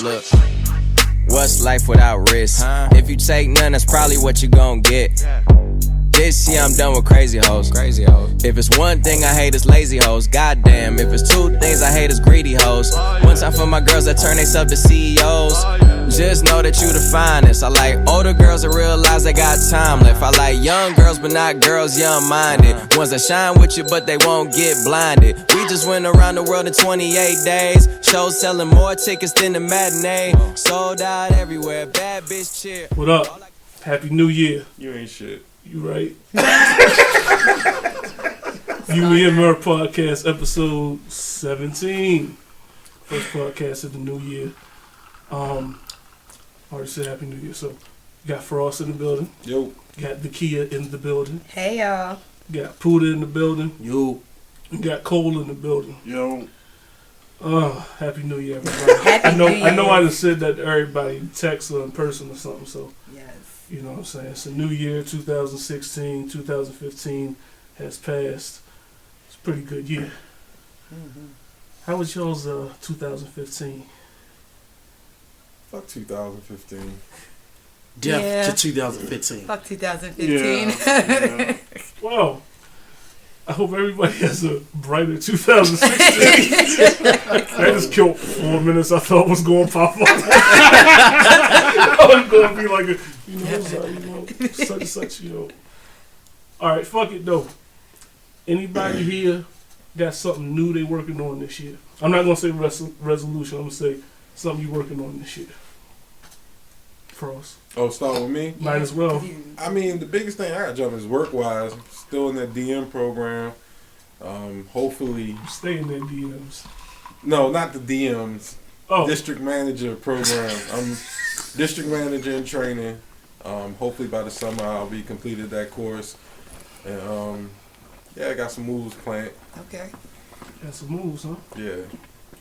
Look, what's life without risk? If you take none, that's probably what you gon' get. This year I'm done with crazy hoes. If it's one thing I hate, it's lazy hoes. Goddamn, if it's two things I hate, it's greedy hoes. One time for my girls that turn themselves to CEOs. Just know that you the finest. I like older girls that realize they got time left. I like young girls, but not girls young-minded. Ones that shine with you, but they won't get blinded. We just went around the world in 28 days. Shows selling more tickets than the matinee. Sold out everywhere. Bad bitch cheer. What up? Happy New Year. You ain't shit. You right. UEMR Podcast, episode 17. First podcast of the new year. Already said Happy New Year. So, got Frost in the building. Yo. Got the Kia in the building. Hey, y'all. Got Puda in the building. Yo. And got Cole in the building. Yo. Happy New Year, everybody. Happy New Year. I know I just said that to everybody, text or in person or something, so. Yes. You know what I'm saying? It's a new year, 2016, 2015 has passed. It's a pretty good year. Mm-hmm. How was y'all's 2015? Fuck 2015. Yeah. To 2015. Fuck 2015. Yeah. Well, I hope everybody has a brighter 2016. That just killed 4 minutes I thought was going to pop up. I was going to be like, such and such, Alright, fuck it though. Anybody here got something new they working on this year? I'm not going to say resolution. I'm going to say something you working on this year. Frost. Oh, start with me? Might as well. I mean, the biggest thing I got jumping is work-wise. Still in that DM program. Hopefully... Stay in their DMs. No, not the DMs. Oh. District manager program. I'm district manager in training. Hopefully by the summer I'll be completed that course. And I got some moves planned. Okay. Got some moves, huh? Yeah.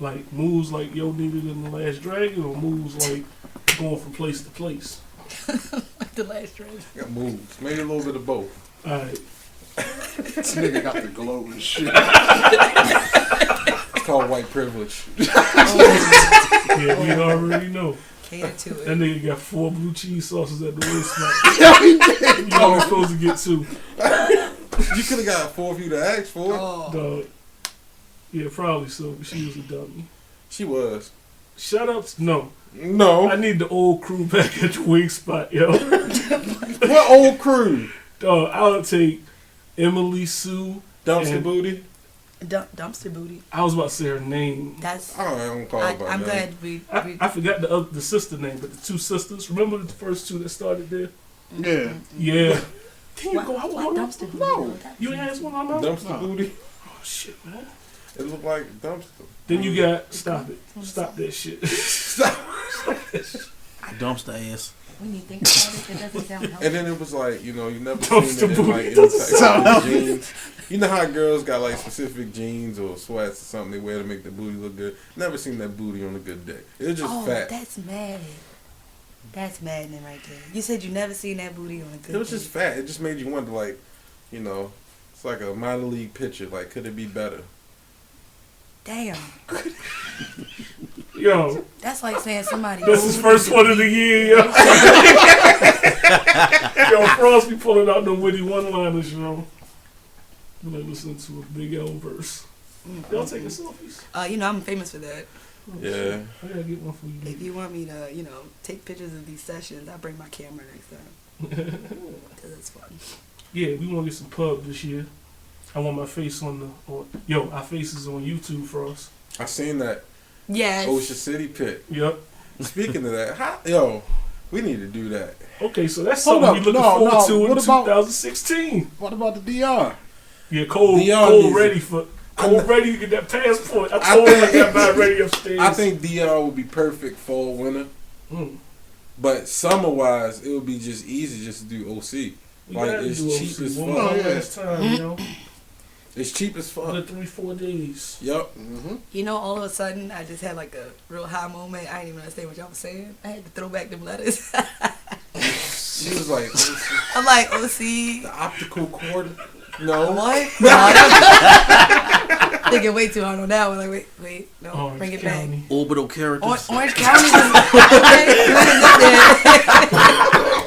Like moves like yo needed in The Last Dragon, or moves like going from place to place? Like The Last Dragon. I got moves. Maybe a little bit of both. Alright. This nigga got the glow and shit. It's called white privilege. Yeah, we already know. Cater to That it. nigga got 4 blue cheese sauces at the way spot. You only supposed to get 2. You could have got 4 of you to ask for. Oh. Dog. Yeah, probably so, but she was a dummy. She was. Shout out to, no. No. I need the old crew back at the wing spot, yo. What old crew? Dog, I'll take Emily Sue. Dumpster and- booty? Dumpster booty. I was about to say her name. That's. I don't call it by I'm that. glad we. I forgot the sister name, but the 2 sisters. Remember the first 2 that started there? Yeah. Yeah. Can you What, go? what dumpster booty? No. You ain't asked one on that? Dumpster booty? Oh shit, man. It looked like dumpster. Then you got stop it. Stop that shit. Stop. Dumpster ass. When you think about it, it doesn't sound healthy. And then it was like, you never Dumpster seen it in like booty. any type of jeans. You know how girls got like specific jeans or sweats or something they wear to make their booty look good? Never seen that booty on a good day. It was just fat. That's maddening. That's maddening right there. You said you never seen that booty on a good It was day. just fat. It just made you wonder, like, it's like a minor league pitcher. Like, could it be better? Damn. Yo, That's like saying somebody. that's his first one of the year, yo. Yo, Frost be pulling out them witty one-liners, yo. I'm like listening to a Big L verse. Y'all taking selfies? I'm famous for that. Yeah. I gotta get one for you. If you want me to, take pictures of these sessions, I'll bring my camera next time. Cause it's fun. Yeah, we want to get some pub this year. I want my face on our faces on YouTube, Frost. I seen that Yes. Ocean City pit. Yep. Speaking of that, we need to do that. Okay, so that's Hold something we up. looking No, forward no. to in What about- 2016. What about the DR? Yeah, Cole Dion ready to get that passport. I told him I got mine ready upstairs. I think DR would be perfect fall winter. But summer wise, it would be just easy just to do OC. We Like, gotta it's do cheap OC. as One fuck. more last time, It's cheap as fuck. Another 3-4 days. Yup. All of a sudden, I just had like a real high moment. I didn't even understand what y'all was saying. I had to throw back them letters. She was like, I'm like, OC. the optical cord. No. What? Thinking way too hard on that one. Like, wait, no, Orange bring it County. back. Orbital characters. Orange County was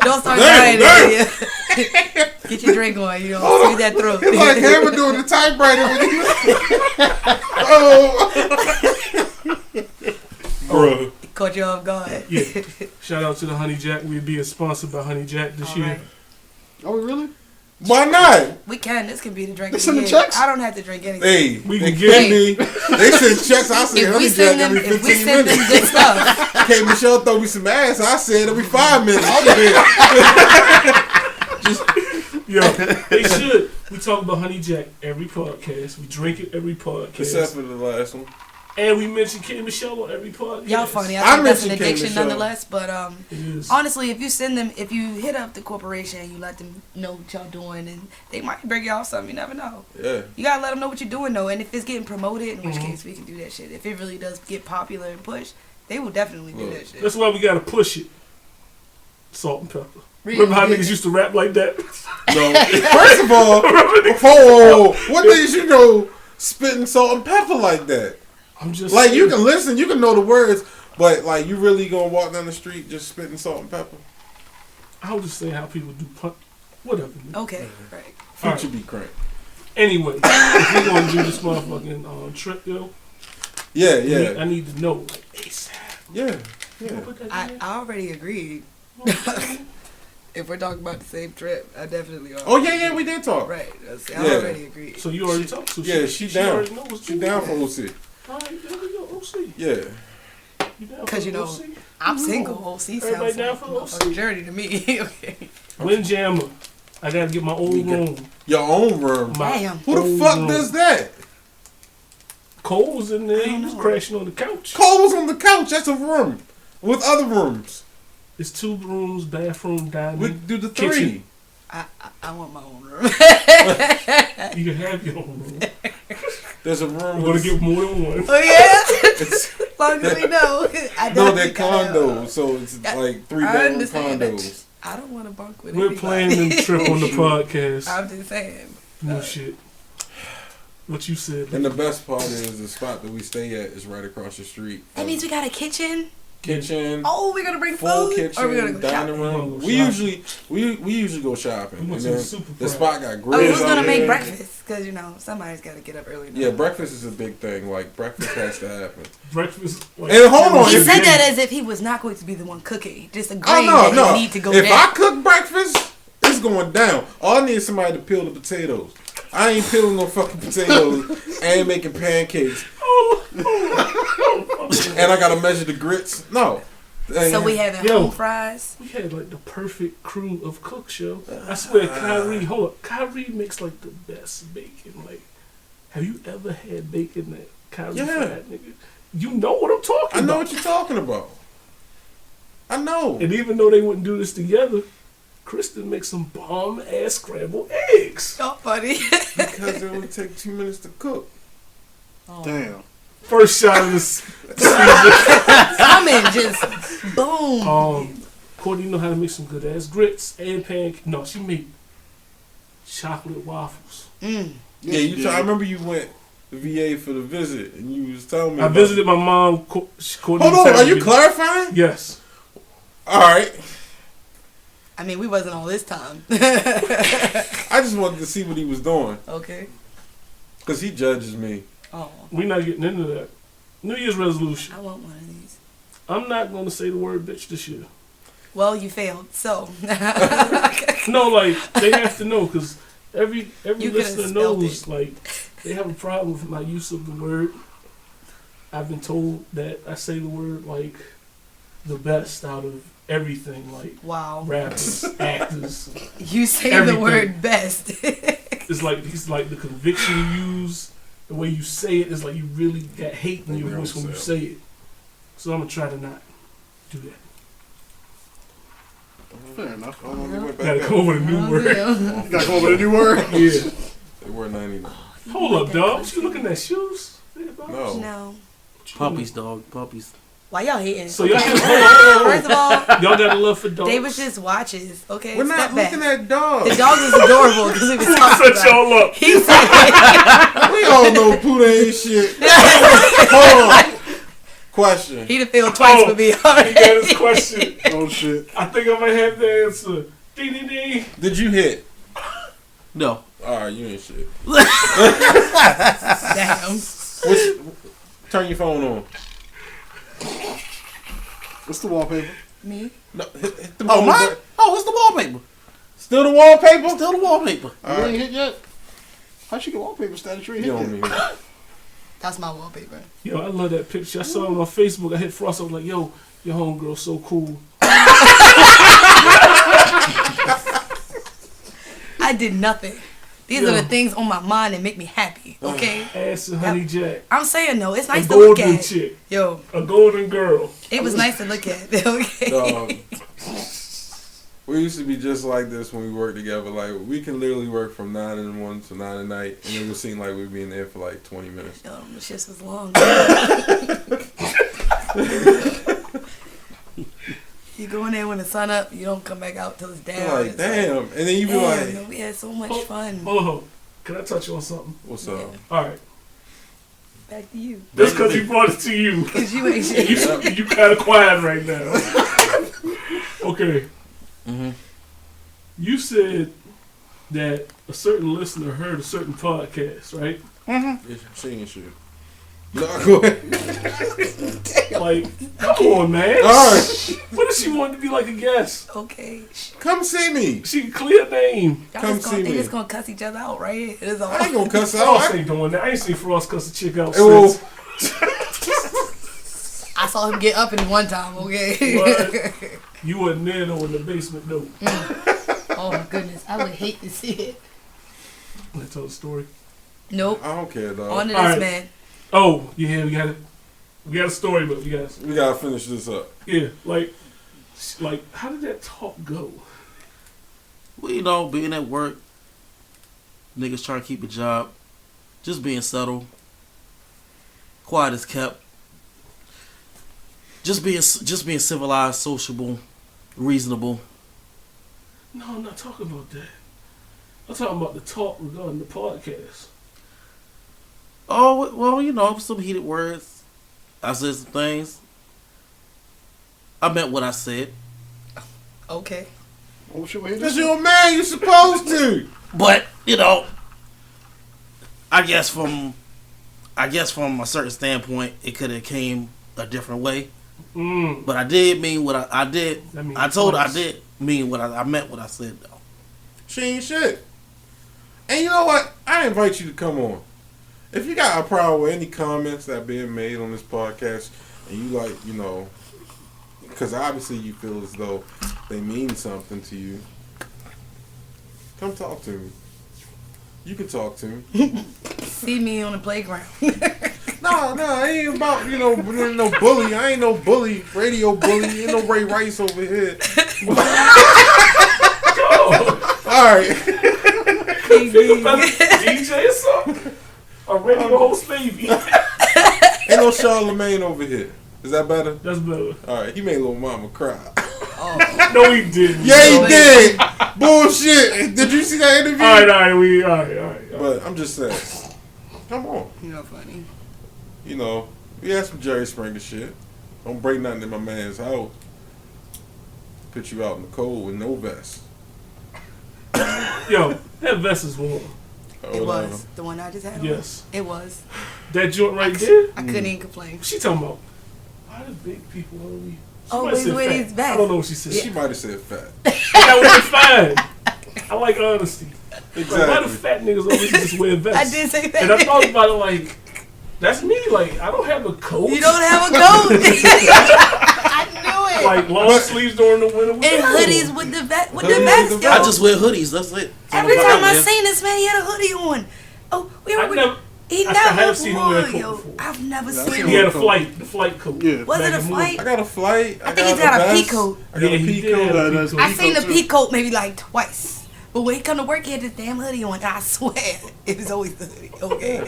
Don't start crying. Get your drink on. You know, squeeze that throat. It's like Hammer doing the typewriter when he Bro. Caught you off guard. Yeah. Shout out to the Honey Jack. We're being sponsored by Honey Jack this year. Right. Oh, really? Why not? We can. This can be the drink. They of send the the year. checks? I don't have to drink anything. Hey, We they can give get me. They send checks. I said If we Honey send Jack them, every if we 15 send them minutes. good stuff, Okay, Michelle throw me some ass. I said every 5 minutes. I'll be Yo, they should. We talk about Honey Jack every podcast. We drink it every podcast. Except for the last one. And we mention Kid Michelle on every podcast. y'all funny. I I think that's an mentioned Kate addiction Michelle. nonetheless. But It is. honestly, if you send them, if you hit up the corporation and you let them know what y'all doing, and they might bring y'all something. You never know. Yeah. You gotta let them know what you're doing though. And if it's getting promoted, in which Mhm. case we can do that shit. If it really does get popular and push, they will definitely do that shit. That's why we gotta push it. Salt and pepper. Really? Remember how niggas used to rap like that? No. First of all, whoa, what niggas you know spitting salt and pepper like that? I'm just Like saying. you can listen, you can know the words, but like you really gonna walk down the street just spitting salt and pepper? I was just saying how people do whatever. nigga. Okay, right. Future be crank. Anyway, if we're gonna do this motherfucking trip, yo, Yeah. I need to know like ASAP. Yeah. You gonna put that I in? already agreed. If we're talking about the same trip, I definitely are. Oh yeah, we did talk. Right. I Yeah. already agreed. So you already talked to Yeah, she down. already know what's She going down on. for OC. Alright, there we go. OC. Yeah. You down Because, for you know, OC? I'm single. OC Everybody sounds down like for a the OC? motherfucking journey to me. Okay. Windjammer. I gotta get my own We got- room. Your own room. My Damn. Who the own fuck room. does that? Cole was in there. I He don't was know. crashing on the couch. Cole was on the couch. That's a room with other rooms. It's 2 rooms, bathroom, dining. We do the 3. Kitchen. I want my own room. You can have your own room. There's a room. I'm gonna with get more than one. Oh, yeah? it's, As long as we know. I no, don't they're think I know. condos, so it's like 3 I bedroom understand that. condos. I don't want to bunk with We're anybody. planning the trip on the podcast. I'm just saying. No shit. What you said. And the best part is the spot that we stay at is right across the street. That means we got a kitchen. Kitchen. Oh, we're gonna bring Full food. kitchen, Or we're gonna go dining shopping. room. We're We gonna go usually go shopping. We went And to the then super the prime. spot got Oh, grills who's gonna out make there. breakfast? Because you know somebody's got to get up early. Enough. Yeah, breakfast is a big thing. Like breakfast has to happen. Breakfast. Like, And hold on, He if said you- that as if he was not going to be the one cooking. Just agreeing Oh that no. he need to go If down. I cook breakfast, it's going down. All I need is somebody to peel the potatoes. I ain't peeling no fucking potatoes. I ain't making pancakes. And I gotta measure the grits. No. So we having Yo. home fries. We had like the perfect crew of cooks, yo. I swear, Kyrie makes like the best bacon. Like, have you ever had bacon that Kyrie Yeah. fried, nigga? You know what I'm talking I know about. what you're talking about. I know. And even though they wouldn't do this together, Kristen makes some bomb ass scrambled eggs. Oh, buddy. Because it only take 2 minutes to cook. Damn. First shot of this season. Coming, just boom. Courtney know how to make some good ass grits and pancakes. No, she made chocolate waffles. Mm. Yeah, you. I remember you went to VA for the visit, and you was telling me. I about visited my mom. Courtney Hold on, was are you having me- clarifying? Yes. All right. I mean, we wasn't all this time. I just wanted to see what he was doing Okay. because he judges me. Oh, We're not getting into that. New Year's resolution. I want one of these. I'm not going to say the word bitch this year. Well, you failed. So. No, like, they have to know because every You could've listener spelled knows, it. like, they have a problem with my use of the word. I've been told that I say the word, like, the best out of everything, like, Wow. rappers, actors. You say Everything. the word best. It's like the conviction you use, the way you say it is like you really got hate in your voice when you say it. So I'm gonna try to not do that. Fair enough. Hold on, we went back Gotta up. come up with a new word. You gotta come up with a new word. Yeah. They were 99. Hold up, dog. What you looking at shoes? No. No. Puppies, dog. Puppies. Why y'all hating? So y'all Okay. just First of all, y'all got a love for dogs. they was just watches. Okay, We're not step back. looking at dogs. The dog is adorable because we was Who talking set about. y'all up? He said, We all know Buddha ain't shit. Hold on. Question. "He done failed twice for me He already." got his question. Oh shit. I think I might have the answer. Ding ding ding. Did you hit? No. Alright, you ain't shit. Damn. Turn your phone on. What's the wallpaper? Me? No, hit the Oh, phone mine? button. Oh, it's the wallpaper. Still the wallpaper? Still the wallpaper. You Alright. ain't hit yet? How she get wallpaper status? You ain't You hit on yet. me. That's my wallpaper. Yo, I love that picture. I saw it on Facebook. I hit Frost. I was like, yo, your homegirl so cool. I did nothing. These are the things on my mind that make me happy. Okay. Ass and honey jack. I'm saying though, it's nice A to look golden at. chick. Yo, A golden girl. it was nice to look at. Okay. Dog. We used to be just like this when we worked together. Like, we can literally work from 9 in the morning to 9 at night, and it would seem like we'd be in there for like 20 minutes. Yo, the shit was long. You go in there when the sun up, you don't come back out till it's down. Like, It's damn. And then you be damn, like, no, we had so much fun. Hold on. Can I touch you on something? what's up? All right. Back to you. Just because you brought it to you. Cause you ain't shit. You kind of quiet right now. Okay. Mm-hmm. You said that a certain listener heard a certain podcast, right? Yeah, she ain't shit. No, go ahead. Like, come on, man. Alright. What if she wanted to be like a guest? Okay. Come see me. She can clear name. Y'all Come just gonna, see they me. just gonna cuss each other out, right? It is all. I ain't gonna cuss out. Frost ain't doing that. I ain't seen Frost cuss a chick out Well, since. I saw him get up in one time. Okay. What? You wasn't there though in the basement though. Oh my goodness, I would hate to see it. Let me tell the story. Nope. I don't care, dog. On to this Alright. man. Oh, yeah, we got it. We got a story, but you guys. We gotta finish this up. Yeah, like, how did that talk go? Well, you know, being at work, niggas trying to keep a job, just being subtle, quiet as kept, just being civilized, sociable, reasonable. No, I'm not talking about that. I'm talking about the talk regarding the podcast. Oh, well, you know, some heated words. I said some things. I meant what I said. Okay. Oh shit, wait. That's your man. You supposed to. But, you know, I guess from a certain standpoint, it could have came a different way. Mm. But I did mean what I did. That means I told her I twice. did mean what I meant what I said, though. She ain't shit. And you know what? I invite you to come on. If you got a problem with any comments that being made on this podcast, and you like, you know, because obviously you feel as though they mean something to you, come talk to me. You can talk to me. See me on the playground. No, I ain't about, you know, no bully. I ain't no bully, radio bully. Ain't no Ray Rice over here. Alright. DJ or something? A radio host baby. Ain't no Charlemagne over here. Is that better? That's better. Alright, he made little mama cry. No, he didn't. Yeah, he did. Bullshit. Did you see that interview? All right. But I'm just saying. Come on. You're not funny. You know, we had some Jerry Springer shit. Don't break nothing in my man's house. Put you out in the cold with no vest. Yo, that vest is warm. It was the one I just had on. Yes. It was. That joint right there? I couldn't even complain. What she talking about? Why do big people only... Oh, might have said wait, fat. it's back. I don't know what she said. She might have said fat. That would be fine. I like honesty. Exactly. Like, why do fat niggas always just wear vests? I did say that. And I thought about it like, that's me. Like, I don't have a coat. You don't have a coat. I knew it. Like, long sleeves during the winter. And hoodies with the vest. With the Hoodies vest, with the yo. I just wear hoodies. That's it. Every That's time what I wear. seen this man, he had a hoodie on. Oh, he I never have seen him wear a wore, coat yo. before. I've never Yeah, I've seen seen He him. had the flight coat. Yeah. Was it Back a in the flight? I got a flight. I think he's got a vest. pea coat. I got Yeah, a he pea did coat. have a that's- pea coat. I seen the too. pea coat maybe like twice. But when he come to work, he had this damn hoodie on. And I swear, it was always the hoodie. Okay.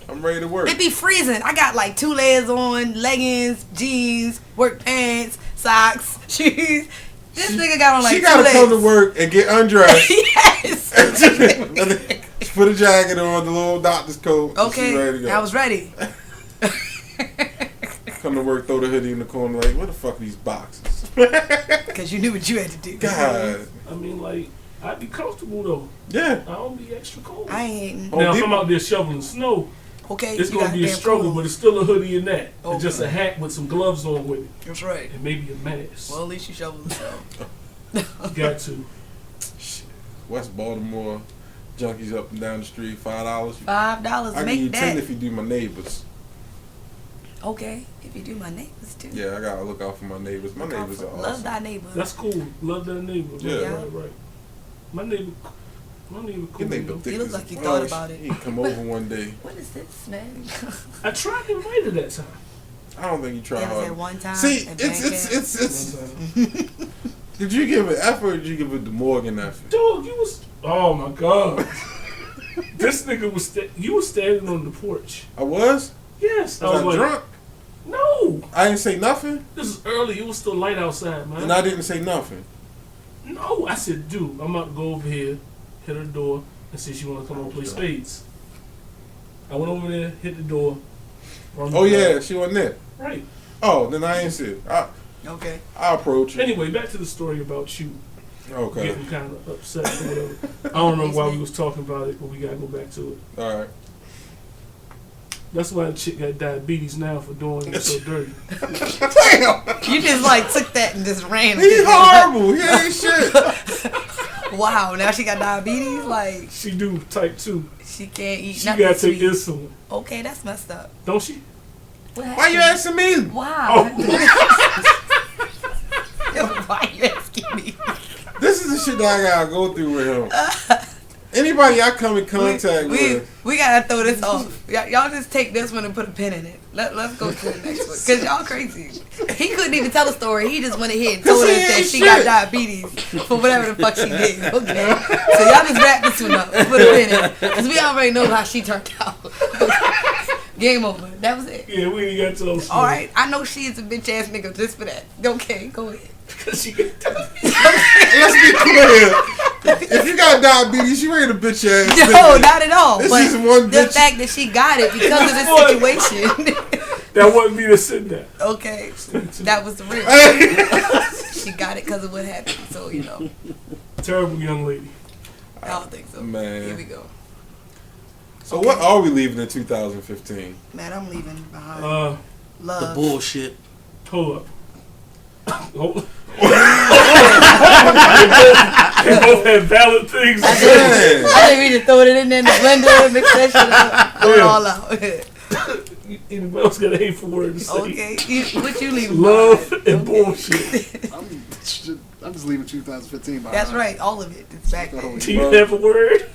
I'm I'm ready to work. It be freezing. I got like 2 layers on, leggings, jeans, work pants, socks, shoes. This nigga got on like 2 layers. She gotta come to work and get undressed. Yes. And then put a jacket on, the little doctor's coat. And she's ready to Okay, go. I was ready. Come to work, throw the hoodie in the corner, like, what the fuck are these boxes? Because you knew what you had to do. God. I mean, like, I'd be comfortable though. Yeah. I don't be extra cold. I ain't. Oh, Now, if people- I'm out there shoveling snow, Okay, it's you gonna got be a damn struggle, cool. but it's still a hoodie in that. Okay. And just a hat with some gloves on with it. That's right. And maybe a mask. Well, at least you shoveled the snow. Got to. Shit. West Baltimore junkies up and down the street, $5. $5. I give Make you that. 10 if you do my neighbors. Okay, if you do my neighbors too. Yeah, I gotta look out for my neighbors. My neighbors are Love awesome. thy neighbor. That's cool. Love that neighbor. Yeah. Right. My neighbor cool. Your neighbor though. thick look as like you a thought fudge. about it. He can come over one day. What is this, man? I tried to invite her that time. I don't think you try It was hard. at one time. See, at it's. One time. Did you give it effort or did you give it the Morgan effort? Dog, you was. Oh my god. This nigga was. You was standing on the porch. I was? Yes. Was I like, drunk? No. I didn't say nothing? This is early. It was still light outside, man. And I didn't say nothing. No, I said, dude, I'm about to go over here, hit her door, and see if she want to come over and play spades. I went over there, hit the door. Oh, yeah, she wasn't there. Right. Oh, then I ain't see it. Okay. I'll approach it. Anyway, back to the story about you Okay. getting kind of upset or whatever. I don't remember why we was talking about it, but we got to go back to it. All right. That's why the chick got diabetes now for doing it so dirty. You just like took that and just ran. with He it. horrible. He ain't shit. Wow, now she got diabetes. Like She do type 2. she can't eat She nothing got to take sweet. insulin. Okay, that's messed up. Don't she? What Why you asking me? Wow. Oh. Why you asking me? This is the shit that I gotta go through with him. Anybody I come in contact with. We gotta throw this off. Y'all just take this one and put a pin in it. Let's go to the next one. Cause y'all crazy. He couldn't even tell a story. He just went ahead and told us that she got diabetes for whatever the fuck she did. Okay. So y'all just wrap this one up. Put a pin in it. Cause we already know how she turned out. Game over. That was it. Yeah, we ain't got to tell us. Alright. I know she is a bitch ass nigga just for that. Okay, go ahead. Because she got diabetes. Let's be clear. If you got diabetes, you ain't a bitch ass. No, nigga. not at all. This But is one the bitch. fact that she got it because of the situation. That wasn't me that said that. Okay, that was the real. Hey. She got it because of what happened. So you know, Terrible young lady. I don't think so. Man. Here we go. So what are we leaving in 2015? Man, I'm leaving behind The love. The bullshit. Hold up. Hold up. They both had valid things to say. Man. I didn't mean to throw it in there in the blender and mix that shit up. Throw it all out. Anybody else got a hateful word to say? Okay, what you leaving? Love behind? and bullshit. I'm just leaving 2015 behind. That's right, all of it. It's back there. Do you have a word?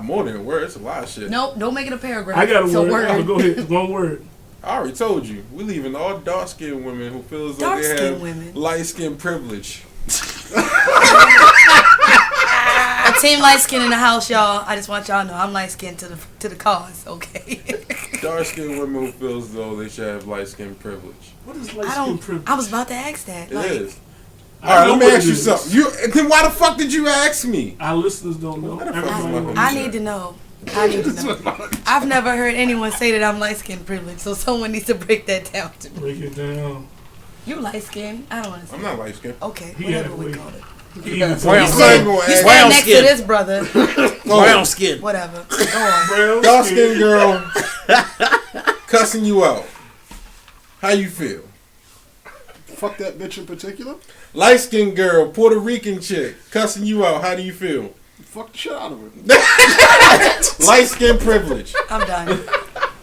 More than a word. It's a lot of shit. Nope, don't make it a paragraph. I got a It's word. Oh, go ahead. One word. I already told you. We leaving all dark skinned women who feel as though they Dark-skinned have women? light skin privilege. A team light skin in the house, y'all. I just want y'all to know I'm light skinned to the cause, okay? Dark skinned women who feel as though they should have light skin privilege. What is light I skin don't. privilege? I was about to ask that. It Like, is. I Alright, know let me what ask it you is. something. Then why the fuck did you ask me? Our listeners don't know. What the fuck is Everybody my knows. I need to know. I need to know. I've never heard anyone say that I'm light skin privileged, so someone needs to break that down to me. Break it down. You light skin? I don't understand. I'm not light skinned. Okay, He whatever halfway. we call it. He Brown was You skin. ain't gonna You ask stand Brown next skin. to this brother. Brown skin. Whatever. Go on. brown Dark skin. skinned girl cussing you out. How you feel? Fuck that bitch in particular. Light skinned girl, Puerto Rican chick, cussing you out. How do you feel? Fuck the shit out of her. Light skin privilege. I'm done.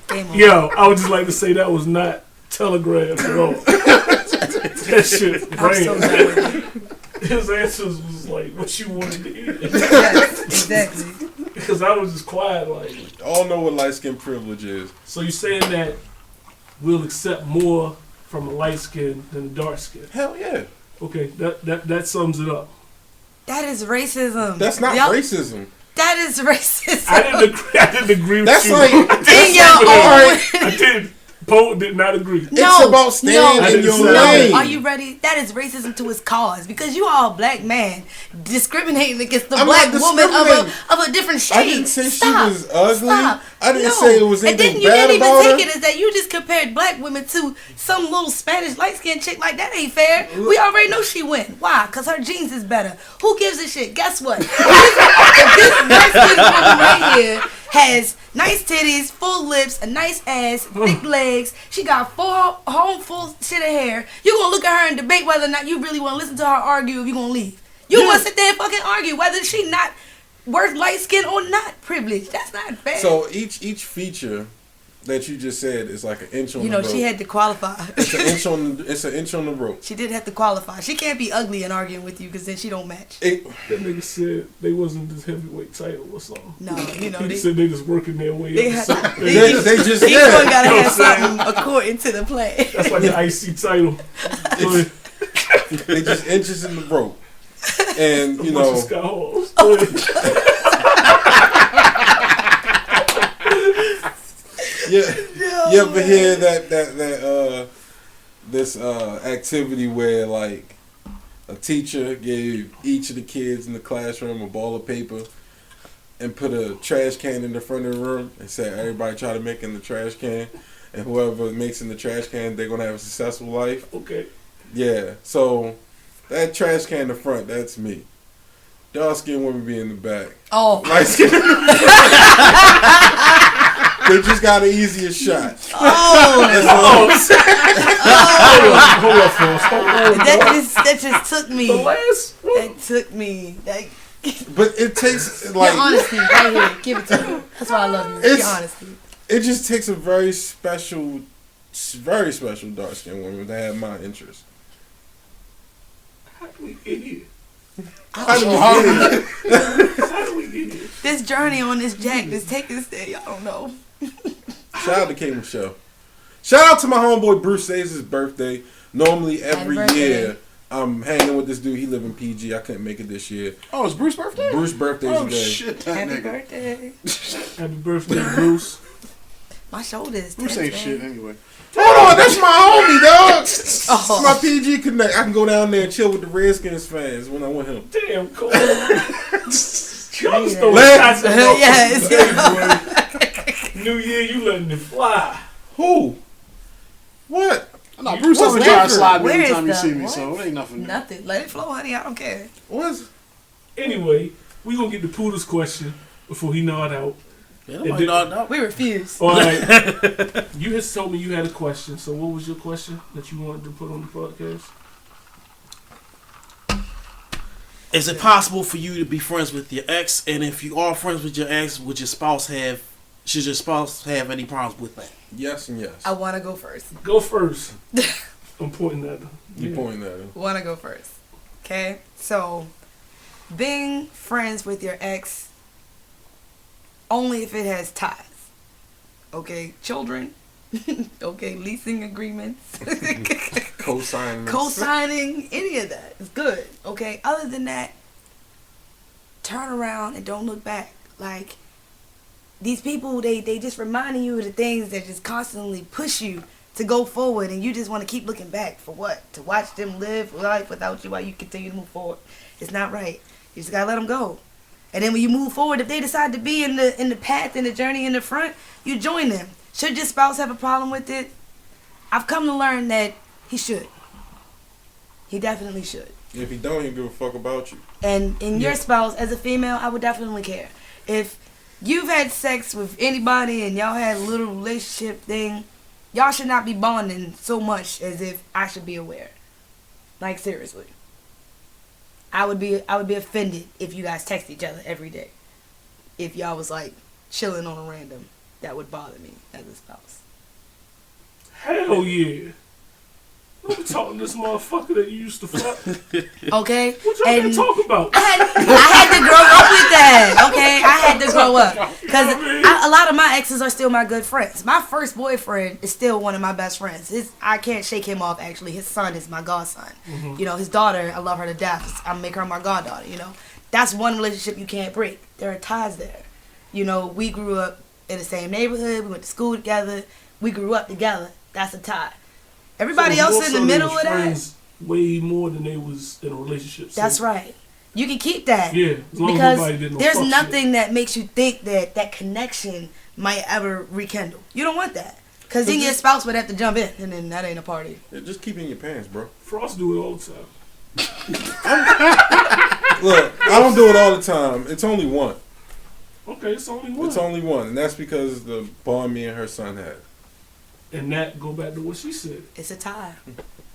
Game over. Yo, I would just like to say that was not telegraphed at all. That shit I'm so ran. done with it. His answers was like what you wanted to hear. Yes, exactly. Because I was just quiet like. All know what light skin privilege is. So you saying that we'll accept more from a light skin than a dark skin? Hell yeah. Okay, that sums it up. That is racism. That's not Y'all- racism. That is racism. I didn't agree with That's you. like- In your own. I did. Poe did not agree. It's about staying in your lane. Are you ready? That is racism to its cause because you are a black man discriminating against the black woman of a different street. I didn't say she was ugly. Stop. I didn't say it was and anything then you bad didn't even about her. take it as that you just compared black women to some little Spanish light skinned chick. Like that ain't fair. We already know she win. Why? Because her jeans is better. Who gives a shit? Guess what? If this light skinned woman right here has nice titties, full lips, a nice ass, thick legs. She got full shit of hair. You gonna look at her and debate whether or not you really want to listen to her argue if you gonna leave. You want to sit there and fucking argue whether she not worth light skin or not privileged. That's not fair. So each feature that you just said is like an inch on the rope. She had to qualify. It's an inch on the rope. She did have to qualify. She can't be ugly and arguing with you because then she don't match. That nigga said they wasn't this heavyweight title or something. No, He said they just working their way they up. They just each one gotta You know have what I'm something according to the play. That's like the IC title. They just inches in the rope. And you Bunch of know, Scott Halls. you ever hear that this activity where like a teacher gave each of the kids in the classroom a ball of paper and put a trash can in the front of the room and said everybody try to make in the trash can, and whoever makes in the trash can, they're gonna have a successful life. Okay. Yeah, so that trash can in the front, that's me. Dark skinned women be in the back. Oh. Light skin. They just got an easier shot. Oh. Hold on, folks. Hold on. That just took me. The last one. That took me. Like, But it takes like your honesty right here. Give it to me. That's why I love you. Your honesty. it just takes a very special dark skinned woman to have my interest. How do we get here? How do we get here? This journey on this jack is taking us there. Y'all don't know. Shout out to King Michelle. Shout out to my homeboy Bruce. Today's his birthday. Normally every year I'm hanging with this dude. He live in PG. I couldn't make it this year. Oh, it's Bruce's birthday? Bruce's birthday Oh, today. shit, that Happy nigga. birthday. Happy birthday, Bruce. My shoulders. Bruce ain't shit anyway. Hold on, that's my homie, dog. It's Oh. my PG connect. I can go down there and chill with the Redskins fans when I want him. Damn, Cole. Y'all stole Last- shots at my Yes. birthday, boy. New Year, you letting it fly. Who? What? No, Bruce doesn't Where try to is slide me Where every is time you the- see me, what? so it ain't nothing. Nothing. Let it flow, honey. I don't care. What's Anyway, we gonna get the Poodle's question before he nod out. Yeah, nobody know. We refuse. All right. You had told me you had a question. So what was your question that you wanted to put on the podcast? Is it possible for you to be friends with your ex? And if you are friends with your ex, should your spouse have any problems with that? yes and yes? I want to go first. Go first. I'm pointing at him. You pointing at him. Want to go first. Okay? So, being friends with your ex only if it has ties. Okay? Children. Okay? Leasing agreements. Co-signing, any of that is good. Okay? Other than that, turn around and don't look back. Like, these people, they just reminding you of the things that just constantly push you to go forward, and you just want to keep looking back for what? To watch them live life without you while you continue to move forward. It's not right. You just gotta let them go. And then when you move forward, if they decide to be in the path, in the journey, in the front, you join them. Should your spouse have a problem with it? I've come to learn that he should. He definitely should. If he don't, he give a fuck about you. And your spouse, as a female, I would definitely care. If you've had sex with anybody and y'all had a little relationship thing, y'all should not be bonding so much as if I should be aware. Like, seriously. I would be offended if you guys text each other every day. If y'all was like chilling on a random, that would bother me as a spouse. Hell yeah. Don't be talking to this motherfucker that you used to fuck. Okay? What y'all been talking about? I had to grow up with that, okay? I had to grow up. Because a lot of my exes are still my good friends. My first boyfriend is still one of my best friends. I can't shake him off, actually. His son is my godson. Mm-hmm. You know, his daughter, I love her to death. I make her my goddaughter, you know? that's one relationship you can't break. There are ties there. You know, we grew up in the same neighborhood. We went to school together. We grew up together. That's a tie. Everybody So else in the they middle was of that. friends way more than they was in a relationship. So, That's right. You can keep that. Yeah, as long as Because nobody did no there's fuck nothing shit. that makes you think that that connection might ever rekindle. You don't want that. Because then your spouse would have to jump in, and then that ain't a party. Yeah, just keep it in your pants, bro. Frost do it all the time. Look, I don't do it all the time. It's only one. Okay, it's only one. It's only one, and that's because the bond me and her son had. And that go back to what she said. It's a tie.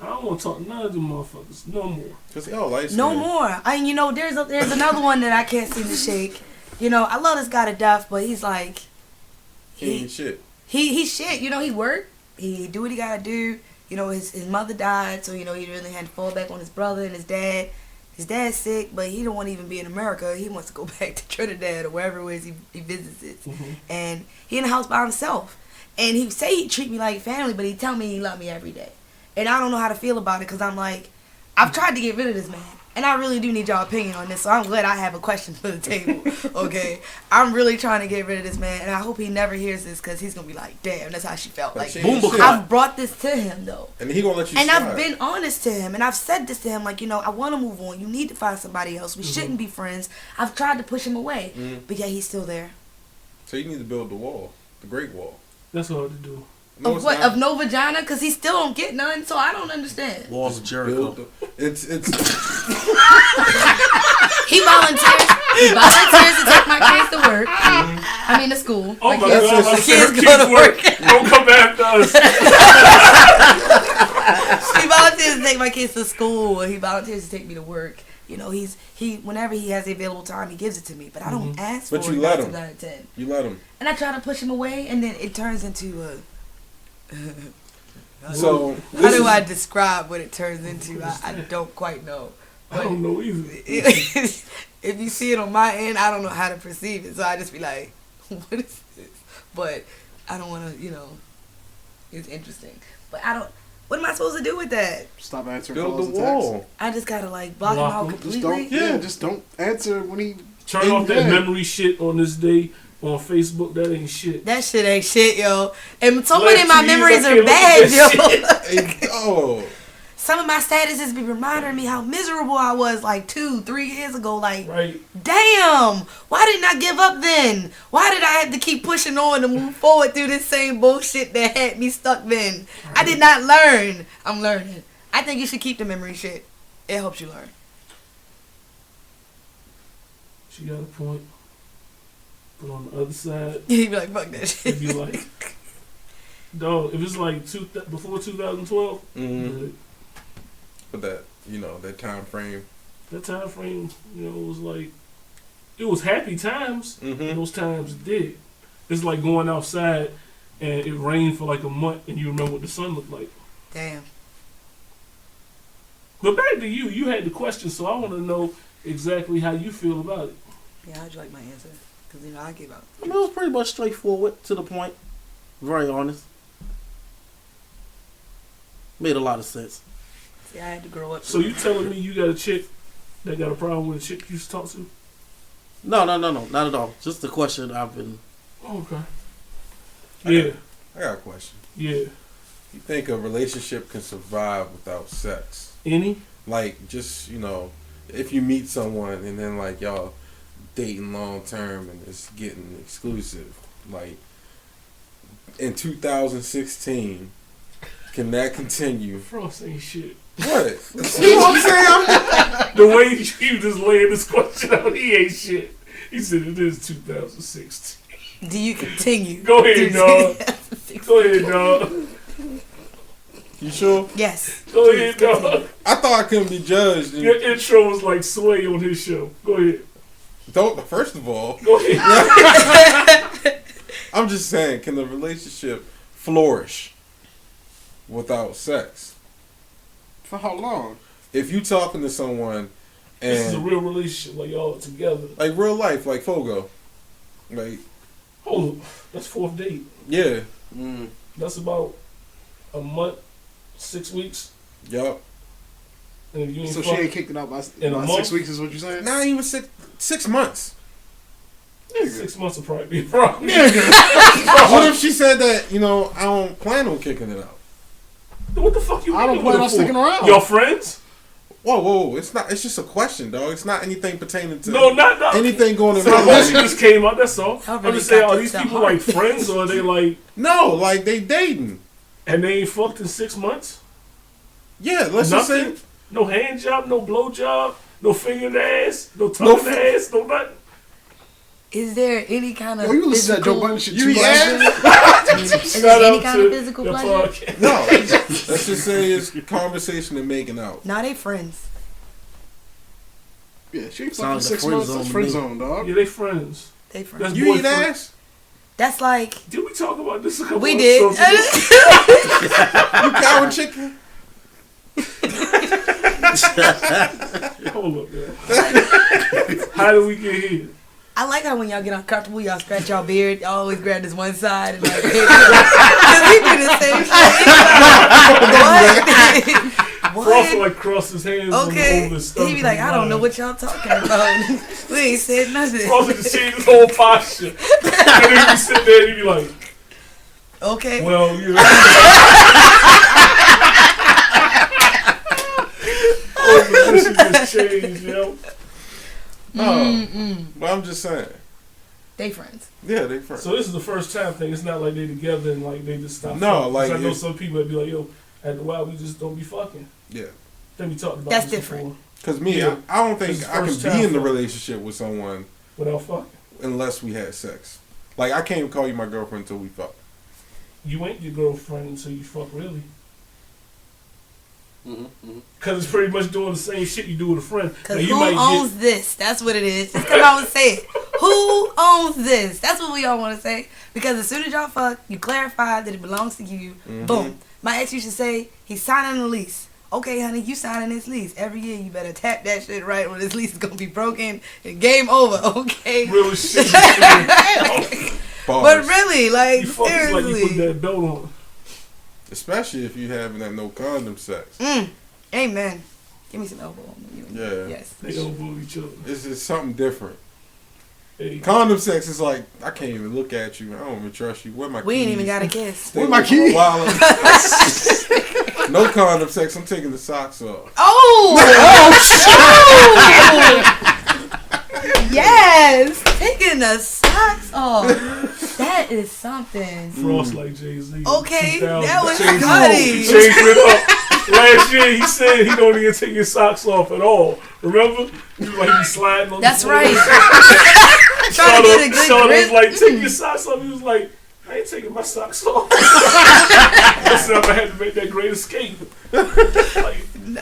I don't want to talk to none of them motherfuckers no more. Cause y'all like No more. You know, there's another one that I can't seem to shake. You know, I love this guy to death, but he's like, He ain't shit. He's shit. You know, he work. He do what he gotta do. You know, his mother died, so you know he really had to fall back on his brother and his dad. His dad's sick, but he don't want to even be in America. He wants to go back to Trinidad or wherever it is he visits it. Mm-hmm. And he in the house by himself. And he say he treat me like family, but he tell me he love me every day. And I don't know how to feel about it because I'm like, I've tried to get rid of this man. And I really do need y'all opinion on this, so I'm glad I have a question for the table, okay? I'm really trying to get rid of this man, and I hope he never hears this because he's going to be like, damn, that's how she felt. Like, She ain't shit. I've brought this to him, though. And he gonna let you And slide. I've been honest to him, and I've said this to him, like, you know, I want to move on. You need to find somebody else. We shouldn't be friends. I've tried to push him away, but yet he's still there. So you need to build the wall. The Great Wall. That's hard to do. No, Of it's what? not. Of no vagina? Because he still don't get none, so I don't understand. Walls of Jericho. Build the, it's He volunteers. He volunteers to take my kids to work. I mean, to school. Oh my That's God, just- my kids kids go to work. Don't come after us. He volunteers to take my kids to school. He volunteers to take me to work. You know, he whenever he has the available time, he gives it to me. But I don't ask for But it. you let 9 him. times out of 10. you let him. And I try to push him away, and then it turns into a. So How this do is, I describe what it turns into? I don't quite know. I don't know either. If you see it on my end, I don't know how to perceive it. So I just be like, what is this? But I don't want to, you know, it's interesting. But I don't, what am I supposed to do with that? Stop answering build calls the and texts. wall. I just got to like block him Block out him. Just completely? don't. Yeah, just don't answer when he. Turn off that Yeah. memory shit on this day on Facebook. That ain't shit. That shit ain't shit, yo. And so Last many of my 2 years, memories I are can't bad, look yo. at that Hey, oh, Some of my statuses be reminding me how miserable I was like 2-3 years ago. Like, Right. damn, why didn't I give up then? Why did I have to keep pushing on to move forward through this same bullshit that had me stuck then? I did not learn. I'm learning. I think you should keep the memory shit. It helps you learn. She got a point. But on the other side, You be like, fuck that shit. if you like, dog, if it's like before 2012, good. but that that time frame. That time frame, was like, it was happy times. And those times did. It's like going outside and it rained for like a month and you remember what the sun looked like. Damn. But back to you, you had the question, so I want to know exactly how you feel about it. Yeah, how'd you like my answer? Because, I gave up. I mean, it was pretty much straightforward, to the point. Very honest. Made a lot of sense. See, I had to grow up. So you telling me you got a chick that got a problem with a chick you used to talk to? No, not at all. Just the question I've been. Oh, okay. Yeah, I got a question. yeah. You think a relationship can survive without sex? Any? Like, just if you meet someone and then like y'all dating long term and it's getting exclusive, like in 2016, can that continue? Frost ain't shit. What? See what I'm saying? The way you just laying this question out, he ain't shit. He said it is 2016. Do you continue? Go ahead, dog. Go ahead, dog. You sure? Yes. Go ahead, dog. I thought I couldn't be judged. Your intro was like Sway on his show. Go ahead. First of all, Go ahead. I'm just saying, can the relationship flourish without sex? For how long? If you talking to someone This is a and real relationship, like y'all together. like real life, like Fogo, like Oh, that's 4th date. yeah, That's about a month, 6 weeks. yup. And if you ain't So fuck she ain't kicked it out by in a 6 month? weeks is what you saying? Not even 6 months. 6 months will probably be a problem. What if she said that, I don't plan on kicking it out? What the fuck you I don't mean plan with on it for? sticking around. Your friends? Whoa. It's just a question, dog. It's not anything pertaining to No, not anything going in So my the life. motion just came out, that's all. I I'm really just saying, got are this these to people heart. like friends or are they like, No, like they dating. and they ain't fucked in 6 months? Yeah, let's just Nothing? say No hand job, no blow job, no finger in the ass, no tongue No in the ass, no nothing? Is there any kind of Yo, you listen to that Joe physical? Budden shit You too yeah? Is there any kind of physical the pleasure? podcast. No. Let's just say it's conversation and making out. Nah, they friends. Yeah, she ain't Sounds fucking like 6 months. friend zone That's to friend me. zone, dog. Yeah, they friends. They friends. That's You eat boyfriend. ass? That's like Did we talk about this a couple we did. episodes ago? You cow and chicken? Hold up, man. How did we get here? I like how when y'all get uncomfortable, y'all scratch y'all beard. Y'all always grab this one side and like, cause we do the same shit. What? Frost like cross his hands Okay. over his stomach. He be like, I don't know what y'all talking about. We ain't said nothing. Frost would just change his whole posture. And then he'd be sitting there and he'd be like, Okay. well, you know. Oh, this shit just changed, yo. But I'm just saying. They friends. Yeah, they friends. So this is the first time thing. It's not like they together and like they just stop. No, fucking. like 'Cause I know if- some people that be like, yo, after a while we just don't be fucking. Yeah. Then we talked about That's this different. before. Because me, Yeah. I don't This think is I can first be time in the for- relationship with someone Without fucking. unless we had sex. Like, I can't even call you my girlfriend until we fuck. You ain't your girlfriend until you fuck, really. Mm-hmm. Because it's pretty much doing the same shit you do with a friend. Now, Cause you who might owns this? That's what it is. Just cause I would say it. Who owns this? That's what we all want to say. Because as soon as y'all fuck, you clarify that it belongs to you. Mm-hmm. Boom. My ex used to say, he's signing the lease. Okay, honey, you signing this lease. Every year you better tap that shit right or this lease is gonna be broken and game over. Okay. real shit. Bars. But really, like You fuck is like you put seriously. that belt on. Especially if you having that no condom sex. Amen. Give me some elbow on you. Yeah. Yes. They elbow each other. It's just something different. Hey, Condom sex is like, I can't even look at you. I don't even trust you. Where my We keys? ain't even got a kiss. Stay Where my over a keys? while. No condom sex. I'm taking the socks off. Oh! Yes! Taking the socks off. That is something. Frost like Jay-Z. Okay, 2000. that was Changed- funny. He changed it up. Last year he said he don't even take his socks off at all. Remember? He was like he sliding on That's the floor. right. Trying to get a good Shauna grip. was like, take your socks off. He was like, I ain't taking my socks off. That's how I had to make that great escape. Like, No.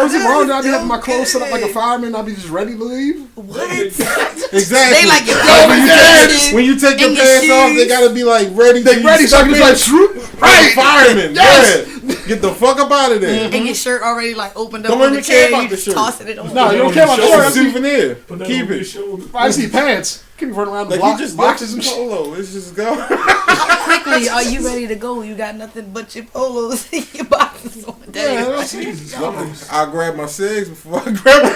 Is it wrong that I be that's having my clothes set up like a good. fireman? I'll be just ready to leave. What? Exactly. They like your when, you pants take, when you take your and your pants off, they shoes. gotta be like ready. They ready, so I can just like swoop. Right, fireman. Yes. Yeah. Get the fuck up out of there. And your shirt already like opened up Don't on the even care chair. about You the just shirt. tossing it on. No, you don't on care about your the It's a shirt. souvenir. put that Keep over your it. shoulder. I see pants. Keep me running around the Like block, you just boxes boxes and and shit. polo. It's just go. How quickly are you ready to go? You got nothing but your polos and your boxes on the day. Yeah, Like, Jesus yo, Christ. I grab my cigs before I grab my.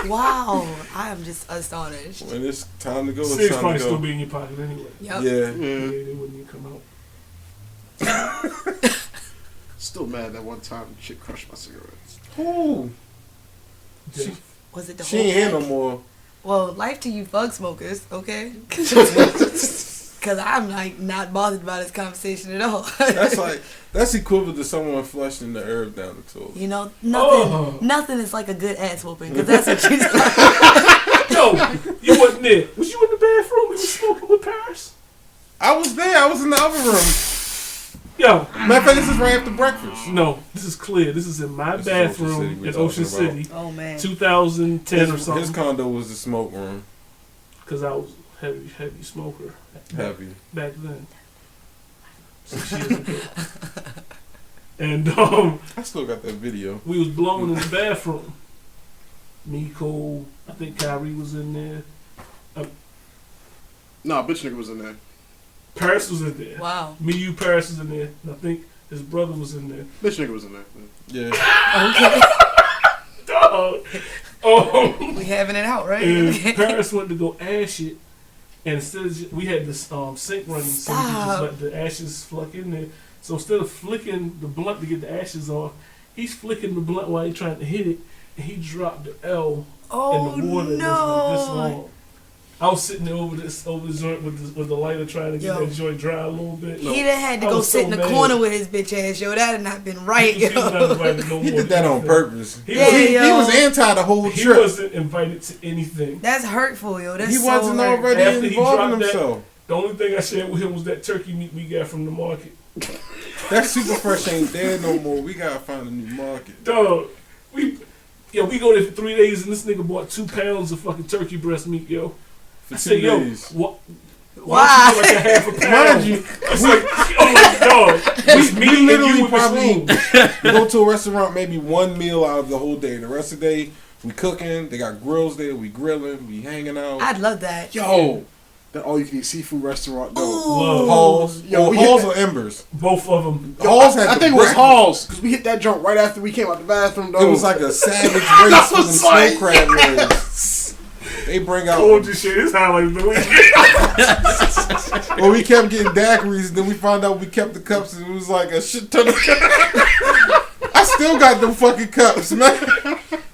wow, I am just astonished. When it's time to go, it's Six time probably to still go. be in your pocket anyway. Yep. Yeah. Yeah, they wouldn't even come out. Still mad that one time chick crushed my cigarettes. Ooh. She, Was it the She whole ain't here pack? no more. Well, life to you bug smokers, okay? Because I'm like not bothered by this conversation at all. That's equivalent to someone flushing the herb down the toilet. You know, nothing is like a good ass whooping because that's what you like. yo, you wasn't there. Was you in the bathroom? You was smoking with Paris? I was there. I was in the other room. Yo, Matter of fact, this is right after breakfast. no, this is clear. This is in my This is Ocean City bathroom we're in Ocean talking about. City, Oh man. 2010 or His something. condo was the smoke room. Because I was heavy smoker Heavy. back then. 6 years ago. And I still got that video. we was blowing in the bathroom. Me, Cole, I think Kyrie was in there. Nah, bitch nigga was in there. Paris was in there. Wow. Me, you, Paris was in there. And I think His brother was in there. Bitch nigga was in there. Yeah. Okay. Dog. We having it out, right? And Paris went to go ash it, and instead of we had this sink running, so we could just let the ashes fluck in there. So instead of flicking the blunt to get the ashes off, he's flicking the blunt while he's trying to hit it, and he dropped the L in the water this long. I was sitting there over the joint with the lighter trying to get that joint dry a little bit. He done had to go sit in the corner with his bitch ass, yo. That had not been right, yo. He did that on purpose. He was anti the whole trip. He wasn't invited to anything. That's hurtful, yo. That's he wasn't already involving himself. The only thing I shared with him was that turkey meat we got from the market. That super fresh ain't there no more. We gotta find a new market. Dog, we go there for 3 days and this nigga bought 2 pounds of fucking turkey breast meat, yo. For I 2 said, yo, days. why? Why? Like a half a pound? Mind you, It's like, oh my dog. we literally probably we go to a restaurant maybe one meal out of the whole day. The rest of the day we cooking. They got grills there. We grilling. We hanging out. I'd love that. Yo, that all you can eat seafood restaurant though. Halls. Yo, Halls or Embers. Both of them. Halls had I the think it was breakfast. Halls because we hit that joint right after we came out the bathroom. Though It was like a savage race for them snow crab legs. They bring out. Told you shit. It's how like the week. Well, we kept getting daiquiris, and then we found out we kept the cups, and it was like a shit ton of cups. I still got them fucking cups, man.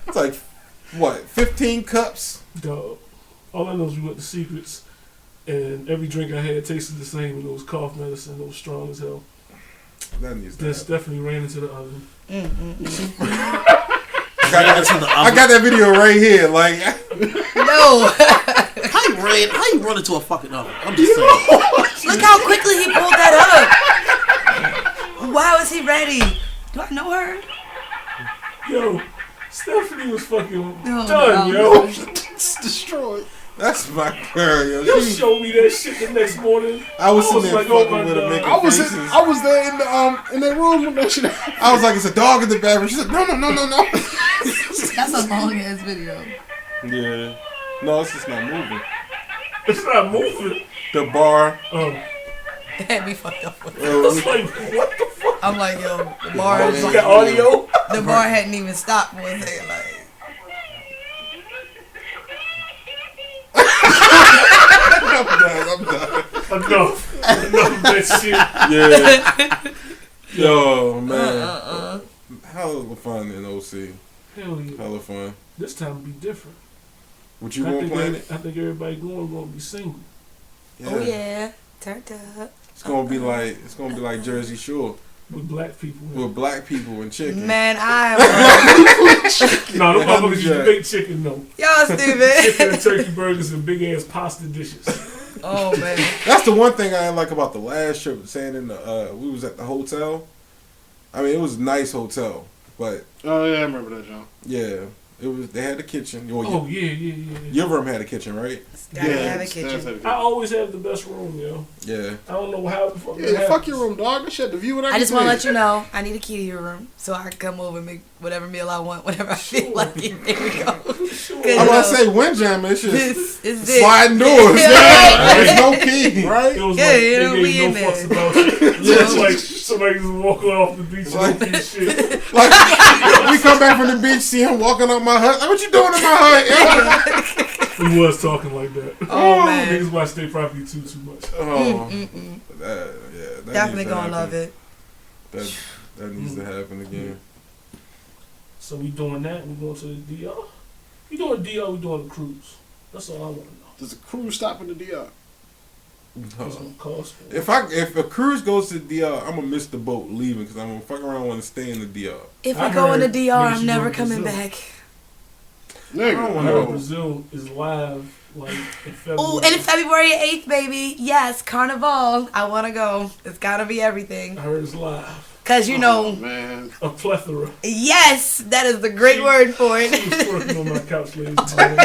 It's like, what, 15 cups? Dog. All I know is we went to Secrets, and every drink I had tasted the same, and it was cough medicine. It was strong as hell. That needs to Then happen. Stephanie ran into the oven. I got that video right here. Like, No. How you run into a fucking oven? I'm just saying. Look how quickly he pulled that up. Wow, is he ready? Do I know her? Yo, Stephanie was fucking No, done, no. yo. it's destroyed. that's my girl, yo. You showed me that shit the next morning. I was sitting there like, oh fucking my with her, God. making I was faces. there in that room when that shit happened. I was like, it's a dog in the bathroom. She said, no. That's a long ass video. Yeah. No, it's just not moving. It's not moving. The bar. It had me fucked up with it. It's like, what the fuck? I'm like, yo, the bar, You got audio? the bar hadn't even stopped for a second. Like, I'm done. Enough of that shit. Yeah. Yo, man. Hella fun in OC. Hell yeah. Hella fun. This time will be different. What you gonna plan it? I think everybody gonna be single. oh yeah, turned up. It's gonna be like Jersey Shore With black people. with black people and chicken. Man, I am. No, them motherfuckers Hundred used to jack. bake chicken though. Y'all stupid. Chicken and turkey burgers and big ass pasta dishes. Oh man. That's the one thing I didn't like about the last trip. Saying in the we was at the hotel. I mean, it was a nice hotel, but Oh yeah, I remember that, John. yeah, it was. They had the kitchen. Well, Oh yeah. your room had a kitchen, right? Gotta have a kitchen. I always have the best room, yo. Yeah. I don't know how the fuck that Yeah, fuck happens. your room, dog. That shit, the view and I just everything. want to let you know, I need a key to your room so I can come over and make whatever meal I want whenever I feel like it. There we go. Good I'm about to enough. say Windjammer. It's just This is it. sliding doors. Yeah. There's no key, right? It was Yeah, like it'll they be gave in no there. fucks about it. Yeah. It's like somebody just walking off the beach and Like- looking shit. Like we come back from the beach, see him walking up my hut. Like, what you doing in my hut? He was talking like that. Oh, man. Niggas watch their property too much. Oh, that Definitely needs to gonna love happen. it. That needs to happen again. So we doing that. We going to the DR. We doing DR. We doing a cruise. That's all I want to know. Does the crew stop in the DR? What's gonna cost for it. If a cruise goes to the DR, I'm gonna miss the boat leaving because I'm gonna fuck around and want to stay in the DR. If I we go in the heard DR, niggas I'm should never go to coming Brazil. back. Nigga, I know. heard Brazil is live like in February. Oh, and it's February 8th, baby. Yes, Carnival. I want to go. It's got to be everything. I heard it's live. Because, you know, man. A plethora. yes, that is the great word for She was it. twerking on my couch, ladies and gentlemen.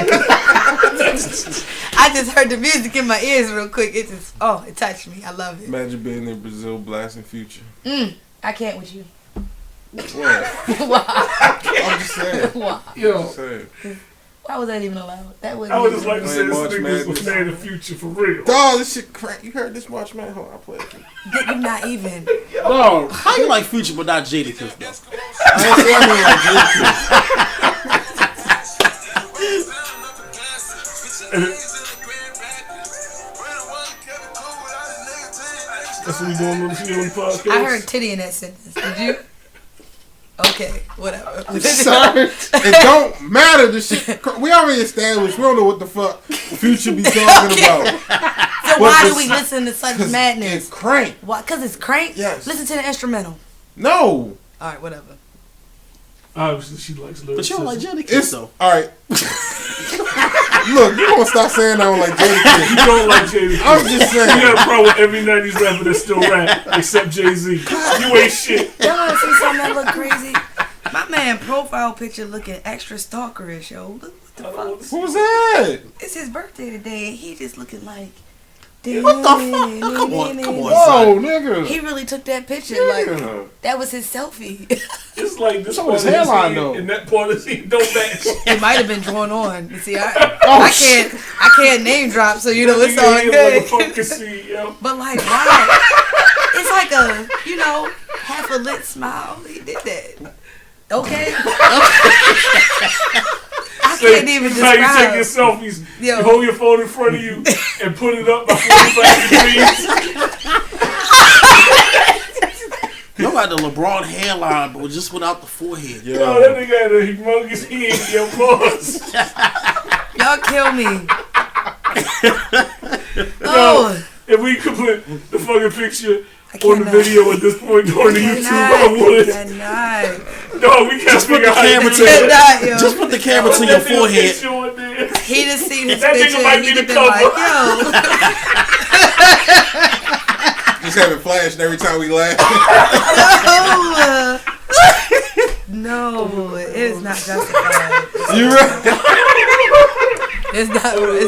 I just heard the music in my ears real quick. It just, oh, it touched me. I love it. Imagine being in Brazil blasting Future. I can't with you. What? Why? I'm just saying. Why? I'm Yo, just saying. How was that even allowed? That was. I would just like to say this March nigga was Madness. fan of the future for real. Dog, this shit crack. You heard this March Madness? Hold on, I'll play it. You're not even. No. How you like Future but not Jadakiss though? I ain't say I mean like That's what we doing on the podcast. I heard titty in that sentence. Did you? Okay, whatever. Sorry. It don't matter. This shit. We already established. We don't know what the fuck Future be talking about. So why do we listen to such madness? It's crank. Why? Because it's crank? Yes. Listen to the instrumental. No. Alright, whatever. Obviously, she likes lyrics. But you don't like Jadakiss It's though. all right. Look, you gonna stop saying I don't like Jadakiss. You don't like Jadakiss. I'm just You saying. got a problem with every 90s rapper that still rap, except Jay-Z. You ain't shit. Y'all wanna see something that look crazy? My man profile picture looking extra stalkerish, yo. Look what the fuck. Who was that? It's his birthday today, and he just looking like. Damn, What the fuck? Come on, Whoa, nigga. He really took that picture. Like that was his selfie. It's like this So part his of his hairline, head though. and that part of his head don't match. It might have been drawn on. You see, I can't name drop, so you know it's Nigga all head good. like a pumpkin seed, yo. But like, wow, it's like a half a lit smile. He did that. Okay. I can't even How you take your describe. selfies, Yo. you hold your phone in front of you and put it up by 45 degrees. You got the LeBron hairline, but just without the forehead. Yo, that nigga had a humongous head, yo, boss. Y'all kill me. Oh, If we could put the fucking picture I on the cannot. video at this point during the YouTube, I would. Cannot. No, we can't Just put figure the out how to camera do to that. Cannot, yo. Just put the camera to Put your that nigga forehead. picture on there. He just seen his That nigga picture might and he be the just been like, yo. Just have it flashing every time we laugh. No, it is not justified. You right? It's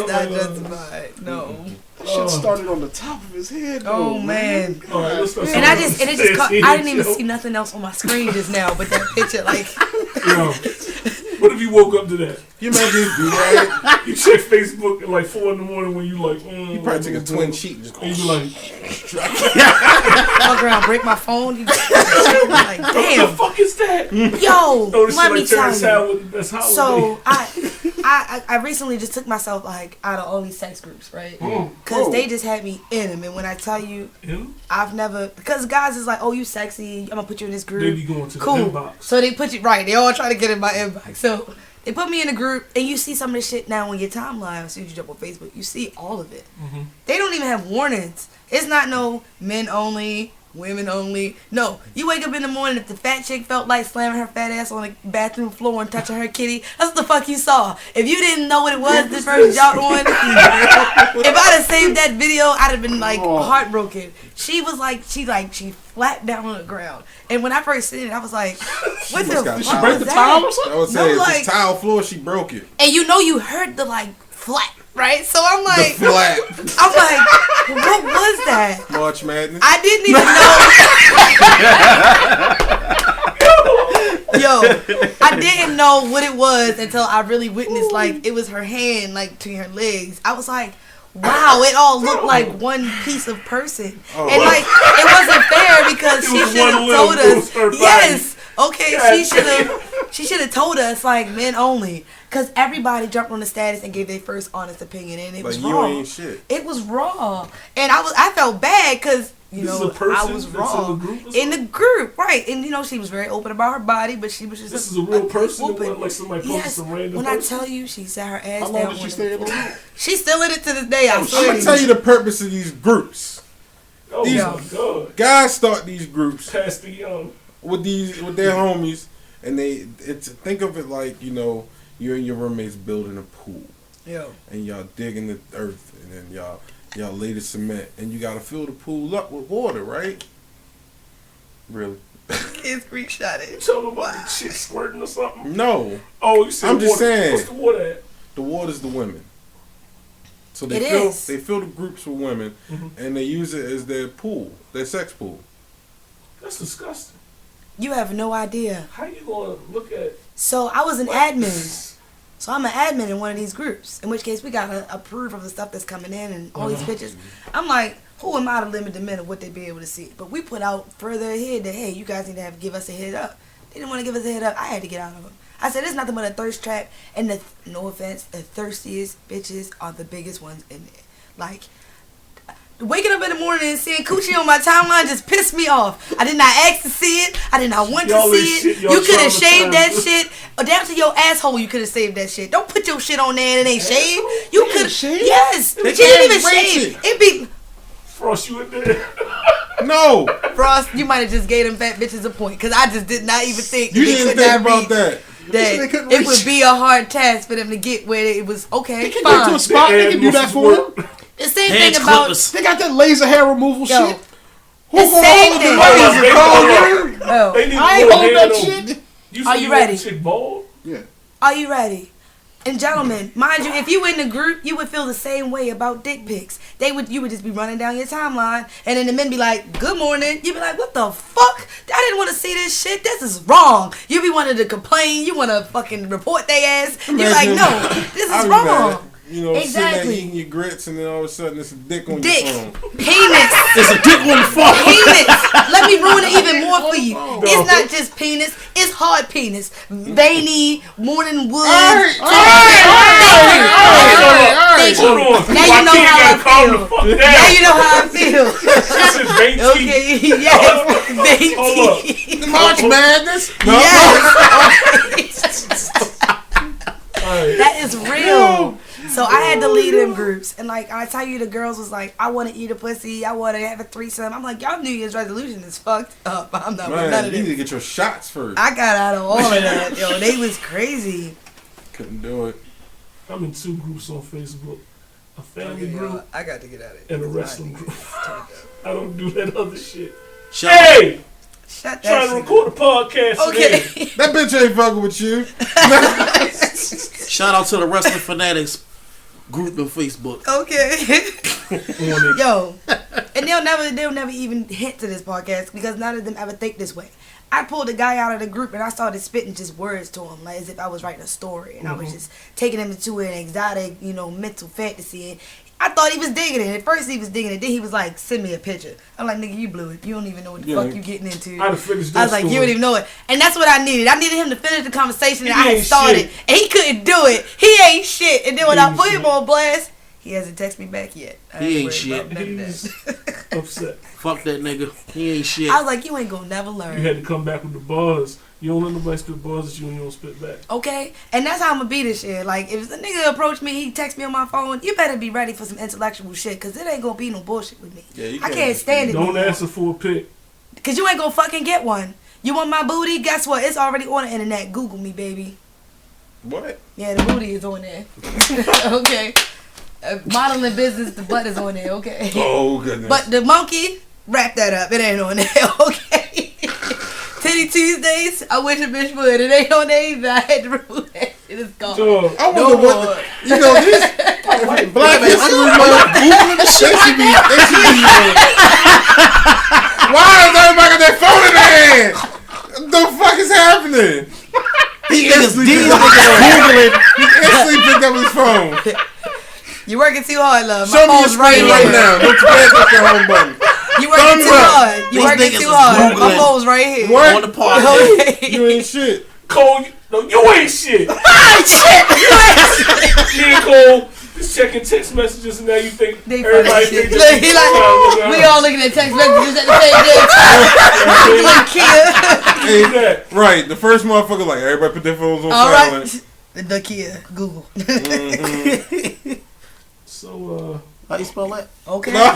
not justified. No. Shit started on the top of his head. Oh though, man. All right, let's start And I something. it just caught, I didn't even see nothing else on my screen just now, but that picture, like, Yo, what if you woke up to that? You imagine this dude, right? You check Facebook at like 4 in the morning when you like, You probably take a twin sheet and just and you like, fuck around, break my phone. You like, what the damn. fuck is that? Yo, Oh, this let me shit like Terrence tell you. Howard, that's Howard. So I recently just took myself like out of all these sex groups, right? Because they just had me in them, and when I tell you, Him? I've never, because guys is like, oh, you sexy, I'm gonna put you in this They group. be going to the Cool. inbox. So they put you right. They all try to get in my inbox. So they put me in a group, and you see some of this shit now on your timeline. As soon as you jump on Facebook, you see all of it. Mm-hmm. They don't even have warnings. It's not no men only, women only. No, you wake up in the morning, if the fat chick felt like slamming her fat ass on the bathroom floor and touching her kitty, that's what the fuck you saw. If you didn't know what it was the first y'all on, if I'd have saved that video, I'd have been like heartbroken. She was like, she flat down on the ground. And when I first seen it, I was like, what the got fuck towel. was Break the that? towel or something? I would say No, if like- it's tile floor, she broke it. And you know you heard the like flat, right? So I'm The like, flat. I'm like, what was that? March Madness. I didn't even know. Yo, I didn't know what it was until I really witnessed, like, it was her hand, like, between her legs. I was like, wow, it all looked like one piece of person. And, like, it wasn't fair because she was should have one little told little us. skirt Yes. Okay, God she should have told us, like, men only. Because everybody jumped on the status and gave their first honest opinion, and it was Like, you raw. ain't shit. It was raw. And I felt bad because, you This is know, a person I was that's wrong. in the group or In the group, right. And, you know, she was very open about her body, but she was just This is a real person. It whooping. wasn't like somebody posted Yes, some random when person. I tell you, she sat her ass How down. long did she on stay the in the floor. room? She's still in it to this day, I I'm swear. gonna tell you the purpose of these groups. Oh These- my god. Guys start these groups Pastor Young. with their homies, and think of it like, you know, you and your roommates building a pool, Yo. and y'all digging the earth, and then y'all lay the cement, and you gotta fill the pool up with water, right? Really? Kids screenshot You it. told them about the shit squirting or something? No, Oh, you said I'm just water. saying. What's the water at? the water's the women. So they It fill is. they fill the groups with women, Mhm. and they use it as their pool, their sex pool. That's disgusting. You have no idea. How you gonna look at So I was an admin. So I'm an admin in one of these groups. In which case we gotta approve of the stuff that's coming in and all these pictures. I'm like, who am I to limit the men of what they be able to see? But we put out further ahead that, hey, you guys need to give us a head up. They didn't want to give us a head up. I had to get out of them. I said, it's nothing but a thirst trap. And no offense, the thirstiest bitches are the biggest ones in there. Like, waking up in the morning and seeing coochie on my timeline just pissed me off. I did not ask to see it. I did not want to see it. You could have shaved that shit. Or down to your asshole, you could have saved that shit. Don't put your shit on there and it ain't shaved. You could have. Yes. She didn't even shave. It be. Frost, you in there? No. Frost, you might have just gave them fat bitches a point. Because I just did not even think. You didn't think about that. That it would be a hard task for them to get where it was okay. They can go to a spot. They can do that for them. The same thing about they got that laser hair removal shit. The same thing. I ain't hold that shit. Are you ready? Yeah. Are you ready? And gentlemen, mind you, if you in the group, you would feel the same way about dick pics. You would just be running down your timeline, and then the men be like, "Good morning." You'd be like, "What the fuck? I didn't want to see this shit. This is wrong." You be wanting to complain. You want to fucking report their ass. You're like, "No, this is wrong." You know, exactly. sitting there eating your grits, and then all of a sudden it's a dick on your phone. Penis. It's a dick on the phone. Penis. Let me ruin it even more for you. No. It's not just penis. It's hard penis. Veiny, more than wood. All right. Now you know how I feel. Now you know how I feel. This is veiny. Okay, yes. Veiny. March Madness. Yes. That is real. So I had to lead them groups, and like I tell you, the girls was like, "I want to eat a pussy, I want to have a threesome." I'm like, y'all New Year's resolution is fucked up. I'm not with none of you this. need to get your shots first. I got out of all of that, yo. They was crazy. Couldn't do it. I'm in 2 groups on Facebook: a family group. I got to get out of it. And a wrestling group. I don't do that other shit. Shut that trying to record a podcast. Okay. That bitch ain't fucking with you. Shout out to the Wrestling Fanatics group on Facebook. Okay. Yo, and they'll never even hint to this podcast because none of them ever think this way. I pulled a guy out of the group and I started spitting just words to him, like as if I was writing a story, and I was just taking him into an exotic, mental fantasy. And I thought he was digging it. At first he was digging it. Then he was like, "Send me a picture." I'm like, "Nigga, you blew it. You don't even know what the fuck you getting into." I was like, "You don't even know it." And that's what I needed. I needed him to finish the conversation that I had started, and he couldn't do it. He ain't shit. And then when I put him on blast, he hasn't texted me back yet. He ain't shit. He's upset. Fuck that nigga. He ain't shit. I was like, you ain't gonna never learn. You had to come back with the bars. You don't let nobody spit bars at you and you don't spit back. Okay? And that's how I'm gonna be this year. Like, if the nigga approach me, he text me on my phone, you better be ready for some intellectual shit, because it ain't gonna be no bullshit with me. Yeah, I can't stand it. Don't answer for a pic. Because you ain't gonna fucking get one. You want my booty? Guess what? It's already on the internet. Google me, baby. What? Yeah, the booty is on there. Okay. Modeling business, the butt is on there, okay? Oh, goodness. But the monkey, wrap that up. It ain't on there, okay? Titty Tuesdays, I wish a bitch would. It ain't on there either. I had to remove that shit. It's gone. Sure. I wonder what, this black history month, Googling the shit. They should be why is everybody got their phone in their hand? What the fuck is happening? He instantly picked up his phone. You working too hard, love. Show me your screen right now. Don't press the home button. You working too hard. You working too hard. My phone's right here. What? On the party. Okay. You ain't shit. Cole, you ain't shit. I ain't shit. You ain't shit. Me and Cole just checking text messages and now you think everybody thinks we all looking at text messages at the same time. Hey, right. The first motherfucker like everybody put their phones on silent. Right. The Kia. Google. So, how you spell that? Okay. No.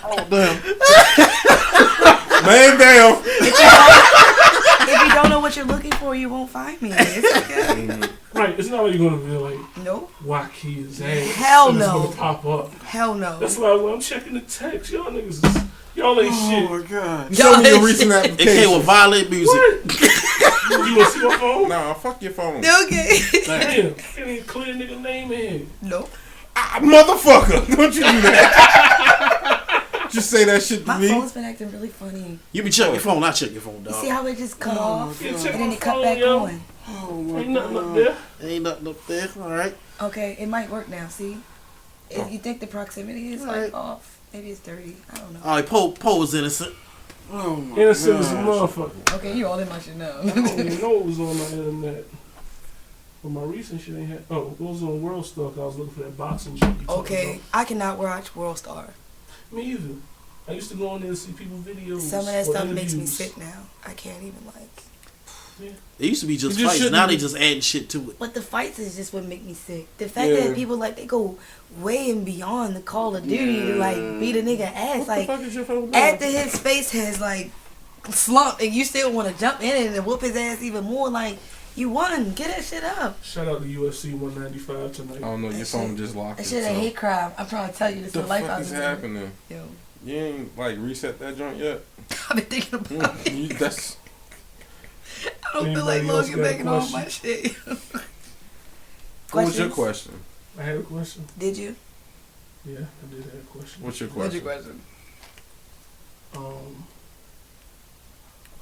Oh, damn. Man down. If you don't know what you're looking for, you won't find me. It's okay. Right. It's not like you're going to be like, nope. why Kia's ass? Hell and no. It's going to pop up. Hell no. That's why I'm checking the text. Y'all niggas is, y'all ain't shit. Oh my god. Show me your recent It application. came with violent music. What? You want to see my phone? Nah, fuck your phone. Okay. Damn. Can't even clear nigga name in. Nope. Motherfucker. Don't you do that. Just say that shit to My me. phone's been acting really funny. You be checking your phone, I check your phone, You dog. see how it just cut off Yeah, and check then my it cut phone, back yo. on? Oh my Ain't nothing up God. there. Ain't nothing up there. All right. Okay, it might work now. See, if you think the proximity is like Alright. off, maybe it's dirty. I don't know. All right, Poe was innocent. Oh my Innocent as a gosh. motherfucker. Okay, you all in my shit now. I don't even know what was on my internet. But my recent shit ain't had. Oh, it was on World Star. I was looking for that boxing shit. you talking Okay, I cannot watch World Star. about. Me either. I used to go on there to see people videos. Some of that or stuff makes me interviews. sick now. I can't even like. It used to be just You just fights. Now shouldn't- they just adding shit to it. But the fights is just what make me sick. The fact Yeah. that people like they go way and beyond the Call of Duty to like beat a nigga ass. What Like the fuck is your phone doing? after his face has like slumped and you still want to jump in it and whoop his ass even more. Like you won, get that shit up. Shout out to UFC 195 tonight. I don't know. Your That phone shit- just locked. That shit a hate crime. I'm trying to tell you this What is the life fuck out is there. happening? Yo, You ain't like reset that joint yet. I've been thinking about it. That's I don't feel like Anybody else Logan got a making all question? my shit. what was your Questions? question? I had a question. Did you? Yeah, I did have a question. What's your What's question? your question?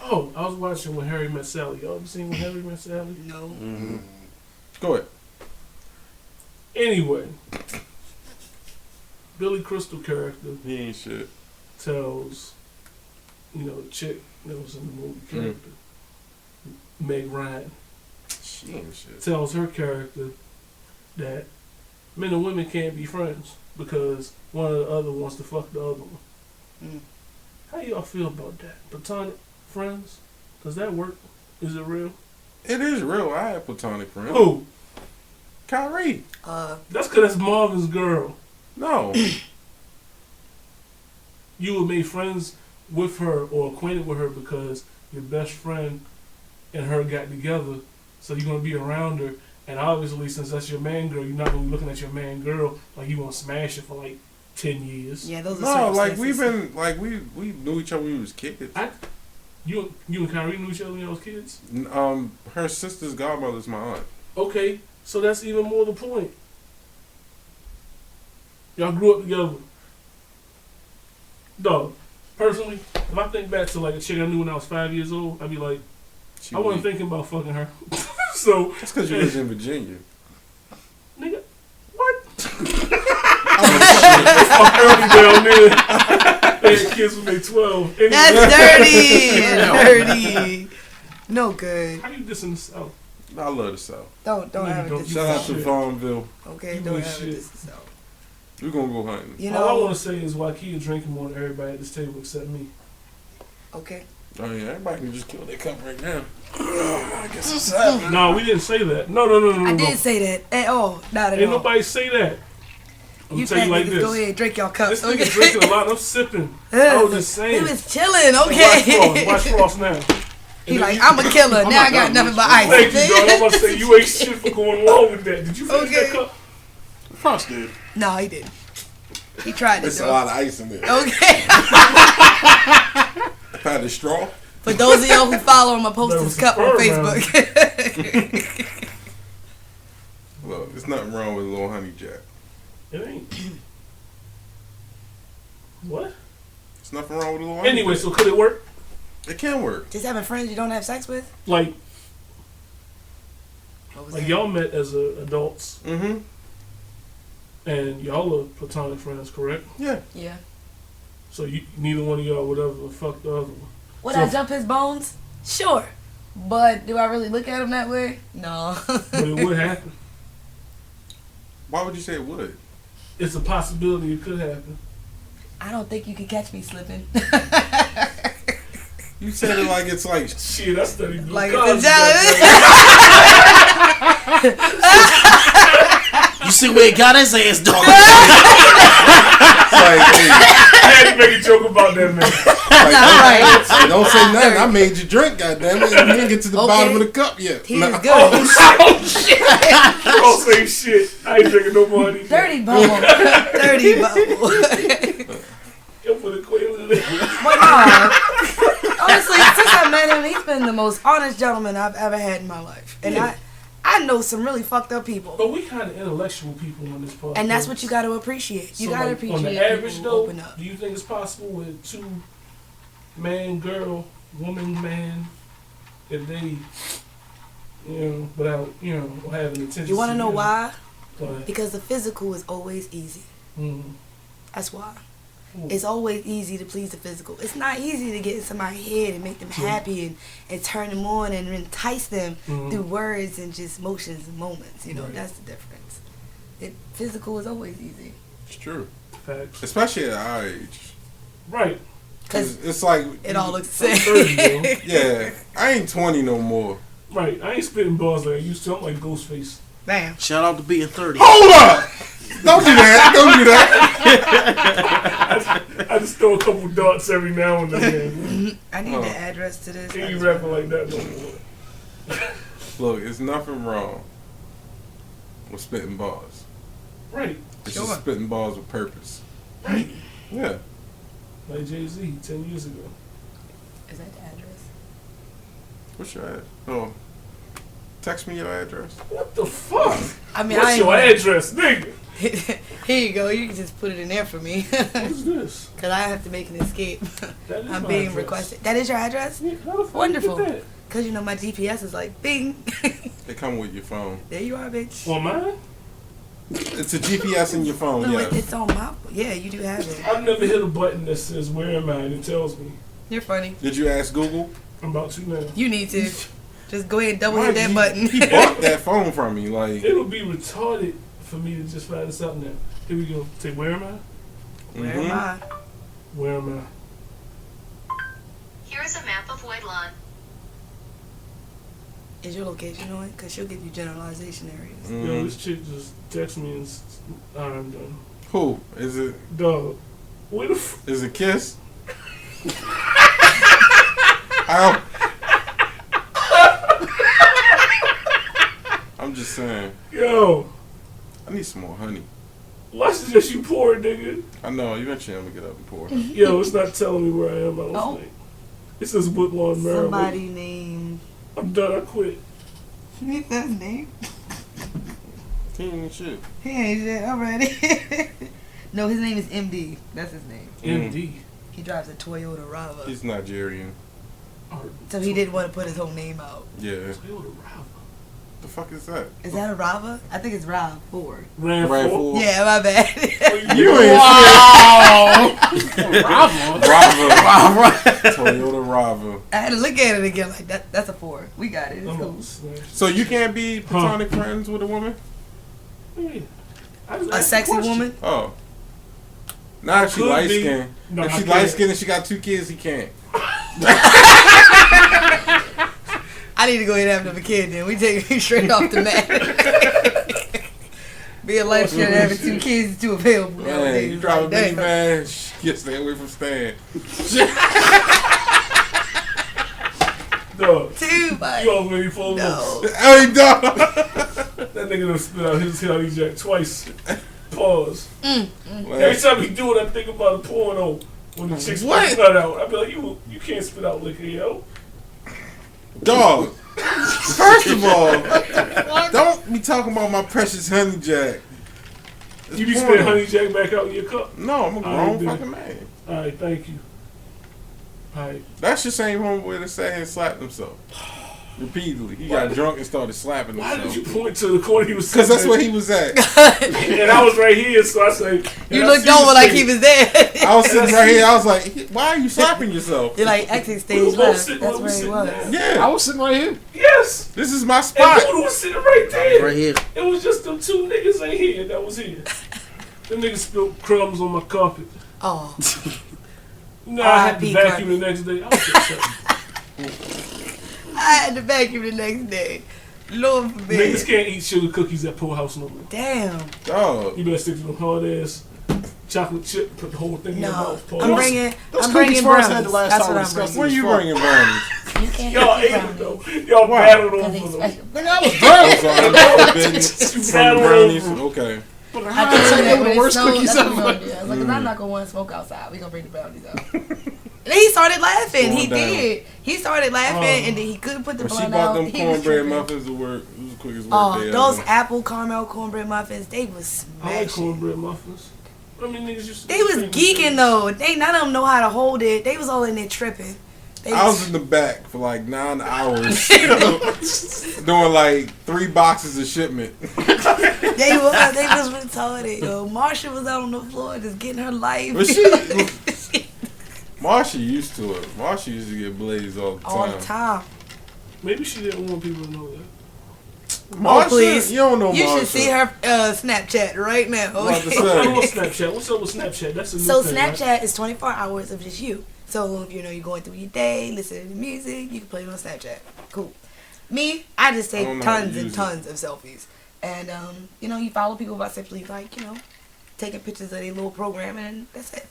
Oh, I was watching When Harry Met Sally. Y'all ever seen When Harry Met Sally? No. Mm-hmm. Go ahead. Anyway, Billy Crystal character He ain't shit. tells, the chick that was in the movie character, Meg Ryan, She ain't shit. tells her character that men and women can't be friends because one or the other wants to fuck the other one. Mm. How y'all feel about that? Platonic friends? Does that work? Is it real? It is real. I had platonic friends. Who? Kyrie. That's because that's Marvin's girl. No. You were made friends with her or acquainted with her because your best friend and her got together, so you're going to be around her. And obviously, since that's your man girl, you're not going to be looking at your man girl like you want to smash it for like 10 years. Yeah, those are No, like circumstances. we've been like we knew each other when we was kids. You and Kyrie knew each other when y'all was kids? Her sister's godmother's my aunt. Okay, so that's even more the point. Y'all grew up together. Dog, personally, if I think back to like a chick I knew when I was 5 years old, I'd be like, I wasn't thinking about fucking her. So That's because you was in Virginia. nigga, what? Fuck early down there. They had kids when they 12. Anyway, That's dirty. No good. how you dissing the South? I love the South. Don't No, you ever don't. diss Shout out to Shit. Farmville. Okay, You don't ain't ever shit. diss yourself. We're gonna go hunting. You All I know. want to say is Wakia drinking more than everybody at this table except me. Okay. Oh yeah, everybody can just kill their cup right now. I guess it's happening. No, we didn't say that. No. I didn't say that at all. Not at Ain't all. nobody say that. I'm You gonna tell you like niggas this. go ahead, drink your cups. This nigga drinking a lot. I'm sipping. I was just He saying. was chilling. Watch Okay. Frost now. He like, I'm a killer. Now I got nothing but ice. Thank you, dog. I'm about to say you ain't shit for going along with that. Did you finish Okay. that cup? Frost did. No, he didn't. He tried it There's a though. lot of ice in there. Okay. Had a straw. For those of y'all who follow him, I post There his was cup on some sperm Facebook. Look, there's nothing wrong with a little honey jack. It ain't. What? There's nothing wrong with a little honey Anyway, jack. so could it work? It can work. Just having friends you don't have sex with? Like What was like that? y'all met as adults Mm-hmm. and y'all are platonic friends, correct? Yeah. Yeah. So you neither one of y'all would ever fuck the other one. Would So- I jump his bones? Sure. But do I really look at him that way? No. But it would happen. Why would you say it would? It's a possibility it could happen. I don't think you can catch me slipping. You said it like it's like Shit, I studied Like Cosby, it's a challenge. goddamn. You see where he got his ass, dog. hey, I had to make a joke about that, man. hey, don't say nothing. I made you drink, goddammit. You didn't get to the Okay. bottom of the cup yet. He Nah. is good. Don't say shit. I ain't drinking no more honey. Dirty bubble. Dirty bubble. Yo, put a quail in there. But no. Honestly, since I met him, he's been the most honest gentleman I've ever had in my life. And I I know some really fucked up people. But we kind of intellectual people on this podcast. And that's what you got to appreciate. You So, got to like, appreciate on the people average who though, open up. do you think it's possible with two man, girl, woman, man, if they, without, having attention? You want to know why? Go ahead. Because the physical is always easy. Mm-hmm. That's why. Mm. It's always easy to please the physical. It's not easy to get in somebody's head and make them happy and turn them on and entice them through words and just motions and moments. Right. That's the difference. Physical is always easy. It's true. Facts. Especially at our age. Right. Because it's like... It all looks the same. 30, yeah. I ain't 20 no more. Right. I ain't spitting bars like I used to. I'm like Ghostface. Damn. Shout out to being 30. Hold up! Don't do that. Don't do that. I just throw a couple darts every now and then. I need the address to this. Ain't you rapping like that no more. Look, there's nothing wrong with spitting bars. Right. It's just spitting bars with purpose. Right. Yeah. Like Jay-Z 10 years ago. Is that the address? What's your address? Oh. Text me your address. What the fuck? I mean, what's your address, nigga? Here you go. You can just put it in there for me. What is this? Because I have to make an escape. That is I'm my being address. requested. That is your address? Yeah, how the fuck Wonderful. you get that? Because, my GPS is like, bing. They come with your phone. There you are, bitch. On mine? It's a GPS in your phone, No, yes. it's on my... Yeah, you do have it. I've never hit a button that says, where am I? And it tells me. You're funny. Did you ask Google? I'm about to now. You need to. Just go ahead and double hit Mind that you, button. He bought that phone from me. Like, It'll be retarded for me to just find this out now. Here we go. Say, where am I? Where am I? Where am I? Here is a map of White Lawn. Is your location on it? Because she'll give you generalization areas. Yo, this chick just text me and I'm done. Who? Is it? Dog. Where the Is it Kiss? I'm just saying. Yo. I need some more honey. Why suggest you pour it, nigga? I know. Eventually I'm going to get up and pour. Yo, it's not telling me where I am. I don't Oh. think. It says Woodlawn, Maryland. Somebody named... I'm done. I quit. What's that name? He ain't shit. He ain't shit already. No, his name is MD. That's his name. MD. He drives a Toyota Rava. He's Nigerian. So he didn't want to put his whole name out. Yeah. Toyota Rava. The fuck is that? Is that a Rava? I think it's Rav Ford. Ran Ran for. for- Yeah, my bad. You ain't Bravo. Rava. Toyota Rava. I had to look at it again like that. That's a Ford. We got it. It's I'm cool. gonna smash. So you can't be platonic friends with a woman? Yeah. I just A asked sexy question. woman? Oh. Not if she Could light be. skinned. No, If I she can't. light skinned and she got 2 kids, he can't. I need to go ahead and have a kid then. We take it straight off the mat. Being light skinned and having 2 kids is too available Man, nowadays. you drive a Like, damn. minivan, you stay away from Stan. Dog. Too much. You already full No. of Hey, dog. That nigga done spit out his Hell Jack twice. Pause. Every Man, time he do it, I think about a porno when the chick's What? spit that out. I be like, you can't spit out liquor, yo. dog. First of all, don't be talking about my precious honey jack. It's You be porno. spitting honey jack back out in your cup. No, I'm a Alright, grown dude. fucking man. All right, thank you. All right. That's the same homeboy that sat here and slapped himself. Repeatedly. He got drunk and started slapping Why himself. did you point to the corner he was Because sitting that's where he was at. And I was right here, so I say. You looked over like he was there. I was sitting right here. I was like, why are you slapping yourself? You're like exit We stage was both left. sitting That's where we where he sitting was. at. Yeah. I was sitting right here. Yes. This is my And spot. Buddha was sitting right there. Right here. It was just them 2 niggas ain't here that was here. Them niggas spilled crumbs on my carpet. Oh. You know, I had to R.I.P. vacuum the next day. I was upset. I had to vacuum the next day. Lord forbid. Niggas can't eat sugar cookies at Poor House no more. Damn. Dog. You better stick to them hard ass chocolate chip, put the whole thing in your No. mouth. I'm Pause. bringing Those brownies. cookies first had the last That's time what we I'm discussed Where bringing. you bringing brownies? You can't Y'all have ate it brownies. though. Y'all Why? battled Because over they them. special. Nigga, I was I'm drunk. sorry, I'm forbidden You from the battled brownies. over them. Okay. But I I told said you they that were when the it worst snowed, cookies that's what we ever. gonna do. I was like, 'cause I'm not gonna want to smoke outside. We gonna bring the brownies out. And then he started laughing. Going He down. did. He started laughing, and then he couldn't put the When she blunt bought out. them He was cornbread tripping. muffins to work, it was the quickest work Oh, day those ever. apple caramel cornbread muffins, they was I like smashing. cornbread muffins. I mean, niggas just. They was geeking though. They none of them know how to hold it. They was all in there tripping. They I was in the back for like 9 hours doing like 3 boxes of shipment. They was retarded, yo. Marsha was out on the floor just getting her life. But Marsha used to it. Marsha used to get blazed all the time. all the time. Maybe she didn't want people to know that. Marsha, please. you don't know You Marsha. should see her Snapchat right now. I'm about to I don't say. know Snapchat. What's up with Snapchat? That's a new So thing, right? Snapchat is 24 hours of just you. So if you're going through your day, listening to music, you can play it on Snapchat. Cool. Me, I just I take don't know how to tons and use it. tons of selfies. And you follow people by simply taking pictures of their little program, and that's it.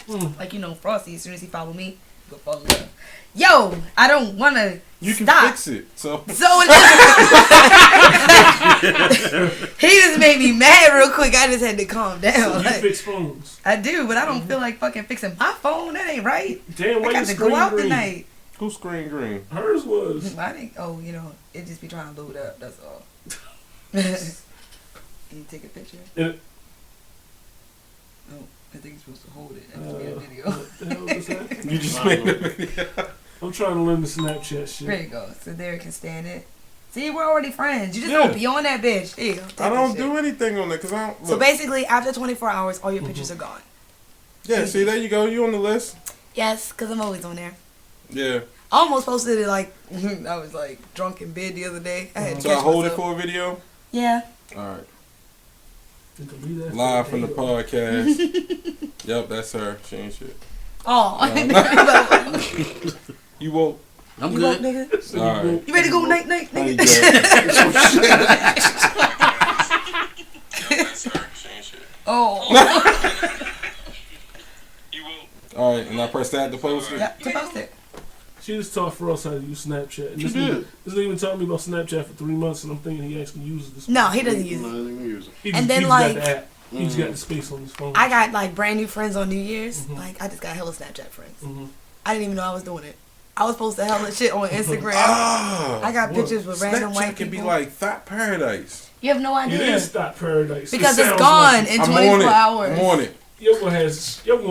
Like Frosty, as soon as he follow me, go follow up. Yo, I don't wanna You can stop. fix it. So He just made me mad real quick. I just had to calm So down. you Like, fix phones. I do, but I don't feel like fucking fixing my phone. That ain't right. Damn, I why got you to go screen out green? tonight. who's screen green? Hers was. I think, it just be trying to load up. That's all. You take a picture. Yeah. Oh, I think you're supposed to hold it and made a video. What the hell was that? You just made a video. I'm trying to learn the Snapchat shit. There you go. So Derek can stand it. See, we're already friends. You just Yeah. don't be on that bitch. There you go. Take I don't that do shit. anything on that because I don't. So Look, basically, after 24 hours, all your pictures are gone. yeah, see, there you go. You on the list. Yes, because I'm always on there. Yeah. I almost posted it like, I was like drunk in bed the other day. I had to So I catch hold it myself. for a video. Yeah. All right. You can leave that Live for from the day. podcast. Yep, that's her. She ain't shit. Oh. You woke. I'm You good. woke, nigga? All right. You ready to go night, There you nigga? go. Yep, that's her. She ain't shit. Oh. All right, and I press that to post it. Yeah, to post it. She just taught Frost how to use Snapchat. And She this did. This nigga been telling me about Snapchat for 3 months, and I'm thinking he actually uses this. No, he doesn't use I it. didn't even use it. He And just, then, he's like- got the app. He's got the space on his phone. I got like brand new friends on New Year's. Mhm. Like I just got hella Snapchat friends. Mhm. I didn't even know I was doing it. I was supposed to hella shit on Instagram. Ah, I got what? pictures with random Snapchat white can people. be like Thought Paradise. You have no It idea. is Stop Paradise. Because It it's sounds gone like in I'm 24 on it. hours. I'm on it. Yo gonna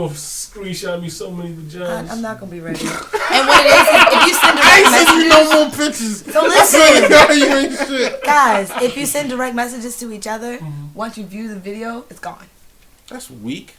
screenshot me so many vaginas. I'm not gonna be ready. And what it is if you send I direct ain't sending you messages, no more pictures. So listen. You ain't shit. guys, if you send direct messages to each other, Mm-hmm. once you view the video, it's gone. That's weak.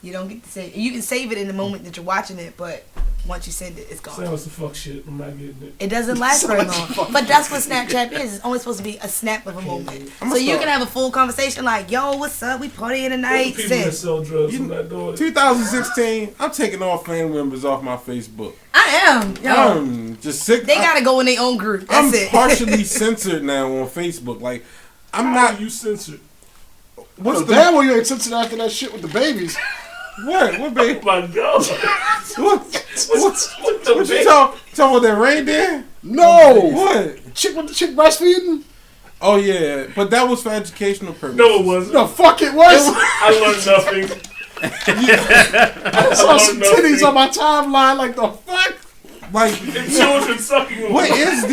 You don't get to save. You can save it in the moment that you're watching it, but once you send it, it's gone. Sounds the fuck shit. I'm not getting it. It doesn't last very long. But that's what Snapchat is. It's only supposed to be a snap of a moment. I'ma So you start- can have a full conversation like, yo, what's up? We partying tonight. People that Send. sell drugs, You- I'm not doing it. 2016. I'm taking all family members off my Facebook. I am. Yo, I'm just sick. they gotta go in their own group. That's I'm it. partially censored now on Facebook. Like, I'm How not. are you censored? What's Oh, the damn well you ain't censored after that shit with the babies. what? What baby? Oh my god. What? What the What you baby? talking about that reindeer? No. What? Chick with the chick breastfeeding? Oh yeah, but that was for educational purposes. No, it wasn't. The fuck it was. I learned nothing. I saw some learned titties nothing. on my timeline. Like the fuck. Like, And children sucking on what is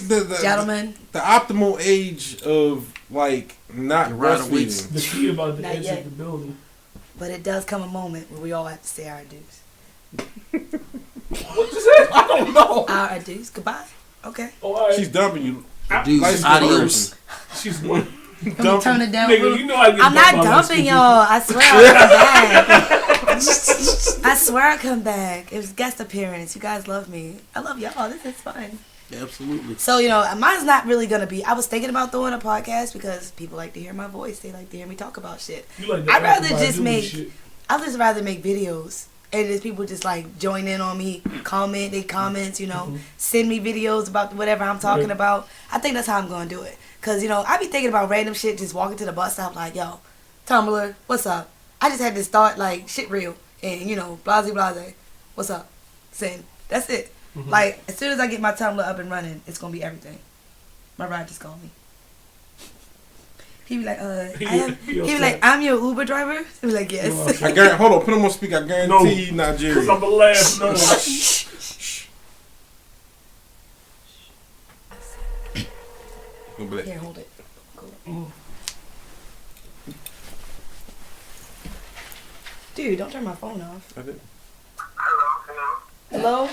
the Gentlemen, the optimal age of like not Right, weeks. breastfeeding? the key about the Not edge yet. of the building. but it does come a moment where we all have to say our adieus. What you say? I don't know. Our adieus. Goodbye. Okay. Oh, all right. She's dumping you. Dudes, Light skin adios. She's one. Let me turn it down. Nigga, you know I get I'm not bumped by dumping light-skinned y'all. I swear I'll come back. I swear I'll come back. It was guest appearance. You guys love me. I love y'all. This is fun. Absolutely. So, mine's not really going to be. I was thinking about doing a podcast because people like to hear my voice. They like to hear me talk about shit. people. You like I'd rather African just Badu make- shit. I'd just rather make videos. And just people just like join in on me, comment, they comments, send me videos about whatever I'm talking Right. about. I think that's how I'm going to do it. Because, I be thinking about random shit, just walking to the bus stop like, yo, Tumblr, what's up? I just had to start like shit real and, blase, what's up? Send. That's it. Mhm. Like, as soon as I get my Tumblr up and running, it's going to be everything. My ride just called me. He be like, He be like, I'm your Uber driver. He be like, yes. Hold on, put him on speaker. I guarantee he's Nigerian. Because I'm the last one. Here, hold it. Cool. Dude, don't turn my phone off. I did. Hello?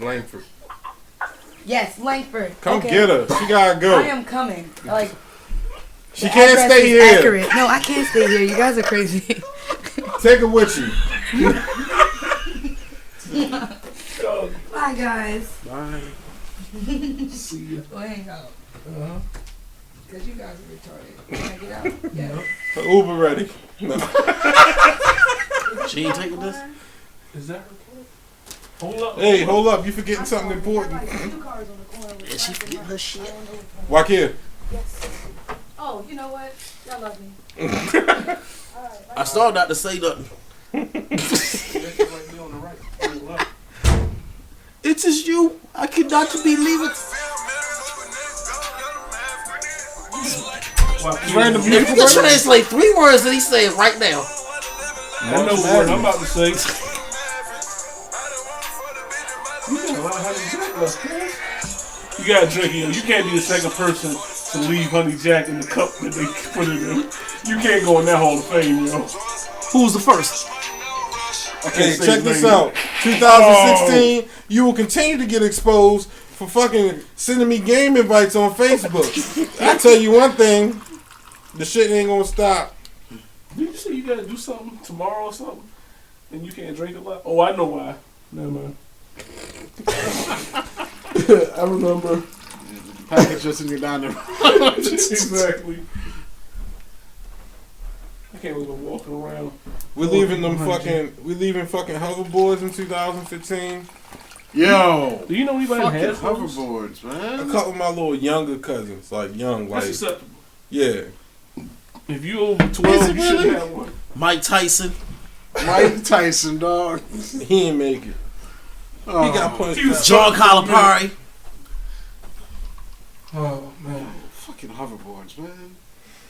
Langford. Yes, Langford. Come get her. She gotta go. I am coming. Like, she can't stay here. Accurate. No, I can't stay here. You guys are crazy. Take her with you. Bye, guys. Bye. See ya. We'll hang out. Because you guys are retarded. Can I get out? Yeah. Her Uber ready. No. She ain't taking this? Is that recorded? Hold up. Hey, hold up. You forgetting something important. Yeah, she forgetting her shit. Walk here. Oh, you know what? Y'all love me. I started not to say nothing. It is you. I cannot believe it. Random If you can translate 3 words that he said right now. I know what I'm about to say. You gotta drink it. You can't be the second person to leave Honey Jack in the cup that they put it in. You can't go in that Hall of Fame, yo. Who's the first? Hey, check this out. 2016, you will continue to get exposed for fucking sending me game invites on Facebook. I tell you one thing, the shit ain't gonna stop. Did you say you gotta do something tomorrow or something? And you can't drink a lot? Oh, I know why. Never mind. I remember. Package just in your down there. Exactly. I can't believe I'm walking around. We leaving fucking hoverboards in 2015. Yo. Do you know anybody that Fucking has those? hoverboards, man. A couple of my little younger cousins, like young, That's like acceptable. yeah. If you over 12, you should have one. Mike Tyson. Mike Tyson, dog. He ain't make it. Oh. He got punched. John Calipari. Oh, man. Fucking hoverboards, man.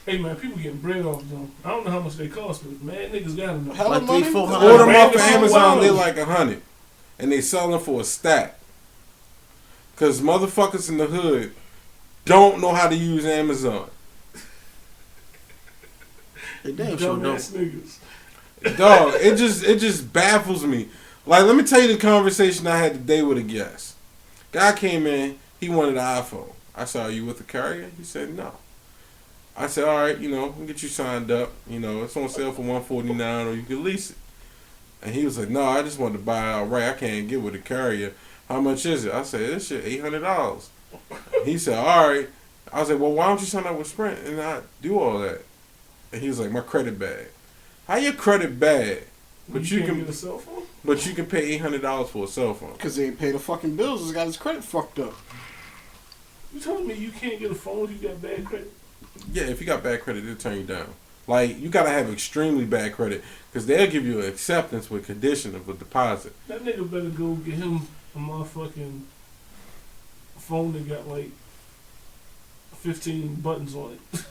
Hey, man, people getting bread off them. I don't know how much they cost, but man, niggas got them. Hella Like money. 300-400. Order them off of Random Amazon, wild. they like 100, and they sell them for a stack. Cause motherfuckers in the hood don't know how to use Amazon. They damn sure don't. Dumbass niggas. Dog, it just baffles me. Like, let me tell you the conversation I had today with a guest. Guy came in, he wanted an iPhone. I said, "Are you with the carrier?" He said, "No." I said, "All right, we'll get you signed up. It's on sale for $149, or you can lease it." And he was like, "No, I just wanted to buy it outright. I can't get with the carrier. How much is it?" I said, "This shit $800. He said, "All right." I was like, "Well, why don't you sign up with Sprint and not do all that?" And he was like, "My credit bad." How your credit bad? But you can get a cell phone? But you can pay $800 for a cell phone. Because he ain't paid the fucking bills. He's got his credit fucked up. You telling me you can't get a phone if you got bad credit? Yeah, if you got bad credit, they'll turn you down. Like, you gotta have extremely bad credit, because they'll give you an acceptance with condition of a deposit. That nigga better go get him a motherfucking phone that got like 15 buttons on it.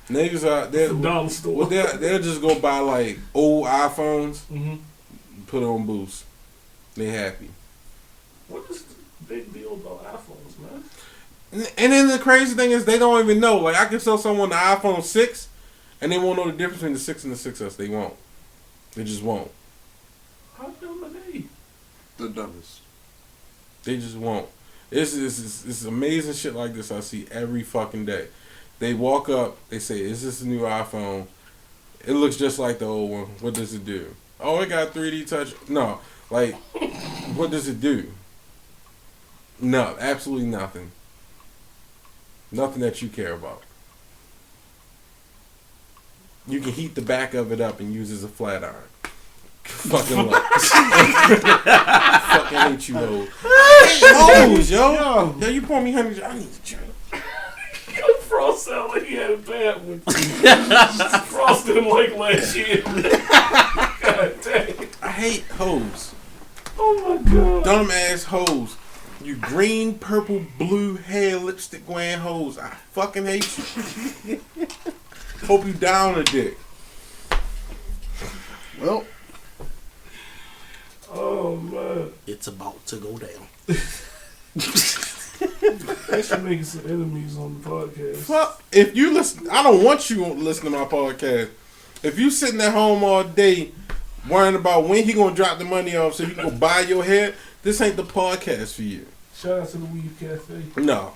Niggas out there, Dollar store. well, they'll just go buy like old iPhones, put on Boost. They happy. What is the big deal about iPhones, man? And then the crazy thing is, they don't even know. Like, I can sell someone the iPhone 6, and they won't know the difference between the 6 and the 6S. They won't. They just won't. How dumb are they? The dumbest. They just won't. It's amazing shit like this I see every fucking day. They walk up, they say, "Is this a new iPhone? It looks just like the old one. What does it do?" "Oh, it got 3D touch." No. Like, what does it do? No, absolutely nothing. Nothing that you care about. You can heat the back of it up and use it as a flat iron. Fucking love. Fucking hate you, hoes. Hoes, yo. Yo, you pour me honey. I need to drink. Frost sounded like he had a bad one. Frost didn't like last year. God dang. I hate hoes. Oh, Oh my god. Dumb ass hoes. You green, purple, blue hair, lipstick wearing hoes. I fucking hate you. Hope you down a dick. Well, Oh man. It's about to go down. I should make some enemies on the podcast. Fuck. If you listen, I don't want you to listen to my podcast. If you sitting at home all day worrying about when he gonna drop the money off so you can go buy your hair, this ain't the podcast for you. Shout out to the Weave Cafe. No.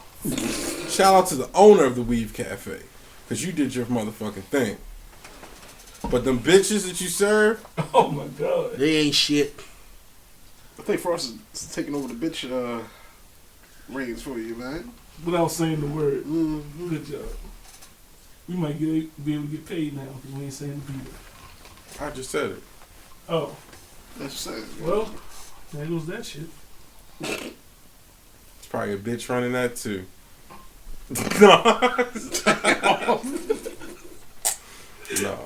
Shout out to the owner of the Weave Cafe. Because you did your motherfucking thing. But them bitches that you serve, Oh my god. They ain't shit. I think Frost is taking over the bitch reins for you, man. Without saying the word. Mm-hmm. Good job. We might be able to get paid now because we ain't saying the people. I just said it. Oh, That's it. well, there goes that shit. It's probably a bitch running that too. No. No.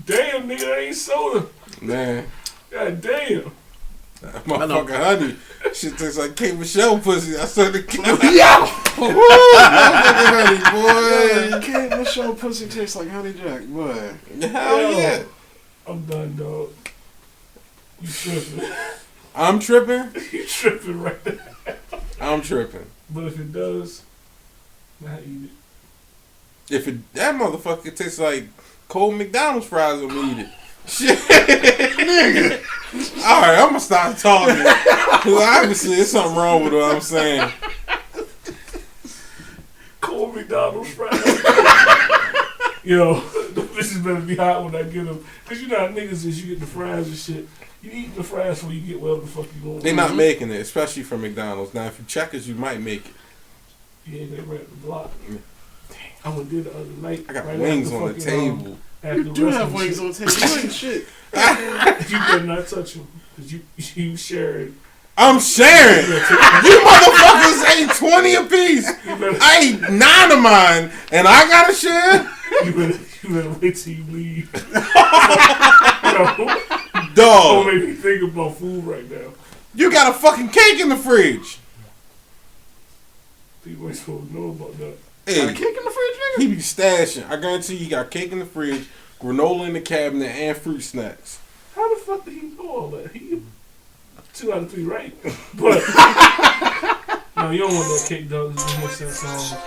Damn, nigga, that ain't soda. Man. God damn. That motherfucking honey. Shit tastes like K. Michelle pussy. I started to motherfucking honey, boy. Can't Michelle pussy tastes like honey jack, boy. Hell yeah. I'm done, dog. You tripping. I'm tripping. You tripping right now. I'm tripping. But if it does, I eat it. If that motherfucker tastes like cold McDonald's fries, I'm gonna eat it. Shit. Nigga. Alright, I'm gonna stop talking. Cause obviously there's something wrong with what I'm saying. Cold McDonald's fries. Yo, this is better be hot when I get them. Because you know how niggas is, you get the fries and shit. You eat the fries before you get whatever the fuck you want. They're not making it, especially for McDonald's. Now, if you checkers, you might make it. Yeah, they right at the block. I went there the other night. I got right wings after on the fucking, table. after You do have wrestling wings shit. on the table. You ain't shit. You better not touch them. Because you sharing. I'm sharing. You motherfuckers ate 20 apiece. I ate 9 of mine, and I gotta share? You better wait till you leave. Don't Dog, make me think about food right now. you got a fucking cake in the fridge. People ain't supposed to know about that. Got a Hey, cake in the fridge, nigga? he be stashing. I guarantee you, he got cake in the fridge, granola in the cabinet, and fruit snacks. How the fuck did he know all that? He 2 out of 3 right. But no, you don't want that cake though. This is that song.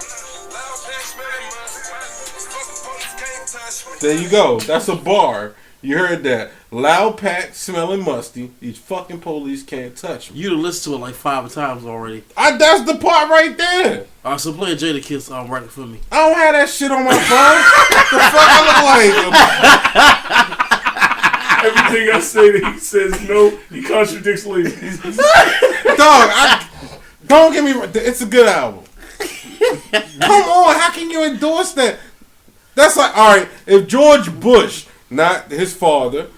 There you go. That's a bar. You heard that. Loud pack, smelling musty. These fucking police can't touch me. You done listened to it like 5 times already. That's the part right there. Alright, so play a Jada Kiss record for me. I don't have that shit on my phone. The fuck I look like? Everything I say that he says no, he contradicts later. Dog, don't get me wrong. It's a good album. Come on, how can you endorse that? That's like, alright, if George Bush, not his father,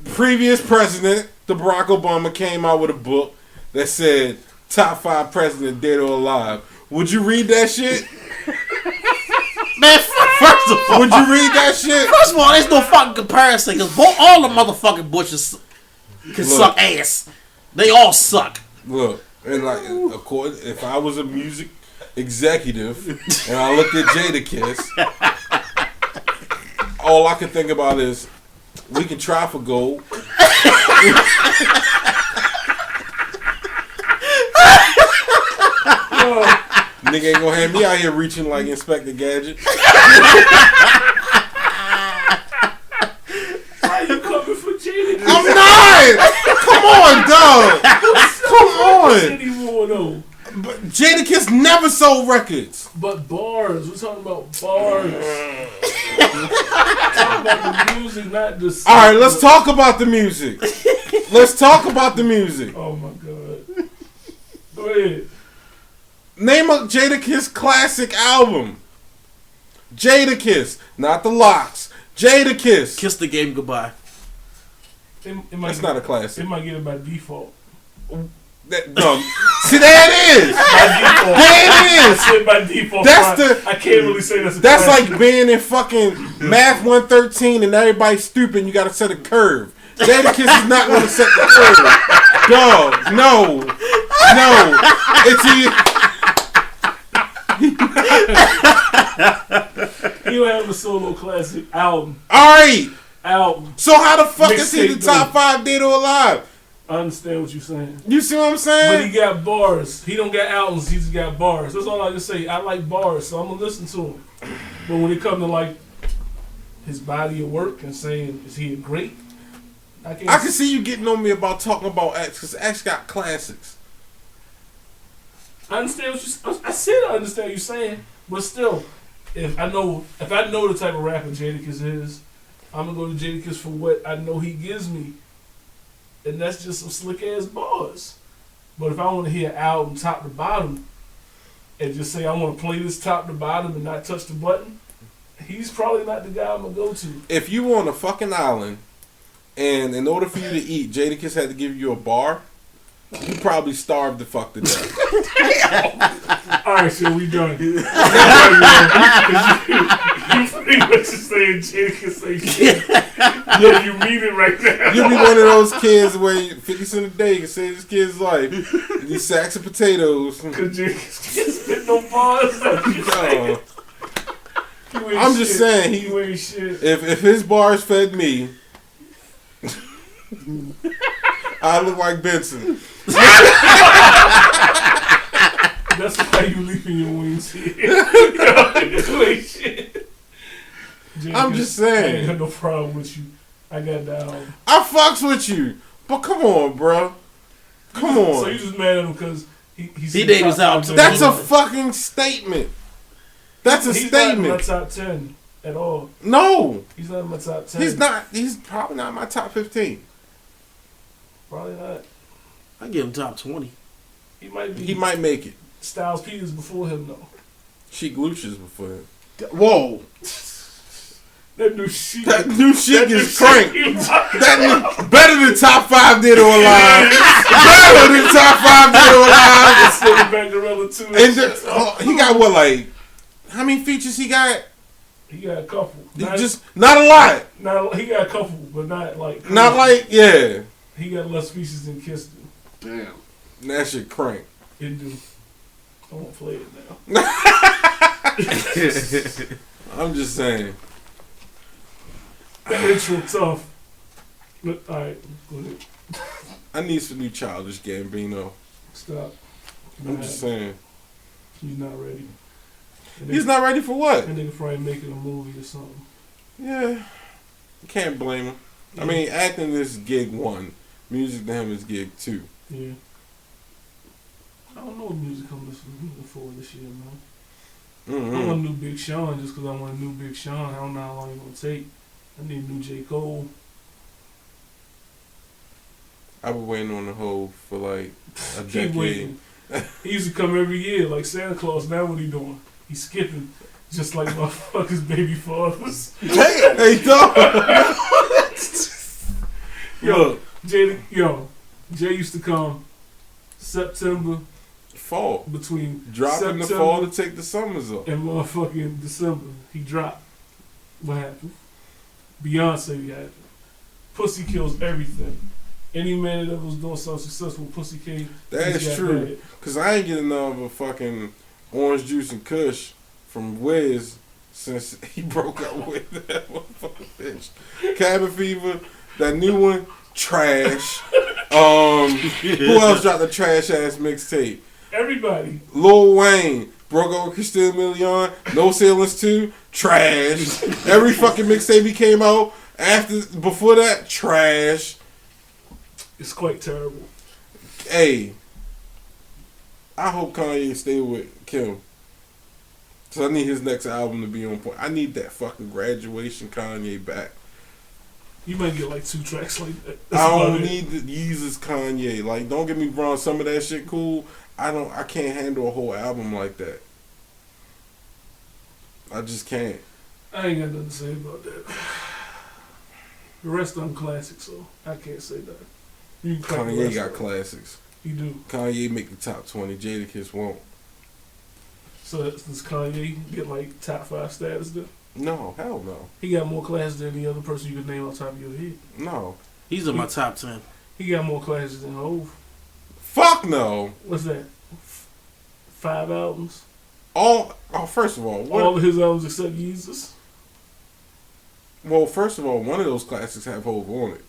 previous president, the Barack Obama, came out with a book that said top 5 president dead or alive, would you read that shit? Man, first of all, Would you read that shit? First of all, there's no fucking comparison because all the motherfucking Bushes can suck ass. They all suck. Look, and like, of course, if I was a music executive and I looked at Jadakiss, all I can think about is we can try for gold. Nigga ain't gonna have me out here reaching like Inspector Gadget. Why you coming for Jada? I'm not! Come on, dog! Come on! Anymore though. But Jadakiss never sold records. But bars, we're talking about bars. We're talking about the music, not the. Alright, let's talk about the music. Let's talk about the music. Oh my god. Go ahead. Name a Jadakiss classic album. Jadakiss, not the Locks. Jadakiss. Kiss the game goodbye. It might That's get, not a classic. It might get it by default. See, there it is. By default. There it is. I said by default. That's so I can't really say that's a That's classic. like being in fucking Math 113 and everybody's stupid and you gotta set a curve. Jadakiss is not going to set the curve. Dog, no. It's He don't have a solo classic album. Alright. Album. So how the fuck is he the Mixtape, top 5 dead or alive? I understand what you're saying. You see what I'm But saying? he got bars. He don't got albums. He just got bars. That's all I can say. I like bars, so I'm gonna listen to him. But when it comes to like his body of work and saying is he a great, I can see you getting on me about talking about X because X got classics. I understand what you. I said I understand what you're saying, but still, if I know the type of rapper Jadakiss is, I'm gonna go to Jadakiss for what I know he gives me. And that's just some slick ass bars. But if I want to hear an album top to bottom and just say I want to play this top to bottom and not touch the button, he's probably not the guy I'm gonna go to. If you were on a fucking island and in order for you to eat, Jadakiss had to give you a bar, you probably starved the fuck to death. Alright, so we done. You pretty much just saying Jadakiss say shit. Yeah, you mean it right now. You be one of those kids where 50 cents a day can save this kid's life. These sacks of potatoes. Cause Jadakiss can't spit no bars. I'm just saying, he ain't shit. If his bars fed me, I look like Benson. That's why you leaving your wings here. You ain't shit. I'm just saying. I ain't got no problem with you. I got down. I fucks with you, but come on, bro. Come on. So you just mad at him because he named his album too. That's a fucking statement. That's a statement. He's not in my top 10 at all. No. He's not in my top 10. He's not. He's probably not in my top 15. Probably not. I give him top 20. He might be. He might make it. Styles P is before him though. Sheik Lucia's before him. Whoa. That new shit. That new shit is crank. That new, better than top 5 dead or alive. Better than top 5 dead or alive. And he got what, like, how many features he got? He got a couple. Not a lot. He got a couple, but not like. Not like, yeah. He got less features than Kiss do. Damn. That shit crank. It do. I won't play it now. I'm just saying. That intro tough. But alright, go ahead. I need some new Childish Gambino. Stop. I'm just saying. He's not ready. He's not ready for what? That nigga probably making a movie or something. Yeah. You can't blame him. Yeah. I mean, acting is gig 1. Music to him is gig 2. Yeah. I don't know what music I'm looking for this year, man. Mm-hmm. I want a new Big Sean just because I want a new Big Sean. I don't know how long it's going to take. I need a new J. Cole. I've been waiting on the whole for like a Keep decade. waiting. He used to come every year like Santa Claus. Now what he doing? He's skipping just like motherfuckers' baby fathers. Damn! Hey, dog! Jay used to come September, fall. between Dropping the September fall to take the summers off. and motherfucking December. He dropped. What happened? Beyonce happened. Pussy kills everything. Any man that was doing something successful, pussy came. That is true. Because I ain't getting none of a fucking orange juice and kush from Wiz since he broke up with that motherfucking bitch. Cabin Fever, that new one, trash. Who else dropped a trash ass mixtape? Everybody. Lil Wayne broke up with Christina Milian. No Ceilings 2, trash. Every fucking mixtape he came out before that, trash. It's quite terrible. Hey, I hope Kanye stay with Kim. So I need his next album to be on point. I need that fucking Graduation Kanye back. You might get like 2 tracks like that. I don't need the Yeezus Kanye. Like, don't get me wrong, some of that shit cool. I can't handle a whole album like that. I just can't. I ain't got nothing to say about that. The rest of them classics, so I can't say that. You can crack the Kanye rest got of them. classics. You do. Kanye make the top 20. Jadakiss won't. So does Kanye get like top 5 status then? No, hell no. He got more class than any other person you could name on top of your head. No. He's in my top 10. He got more classics than Hov. Fuck no. What's that? 5 albums? First of all, All of his albums except Jesus? Well, first of all, one of those classics have Hov on it.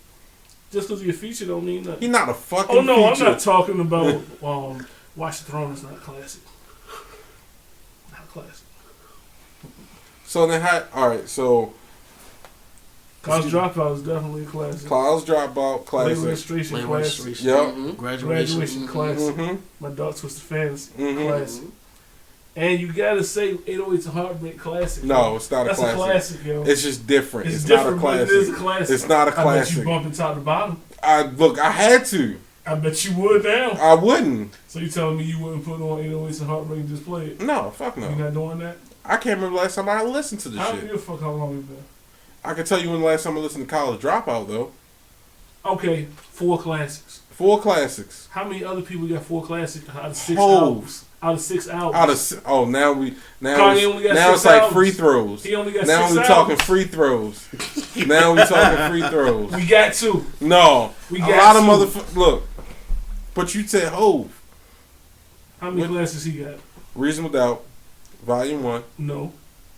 Just because he's a feature don't mean nothing. He's not a fucking Oh no, feature. I'm not talking about Watch the Throne is not a classic. Not a classic. So then, alright, so College Dropout is definitely a classic. College Dropout, classic. Late Registration, Late classic. registration. Yep. Graduation. Classic. Mm-hmm. My Dark Twisted Fantasy, Mhm. classic. And you gotta say 808's a Heartbreak classic. No, it's not That's a classic. a classic, yo. It's just different. It's not a different, classic. but it is a classic. It's not a I bet classic. you bumping top to bottom. I had to. I bet you would now. I wouldn't. So you telling me you wouldn't put on 808's and Heartbreak and just play it? No, fuck no. You not doing that? I can't remember the last time I listened to the I don't shit. give a fuck how long it's been. I can tell you when the last time I listened to College Dropout, though. Okay, 4 classics. 4 classics. How many other people got 4 classics out of 6 Hov. albums? Out of 6 albums. Now Kanye only got it's 6 like albums. free throws. He only got Now 6 we albums. talking free throws. Now we talking free throws. We got 2. No, We a got lot of 2. motherfuckers. Look, but you said Hov. How many What? classics he got? Reasonable Doubt, Volume 1. No.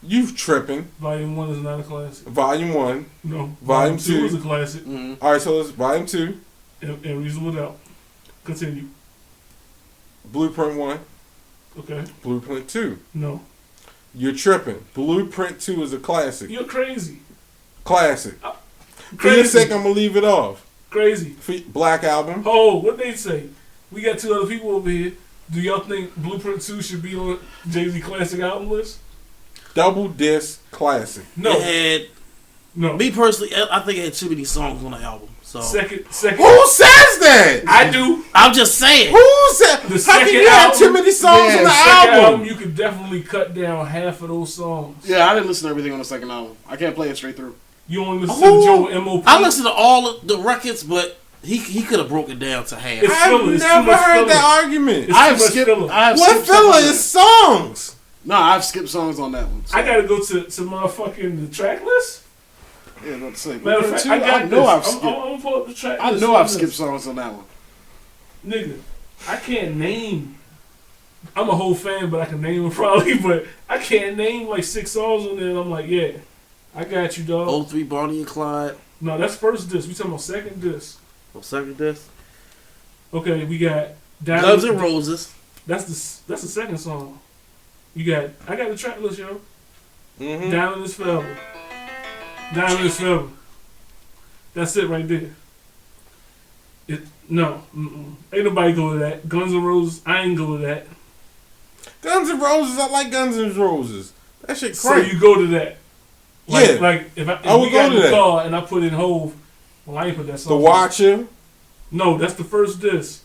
You tripping. Volume 1 is not a classic. Volume 1. No. Volume 2 2. is a classic. All right, so it's Volume 2. And Reasonable Doubt. Continue. Blueprint 1. Okay. Blueprint 2. No. You're tripping. Blueprint 2 is a classic. You're crazy. Classic. For Crazy. your sake, I'm going to leave it off. Crazy. Black Album. Oh, what they say? We got 2 other people over here. Do y'all think Blueprint 2 should be on Jay-Z classic album list? Double disc classic. No. It had, No. me personally, I think it had too many songs on the album. So Second. Who says that? I do. I'm just saying. Who said? The How can second you have album- too many songs Yeah, on the Second album? you could definitely cut down half of those songs. Yeah, I didn't listen to everything on the second album. I can't play it straight through. You only listen to Joe M.O.P. I listened to all of the records, but he could have broken it down to half. It's I've filler. It's too never much heard filler. that argument. It's too much filler. What filler is songs? No, I've skipped songs on that one. So. I gotta go to motherfucking the track list. Yeah, let's see. Matter of fact, I got I know this. I've skipped. I'm gonna pull up the track I list. know on I've this. skipped songs on that one. Nigga, I can't name. I'm a whole fan, but I can name them probably. But I can't name like 6 songs on there. And I'm like, yeah, I got you, dog. 03 Bonnie and Clyde. No, that's first disc. We talking about second disc. On second disc. Okay, we got Guns N' Roses. That's the second song. You got. I got the track list, yo. Mm-hmm. Diamond is Forever. Diamond is Forever. That's it right there. No. Ain't nobody go to that. Guns N' Roses, I ain't go to that. Guns N' Roses, I like Guns N' Roses. That shit So crazy. you go to that. Like, Yeah. Like, if I would we got go to in the that. car and I put in Hove, well, I ain't put that song. The Watcher. No, that's the first disc.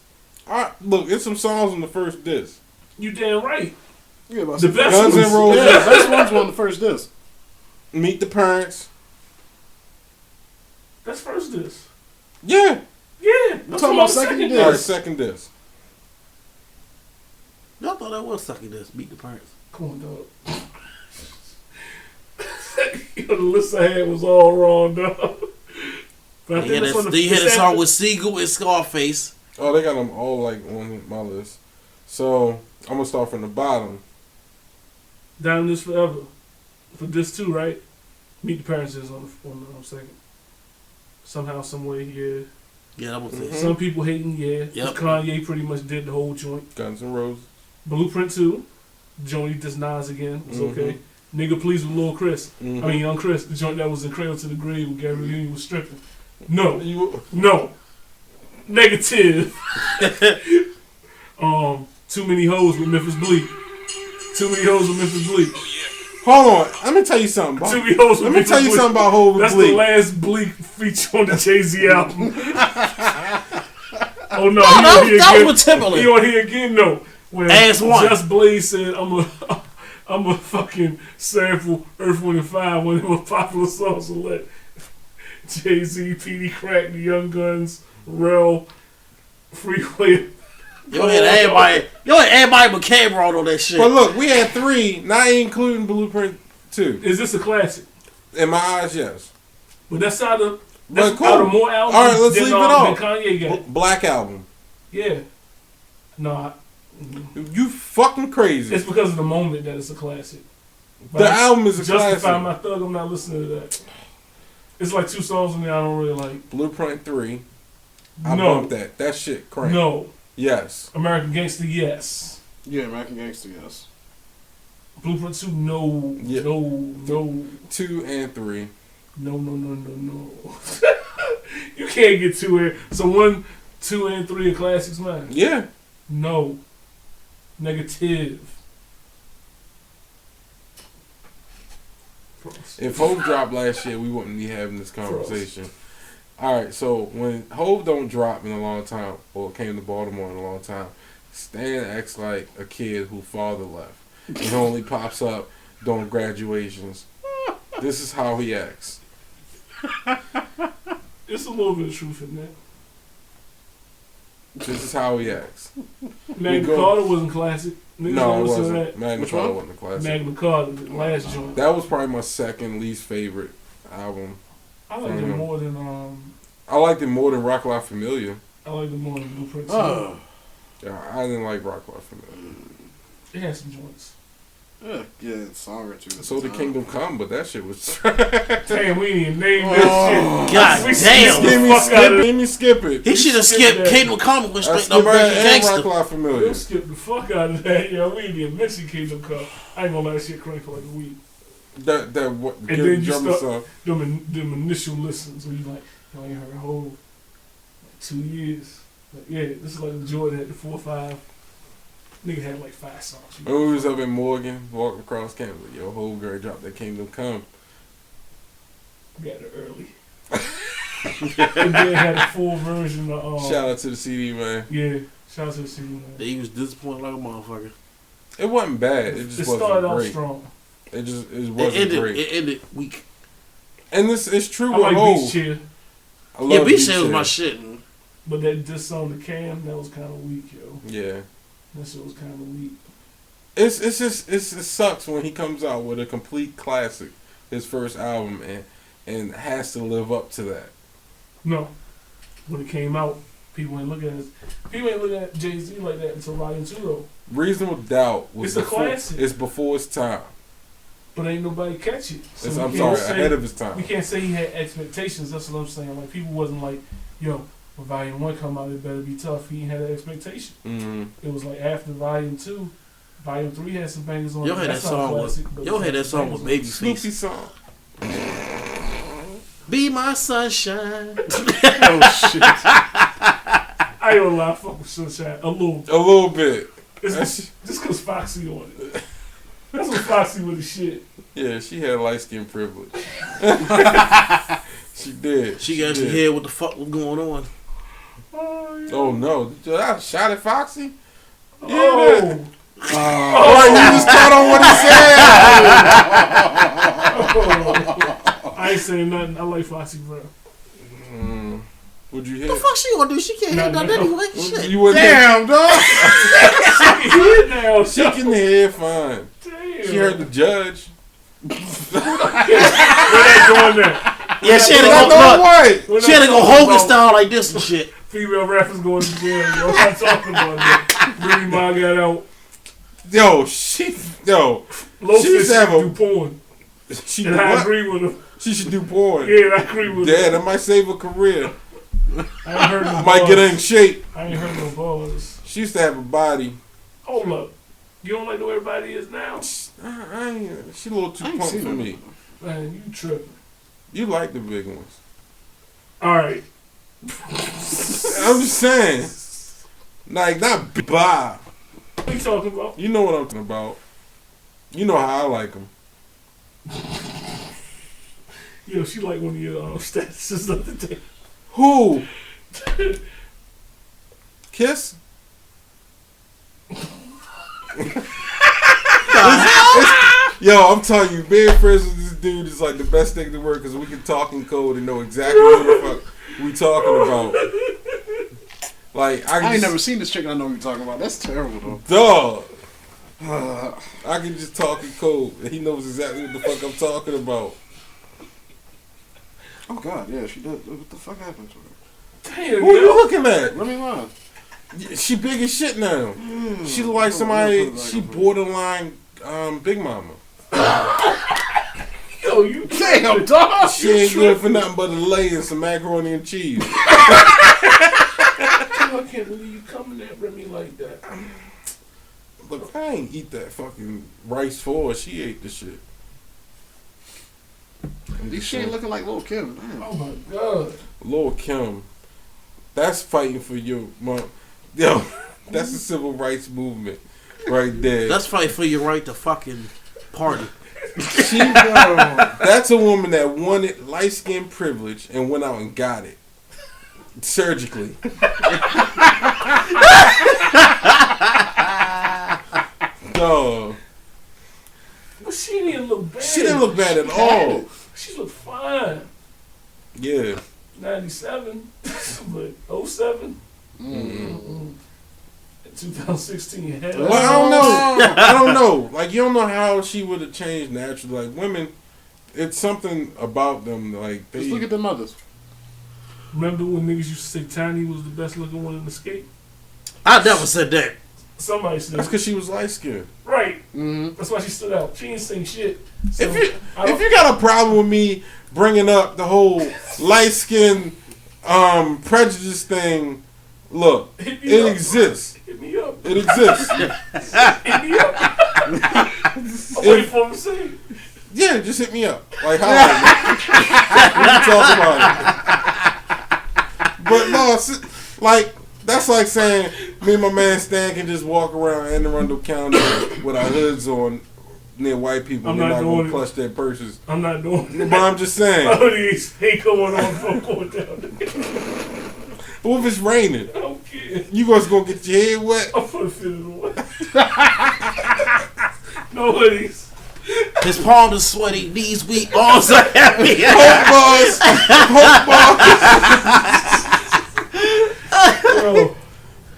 Look, it's some songs on the first disc. You damn right. Yeah, but The best Guns ones. N' Roses. Yeah, the best ones were on the first disc. Meet the Parents. That's first disc. Yeah. Yeah. I'm talking about second second disc. All right, second disc. Y'all thought that was second disc. Beat the Parents. Come on, dog. Yo, the list I had was all wrong, dog. But I They think had that's on they had a it's song after- with Siegel and Scarface. Oh, they got them all like on my list. So I'm gonna start from the bottom. Diamond is Forever. For this too, right? Meet the Parents is on the second. Somehow, some way, yeah. Yeah, that was it. Some people hating, yeah. Yep. Kanye pretty much did the whole joint. Guns N' Roses. Blueprint 2. Joey does Nas again. Was okay. Nigga Please with Lil Chris. I mean, Young Chris. The joint that was in Cradle to the Grave when Gary Lee was stripping. No. No. Negative. Too Many Hoes with Memphis Bleak. Too Many Hoes with Memphis Bleak. Hold on. Let me tell you something. About, Too Many Hoes with let me Memphis tell you Bleak. something about Hov and That's Bleak. the last Bleak feature on the Jay-Z album. Oh no, No, he on here that again. was with Timberland. He on here again, no. When Ass one. Just Blaze said, I'm a fucking sample Earth, Wind, and Fire, one of the most popular songs to let Jay-Z, P.D. Crack, The Young Guns, Rel, Freeway. Yo had everybody but Cameron on that shit. But look, we had 3, not including Blueprint 2. Is this a classic? In my eyes, yes. But that's out of But cool. Out of more albums All right, let's than, leave it than off. Kanye got. Black Album. Yeah. No, You fucking crazy. it's because of the moment that it's a classic. The album is a Justify classic. My Thug, I'm not listening to that. It's like 2 songs in there I don't really like. Blueprint 3. I No. bumped that. That shit cranked. No. Yes. American Gangster, yes. Yeah, American Gangster, yes. Blueprint 2, no. Yeah. No. 2 and 3. No. You can't get 2 in. So 1, 2, and 3 are classics, man. Yeah. No. Negative. If Hove dropped last year, we wouldn't be having this conversation. Alright, so when Hove don't drop in a long time, or came to Baltimore in a long time, Stan acts like a kid whose father left. He only pops up during graduations. This is how he acts. It's a little bit of truth in that. This is how he acts. Magna Carta wasn't classic. Niggas No, don't it listen to wasn't. that. Magna Which Carta one? wasn't a classic. Magna Carta, the last joint. That was probably my second least favorite album. I like it more than I liked it more than Rock La Familia. I like it more than Blueprint 2. Oh. Yeah, I didn't like Rock La Familia. It had some joints. Yeah, song or two. So did Kingdom Come, but that shit was. Damn, we didn't even name this shit. God We damn. skipped the fuck out of it. Let me skip it. He should have skipped Kingdom Come and went I straight to skipped American that and Gangster. Rock La Familia. We'll skip the fuck out of that, yo. We didn't even mention Kingdom Come. I ain't gonna let that shit crank for like a week. That what? And then you drummer start song. them initial listens where you like, yo, I ain't heard a whole like 2 years. Like, yeah, this is like Jordan had the 4 or 5. Nigga had like 5 songs. When we was up in Morgan, walking across campus, yo, whole girl dropped that Kingdom Come. Got it early. And then had a full version of Shout out to the CD man. yeah, shout out to the city man. He was disappointed like a motherfucker. It wasn't bad. It just It wasn't started off great. strong. It It wasn't great. ended weak. And it's true I with like Hov. Beach Chair, I love Yeah, Beach Beach Chair was Chair. my shit. but that diss on the Cam, that was kind of weak, yo. Yeah. That shit was kind of weak. It sucks when he comes out with a complete classic, his first album, and has to live up to that. No, when it came out, people ain't looking at Jay-Z like that until Volume 2 though. Reasonable Doubt was It's a classic. It's before its time. But ain't nobody catch it. So I'm we sorry, can't say- ahead of his time. We can't say he had expectations. That's what I'm saying. Like people wasn't like, yo, when Volume 1 come out, it better be tough. He ain't had that expectation. Mm-hmm. It was like after Volume 2, Volume 3 had some bangers on Yo it. had that That's not a song classic, with but Yo it had that some song with bangers on it. Snoopy Babyface. song. Be my sunshine. Oh, shit. I ain't gonna lie, fuck with Sunshine a little. A little bit. It's just cause Foxy on it. That's what Foxy with the shit. Yeah, she had light skin privilege. She did. She actually did. heard what the fuck was going on. Oh, yeah. Oh no! Did I shot at Foxy? Oh. Right, you just caught on what he said. Oh. I ain't saying nothing. I like Foxy, bro. Would you What hit? the fuck she gonna do? She can't hear No, nothing no. anyway. Shit. You wouldn't Damn, dog. Hit now. She can hear fine. Damn. She heard the judge. We're not doing that. Yeah, she had to I go. know Look, what? We're she had to not go talking Hogan about style like this and shit. Female rappers going to jail. Yo, I'm not talking about that. Really, Ma got out. Yo, Low She said used to have she a- do porn. she And do I what? agree with him. She should do porn. Yeah, I agree with Dad, him. that might save her career. I ain't heard no Might bars. get her in shape. I ain't heard no bars. She used to have a body. Hold up. You don't like the way everybody is now? I ain't, she a little too I ain't plump seen for her. me. Man, you tripping. You like the big ones. Alright. I'm just saying. Like, not Bob. What you talking about? You know what I'm talking about. You know how I like them. Yo, she like one of your statuses the other day. Who? Kiss? Yo, I'm telling you, being friends with this dude is like the best thing in the world because we can talk in code and know exactly what the fuck we talking about. Like, I ain't never seen this chick I know you're talking about. That's terrible, Dog. though. I can just talk in code and he knows exactly what the fuck I'm talking about. Oh God, yeah, she does. What the fuck happened to her? Damn, Who are you looking at? Let me line. She big as shit now. She look like somebody. She borderline Big Mama. Yo, you Damn, dog. She ain't good for nothing but a lay and some macaroni and cheese. I can't believe you coming at Remy like that. Look, I ain't eat that fucking rice for her. She ate the shit. She ain't looking like Lil' Kim. Damn. Oh my God. Lil' Kim, that's fighting for your mom. Yo, that's the civil rights movement right there. That's fighting for your right to fucking party. That's a woman that wanted light skin privilege and went out and got it surgically. Dog. But she didn't look bad. She didn't look bad at all. She looked fine. Yeah. 97, but 07, Mm-hmm. 2016, hell. Well, I don't know. I don't know. Like, you don't know how she would have changed naturally. Like, women, it's something about them. Like, they. Just look at the mothers. Remember when niggas used to say Tiny was the best looking one in the skate? I never said that. Somebody said That's because she was light skinned. right. Mm-hmm. That's why she stood out. She didn't sing shit. So If you got a problem with me bringing up the whole light skin prejudice thing, look, Hit me it up. exists. Hit me up. It exists. Hit me up. I'm waiting for him to say it. Yeah, just hit me up. Like, how? We can talk about it. But no, like, that's like saying me and my man Stan can just walk around Anne Arundel County with our hoods on near white people. I'm They're not not going doing to it. clutch their purses. I'm not doing that. But I'm just saying. Oh, these ain't going on from going down there. What if it's raining? I don't care. You guys gonna get your head wet? I'm gonna fit it away. No hoodies. His palms are sweaty, knees weak, arms are heavy. Hope bars. Hope Yo, bars.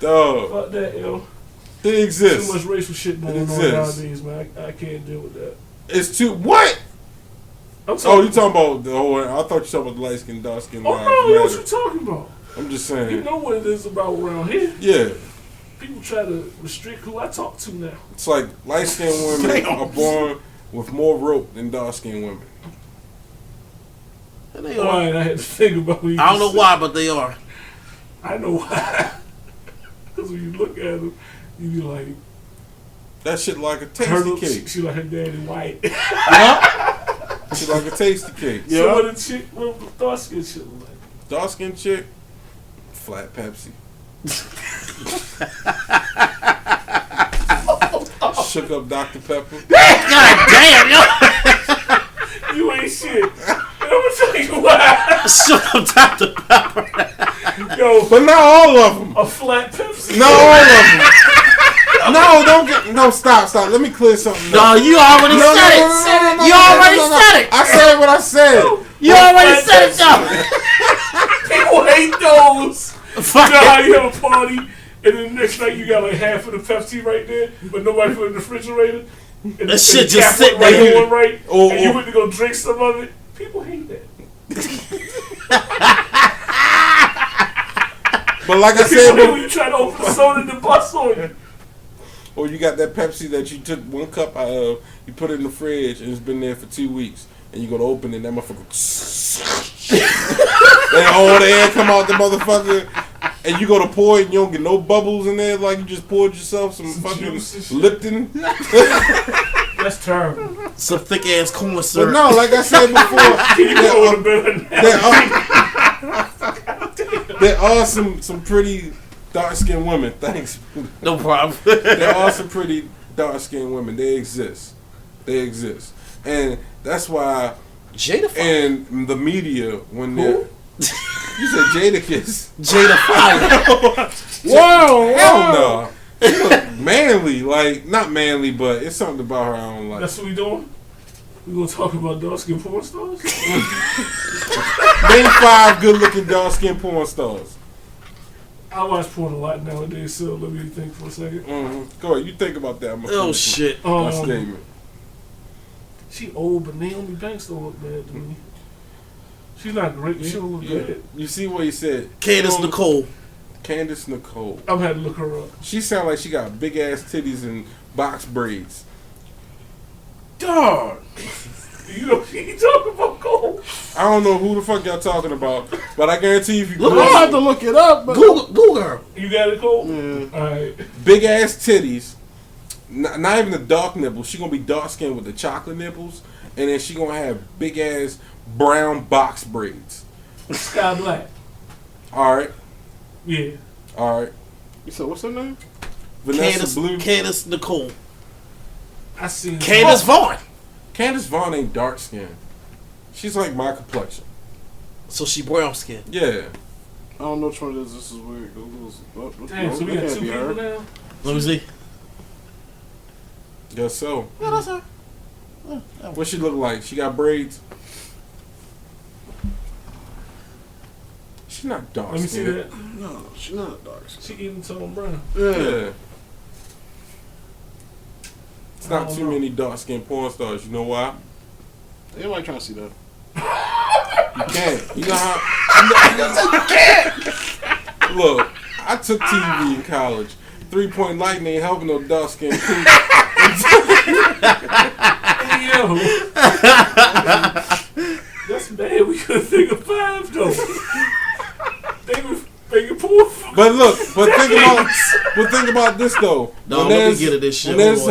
Dog. fuck that, yo. It Too exists. much racial shit going on exists. nowadays, man. I can't deal with that. It's too. What? I'm Oh, you talking about the whole. I thought you talking about the light skin, dark skin. Oh, no, what you talking about? I'm just You saying. know what it is about around here. Yeah. People try to restrict who I talk to now. It's like light skinned women are born with more rope than dark skinned women. And they Why? are. I had to think about what you I don't know said. why, but they are. I know why. Because when you look at them, you be like, That shit like a her tasty looks, cake. she like her daddy white. Shit like a tasty cake. So what the chick, what the dark skin shit look like? Dark skinned chick, flat Pepsi. Shook up Dr. Pepper. God damn, yo. You ain't shit. And I'm gonna tell you why. Shook up Dr. Pepper. Yo, But not all of them. a flat Pepsi. Not all of them. No, don't get. No, stop. Let me clear something No, up. you already said it. You already said it. I said what I said. You already said it, though. People hate those. Fuck You know how it. you have a party and then the next night you got like half of the Pepsi right there, but nobody put it in the refrigerator. And That shit the just cap sit wasn't there. on right, Oh, and you oh. went to go drink some of it. People hate that. But like I People said, hate when you try to open the soda and the bus on you. or you got that Pepsi that you took one cup out of, you put it in the fridge, and it's been there for 2 weeks, and you go to open it, and that motherfucker, and all the air come out the motherfucker, and you go to pour it, and you don't get no bubbles in there, like you just poured yourself some fucking juice and shit. Lipton. That's terrible. Some thick ass corn But syrup. no, like I said before, You go on the bed there are some pretty dark skinned women. Thanks. No problem. There are some pretty dark skinned women. They exist. And that's why Jada Fire. in the media when they're you said Jadakiss. Jada Fire. Whoa, hell no. She look manly, like not manly, but it's something about her I don't like. That's what we doing? We gonna talk about dark skin porn stars? Name 5 good looking dark skinned porn stars. I watch porn a lot nowadays, so let me think for a second. Go ahead, you think about that. I'm gonna Oh finish shit. my statement. She old, but Naomi Banks don't look bad to me. She's not great. She don't look good. You see what he said? Candace Nicole. Candace Nicole. I'm gonna have to look her up. She sound like she got big ass titties and box braids. Dog. You know she talking about Cole. I don't know who the fuck y'all talking about, but I guarantee you if you Look, I have to look it up. But Google her. You got it, Cole? Yeah. Alright. big ass titties, not even the dark nipples. She gonna be dark skinned with the chocolate nipples, and then she gonna have big ass brown box braids. Sky Black. All right, Yeah. all right. You said, what's her name? Vanessa Blue. Candace Nicole. I seen Candace Vaughn. Candace Vaughn ain't dark skinned. She's like my complexion. So she brown skin. Yeah. I don't know which one it is. This is weird. Damn, so we got 2 people now? Let me see. Guess so. Yeah, that's her. What she look like? She got braids. She not dark. Let me see that. No, she's not dark. She even Tone Brown. Yeah. It's I not don't too know. many dark skinned porn stars. You know why? Anybody trying to see that? You can't. You know how? You can't. Look, I took TV in college. 3-point lighting ain't helping no dark skinned people. Yo. That's bad. We couldn't think of 5 though. They was making porn. But look, think about this though. No, let me get at this shit. When there's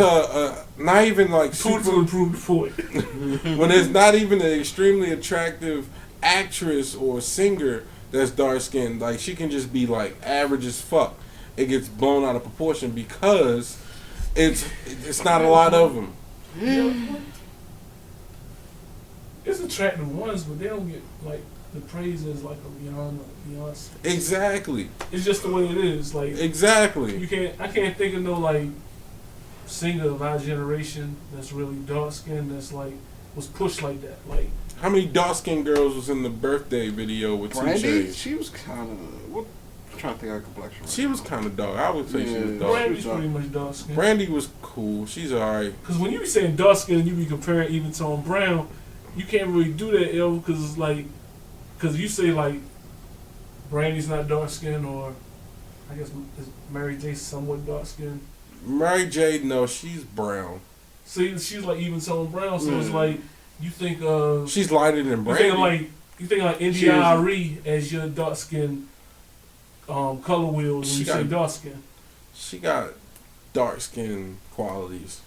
not even like Food to super, improve the point. when there's not even an extremely attractive actress or singer that's dark skinned, like she can just be like average as fuck. It gets blown out of proportion because it's not a lot of them. It's attractive ones, but they don't get like the praise as like a Rihanna, Beyonce. Exactly. It's just the way it is. Like Exactly. I can't think of no like singer of our generation that's really dark skinned that's like was pushed like that. Like How many dark skinned girls was in the birthday video with 2 Brandy? Chainz? She was kind of. I'm trying to think of her complexion. She was kind of dark. I would say she was Yeah. dark. Brandy's pretty much dark skinned. Brandy was cool. She's alright. Because when you be saying dark skin and you be comparing even Tone Brown, you can't really do that, L, because it's like, because you say like, Brandy's not dark skinned, or I guess is Mary J somewhat dark skinned. Mary J, no, she's brown. See, she's like even Tone Brown, so it's like you think of She's lighter than you Brandy. think like India.Arie as your dark skin color wheels when She you got- say dark skin. She got dark skin qualities.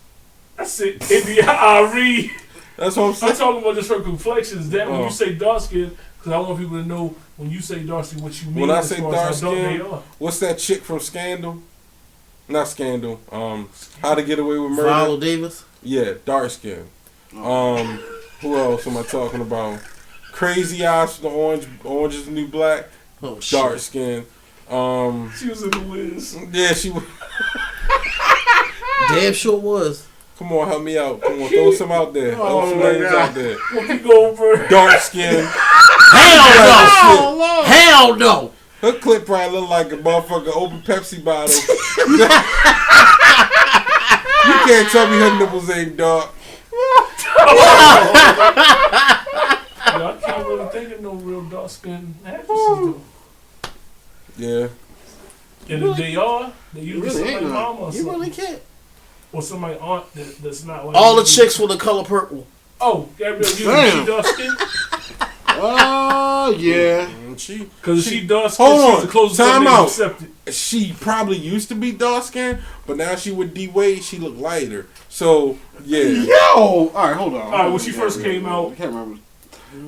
That's it, India.Arie. That's what I'm I'm saying. talking about just her complexions. That when Oh. you say dark skin, because I want people to know when you say dark skin what you mean. When I as say far dark as how dark skin, they are. what's that chick from Scandal? Not Scandal. How to Get Away with Murder? Viola Davis. Yeah, dark skin. Who else am I talking about? Crazy Eyes from the Orange is the New Black. Oh shit. Dark skin. She was in the Wiz. Yeah, she was. Damn sure was. Come on, help me out. Come on, throw some out there. Throw some my names God. out there. Whoopi Goldberg. Dark skin. Hell no. Hell no. Her clip probably look like a motherfucker open Pepsi bottle. You can't tell me her nipples ain't dark. I can't really think of no real dark skin actresses though. Yeah. And if they are, they usually Really ain't somebody none. mama or You something. really can't. Or somebody aunt that's not like All the chicks with the color purple. Oh, Gabrielle Union, Damn. she dark skin? Oh, yeah. And she Because she dark skin, Hold she's on. the closest Time thing out. accepted. she probably used to be dark skinned, but now she with D Wade, she look lighter. So yeah. Yo! Alright, hold on. Alright, when she first came out- I can't remember.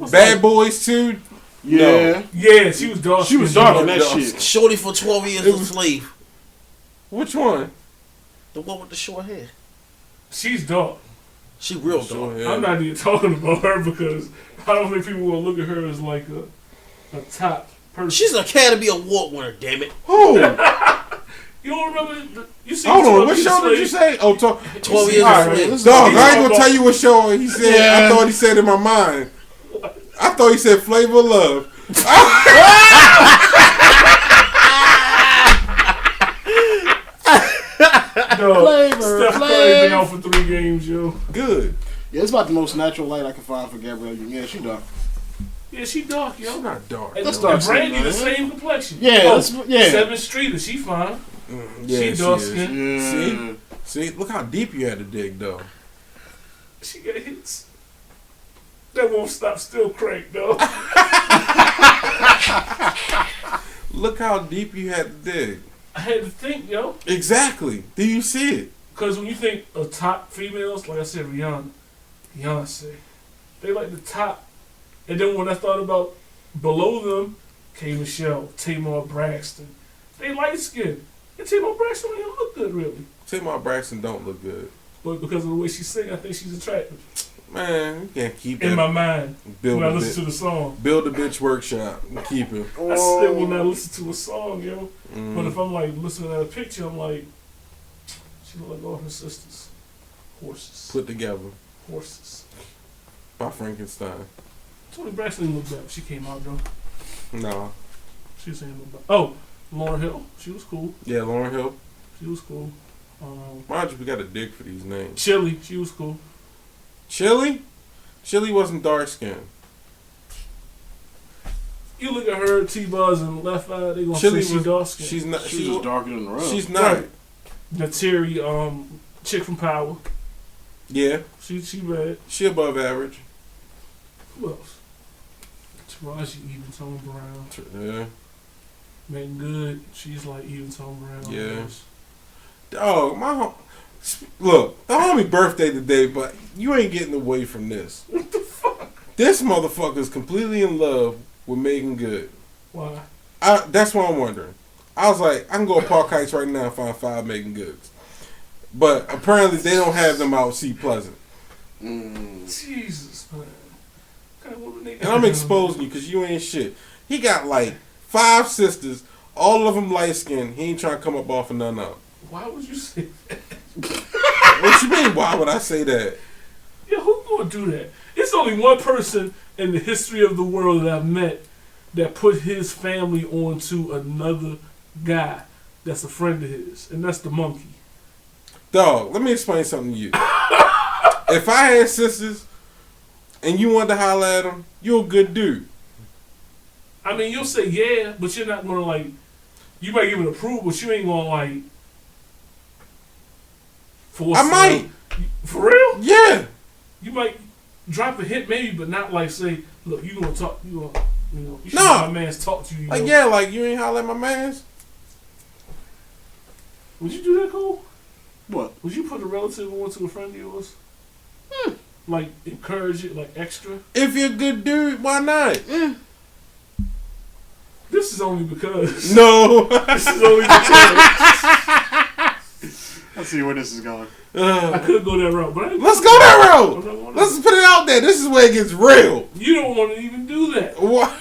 Bad Boys too. Yeah. Yeah, she was dark She was skinned. dark in that Dark. shit. Shorty for 12 years It a was- slave. Which one? The one with the short hair. She's dark. She real dark. Sure, yeah. I'm not even talking about her because I don't think people will look at her as like a top person. She's an Academy Award winner, damn it. Who? You don't remember? You see? Hold on. 12 What Years show a did you Slave? say? Oh, 12 years All a right, slave. dog. He's I ain't talking gonna tell you what show he said. Yeah. I thought he said in my mind. I thought he said Flavor of Love. No, Flavor, Steph Curry been out for 3 games, yo. Good. Yeah, it's about the most natural light I can find for Gabrielle Union. Yeah, she dark. Yeah, she dark, She's yo. not dark. And, That's and dark Brandy skin, the man. same complexion. Yeah, Oh, yeah. 7th Street, she fine. Yeah, She dark is. skin. Yeah. See, look how deep you had to dig, though. She got hits. That won't stop still crank, though. Look how deep you had to dig. I had to think, yo. Exactly. Do you see it? Because when you think of top females, like I said, Rihanna, Beyonce, they like the top. And then when I thought about below them, K. Michelle, Tamar Braxton, they light skinned. And Tamar Braxton don't even look good, really. Tamar Braxton don't look good. But because of the way she sings, I think she's attractive. Man, you can't keep In that. my mind, Build when I a listen to bit. the song. Build a bitch workshop and keep it. I still will not listen to a song, yo. But Mm. if I'm like listening at a picture, I'm like, she look like all her sisters. Horses. Put together Horses. by Frankenstein. Tony Braxton didn't look bad when she came out, though. No. She was saying about. Oh, Lauryn Hill. She was cool. Yeah, Lauryn Hill. She was cool. Mind you, we got a dig for these names. Chili. She was cool. Chili? Chili wasn't dark skinned. You look at her, T-Buzz, and Left Eye, they gonna Chili say she was- dark skin. She's not. She was darker than the rest. She's not. Right. Nateri, chick from Power. Yeah, She bad. she above average. Who else? Taraji, Even Tone Brown. Yeah. Megan Good. She's like Even Tone Brown. Yeah. Dog, look, the homie birthday today, but you ain't getting away from this. What the fuck? This motherfucker's completely in love with Megan Good. Why? That's what I'm wondering. I was like, I can go to Park Heights right now and find 5 Megan Goods. But apparently they don't have them out Sea Pleasant. Jesus, man. And I'm exposing you because you ain't shit. He got like 5 sisters, all of them light skinned. He ain't trying to come up off of none of them. Why would you say that? What you mean, why would I say that? Yeah, who gonna do that? It's only one person in the history of the world that I've met that put his family onto another guy that's a friend of his, and that's the monkey. Dog, let me explain something to you. If I had sisters and you wanted to holler at them, you're a good dude. I mean, you'll say yeah, but you're not gonna like. You might give it approval, but you ain't gonna like. Force I might. them. For real? Yeah. You might drop a hint, maybe, but not like say, look, you gonna talk, you should No. let my man's talk to you. You Like, know? yeah, like you ain't holler at my mans. Would you do that, Cole? What? Would you put a relative onto a friend of yours? Like encourage it, like extra. If you're a good dude, why not? This is only because. No. This is only because. Let's see where this is going. I could go that route, but I ain't Let's go that I'm road. not gonna- Let's put it out there. This is where it gets real. You don't want to even do that. What?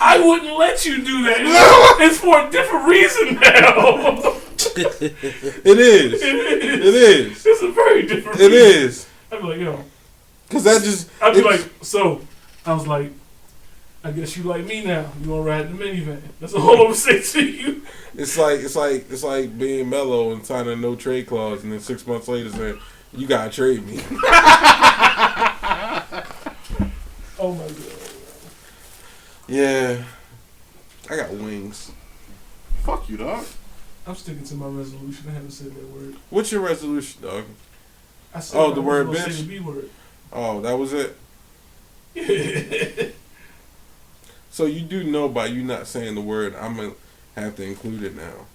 I wouldn't let you do that. It's for a different reason now. It is. It is. It's a very different It reason. is. I'd be like, yo. Cause that just. I'd be it's- like, so. I was like, I guess you like me now. You want to ride the minivan. That's all I'm going to say to you. It's like being mellow and signing a no trade clause, and then 6 months later saying, "You gotta trade me." Oh my God. Yeah, I got wings. Fuck you, dog. I'm sticking to my resolution. I haven't said that word. What's your resolution, dog? I said Oh, I the was word gonna bitch? Say the B word. Oh, that was it. So you do know by you not saying the word, I'm gonna have to include it now.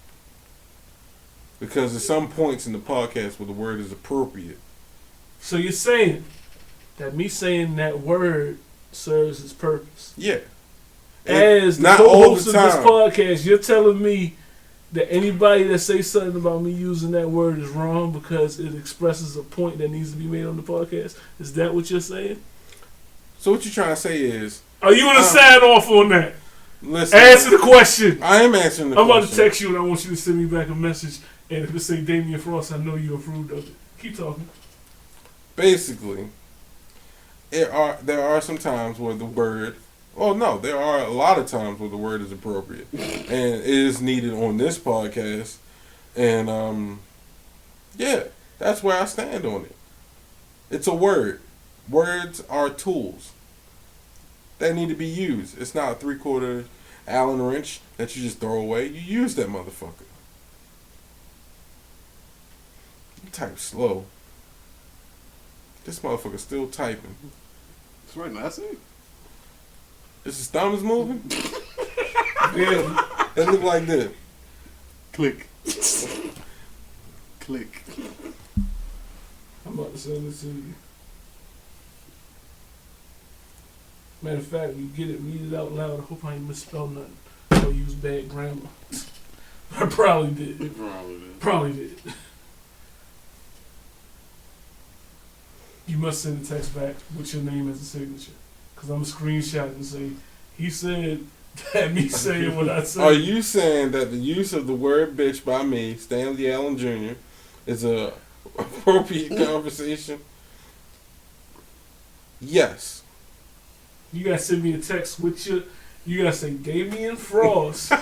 Because at some points in the podcast where the word is appropriate. So you're saying that me saying that word serves its purpose. Yeah. As the not all co-host the of this time. podcast, you're telling me that anybody that says something about me using that word is wrong because it expresses a point that needs to be made on the podcast. Is that what you're saying? So what you're trying to say is, Are you gonna sign off on that? listen. Answer the question. I am answering the I'm question. about to text you and I want you to send me back a message. And if it say Damian Frost, I know you approved of it. Keep talking. Basically, there are some times where the word. Oh no, there are a lot of times where the word is appropriate, and it is needed on this podcast. And yeah, that's where I stand on it. It's a word. Words are tools. that need to be used. It's not a 3/4 Allen wrench that you just throw away. You use that motherfucker. You type slow. This motherfucker's still typing. It's right now. I see. Is his thumbs moving? Yeah. It look like this. Click. Click. I'm about to send this to you. Matter of fact, when you get it, read it out loud. I hope I ain't misspelled nothing. Or use bad grammar. I probably did. Probably did. You must send the text back with your name as a signature. Because I'm going to screenshot it and say, he said that me saying what I said. Are you saying that the use of the word bitch by me, Stanley Allen Jr., is a appropriate conversation? Yes. You got to send me a text with your... You got to say, Damian Frost. Look,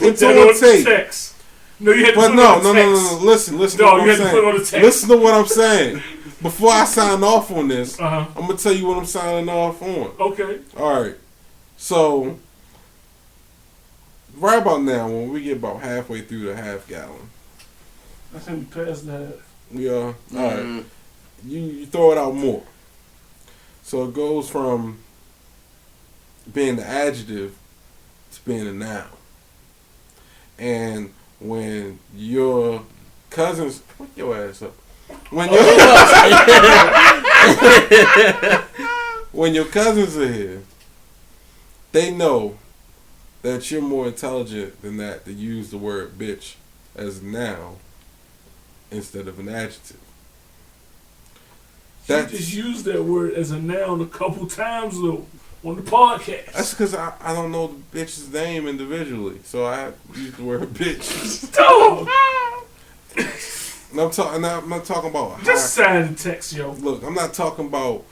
it's on tape. Text. No, you had to But put it no, on the no, text. no. Listen No, to what you I'm had to put it on the saying. text. Listen to what I'm saying. Before I sign off on this, Uh-huh. I'm going to tell you what I'm signing off on. Okay. All right. So, right about now, when we get about halfway through the half gallon, I think we passed that. we are, all right, you throw it out more. So it goes from being the adjective to being a noun. And when your cousins, put your ass up. When your when your cousins are here, they know that you're more intelligent than that to use the word bitch as a noun instead of an adjective. You just used that word as a noun a couple times though on the podcast. That's because I don't know the bitch's name individually, so I use the word bitch. Dog! And I'm not talking about Just sign the text, yo. Look, I'm not talking about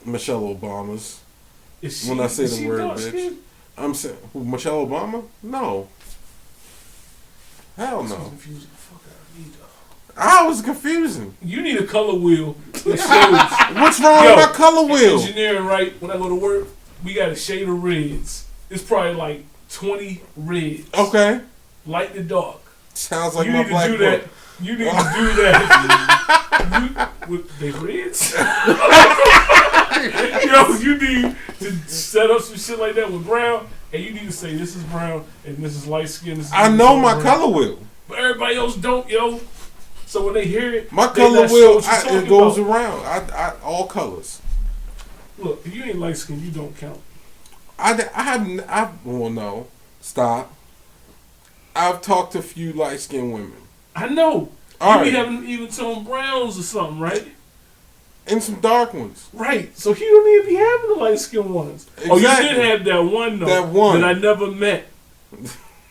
Michelle Obama's. Is she, When I say is the she word dark bitch. skinned? I'm saying who, Michelle Obama? No. Hell This is no. confusing the fuck out of me, dog. I was confusing. You need a color wheel that shows. What's wrong Yo, with my color wheel? Engineering, right? When I go to work, we got a shade of reds. It's probably like 20 reds. Okay. Light to dark. Sounds like You my need to black do book. that. You need to do that. With the reds? Yo, you need to set up some shit like that with brown, and you need to say this is brown and this is light skin. I know my color wheel. But everybody else don't, yo. So when they hear it, My they color not sure wheel, what you're talking it goes about. around. I all colors. Look, if you ain't light skinned, you don't count. Well, no. Stop. I've talked to a few light-skinned women. I know. All you be right. having even tone browns or something, right? And some dark ones. Right. So he don't even be having the light skinned ones. Exactly. Oh, you did have that one though. That one. that I never met.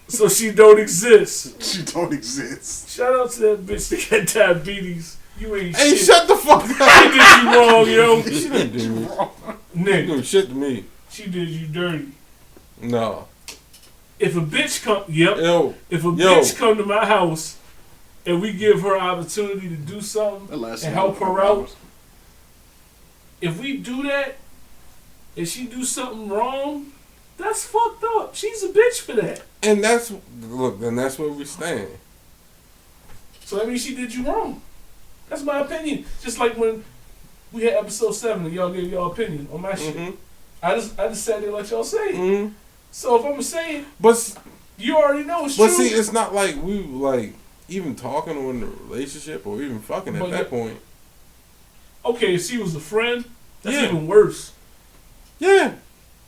So she don't exist. She don't exist. Shout out to that bitch that got diabetes. You ain't Hey, shit. shut the fuck She up. did you wrong, yo. She didn't do me. She Nick, did shit to me. she did you dirty. No. If a bitch come, Yo. If a bitch come to my house and we give her opportunity to do something and help her out, if we do that and she do something wrong, that's fucked up. She's a bitch for that. And that's where we stand. So that means she did you wrong. That's my opinion. Just like when we had episode 7 and y'all gave y'all opinion on my shit. Mm-hmm. I just sat there and let y'all say it. Mm-hmm. So if I'm saying, But you already know it's true. see, it's not like we like even talking on the relationship or even fucking at that point. Okay, if she was a friend, that's Yeah. even worse. Yeah.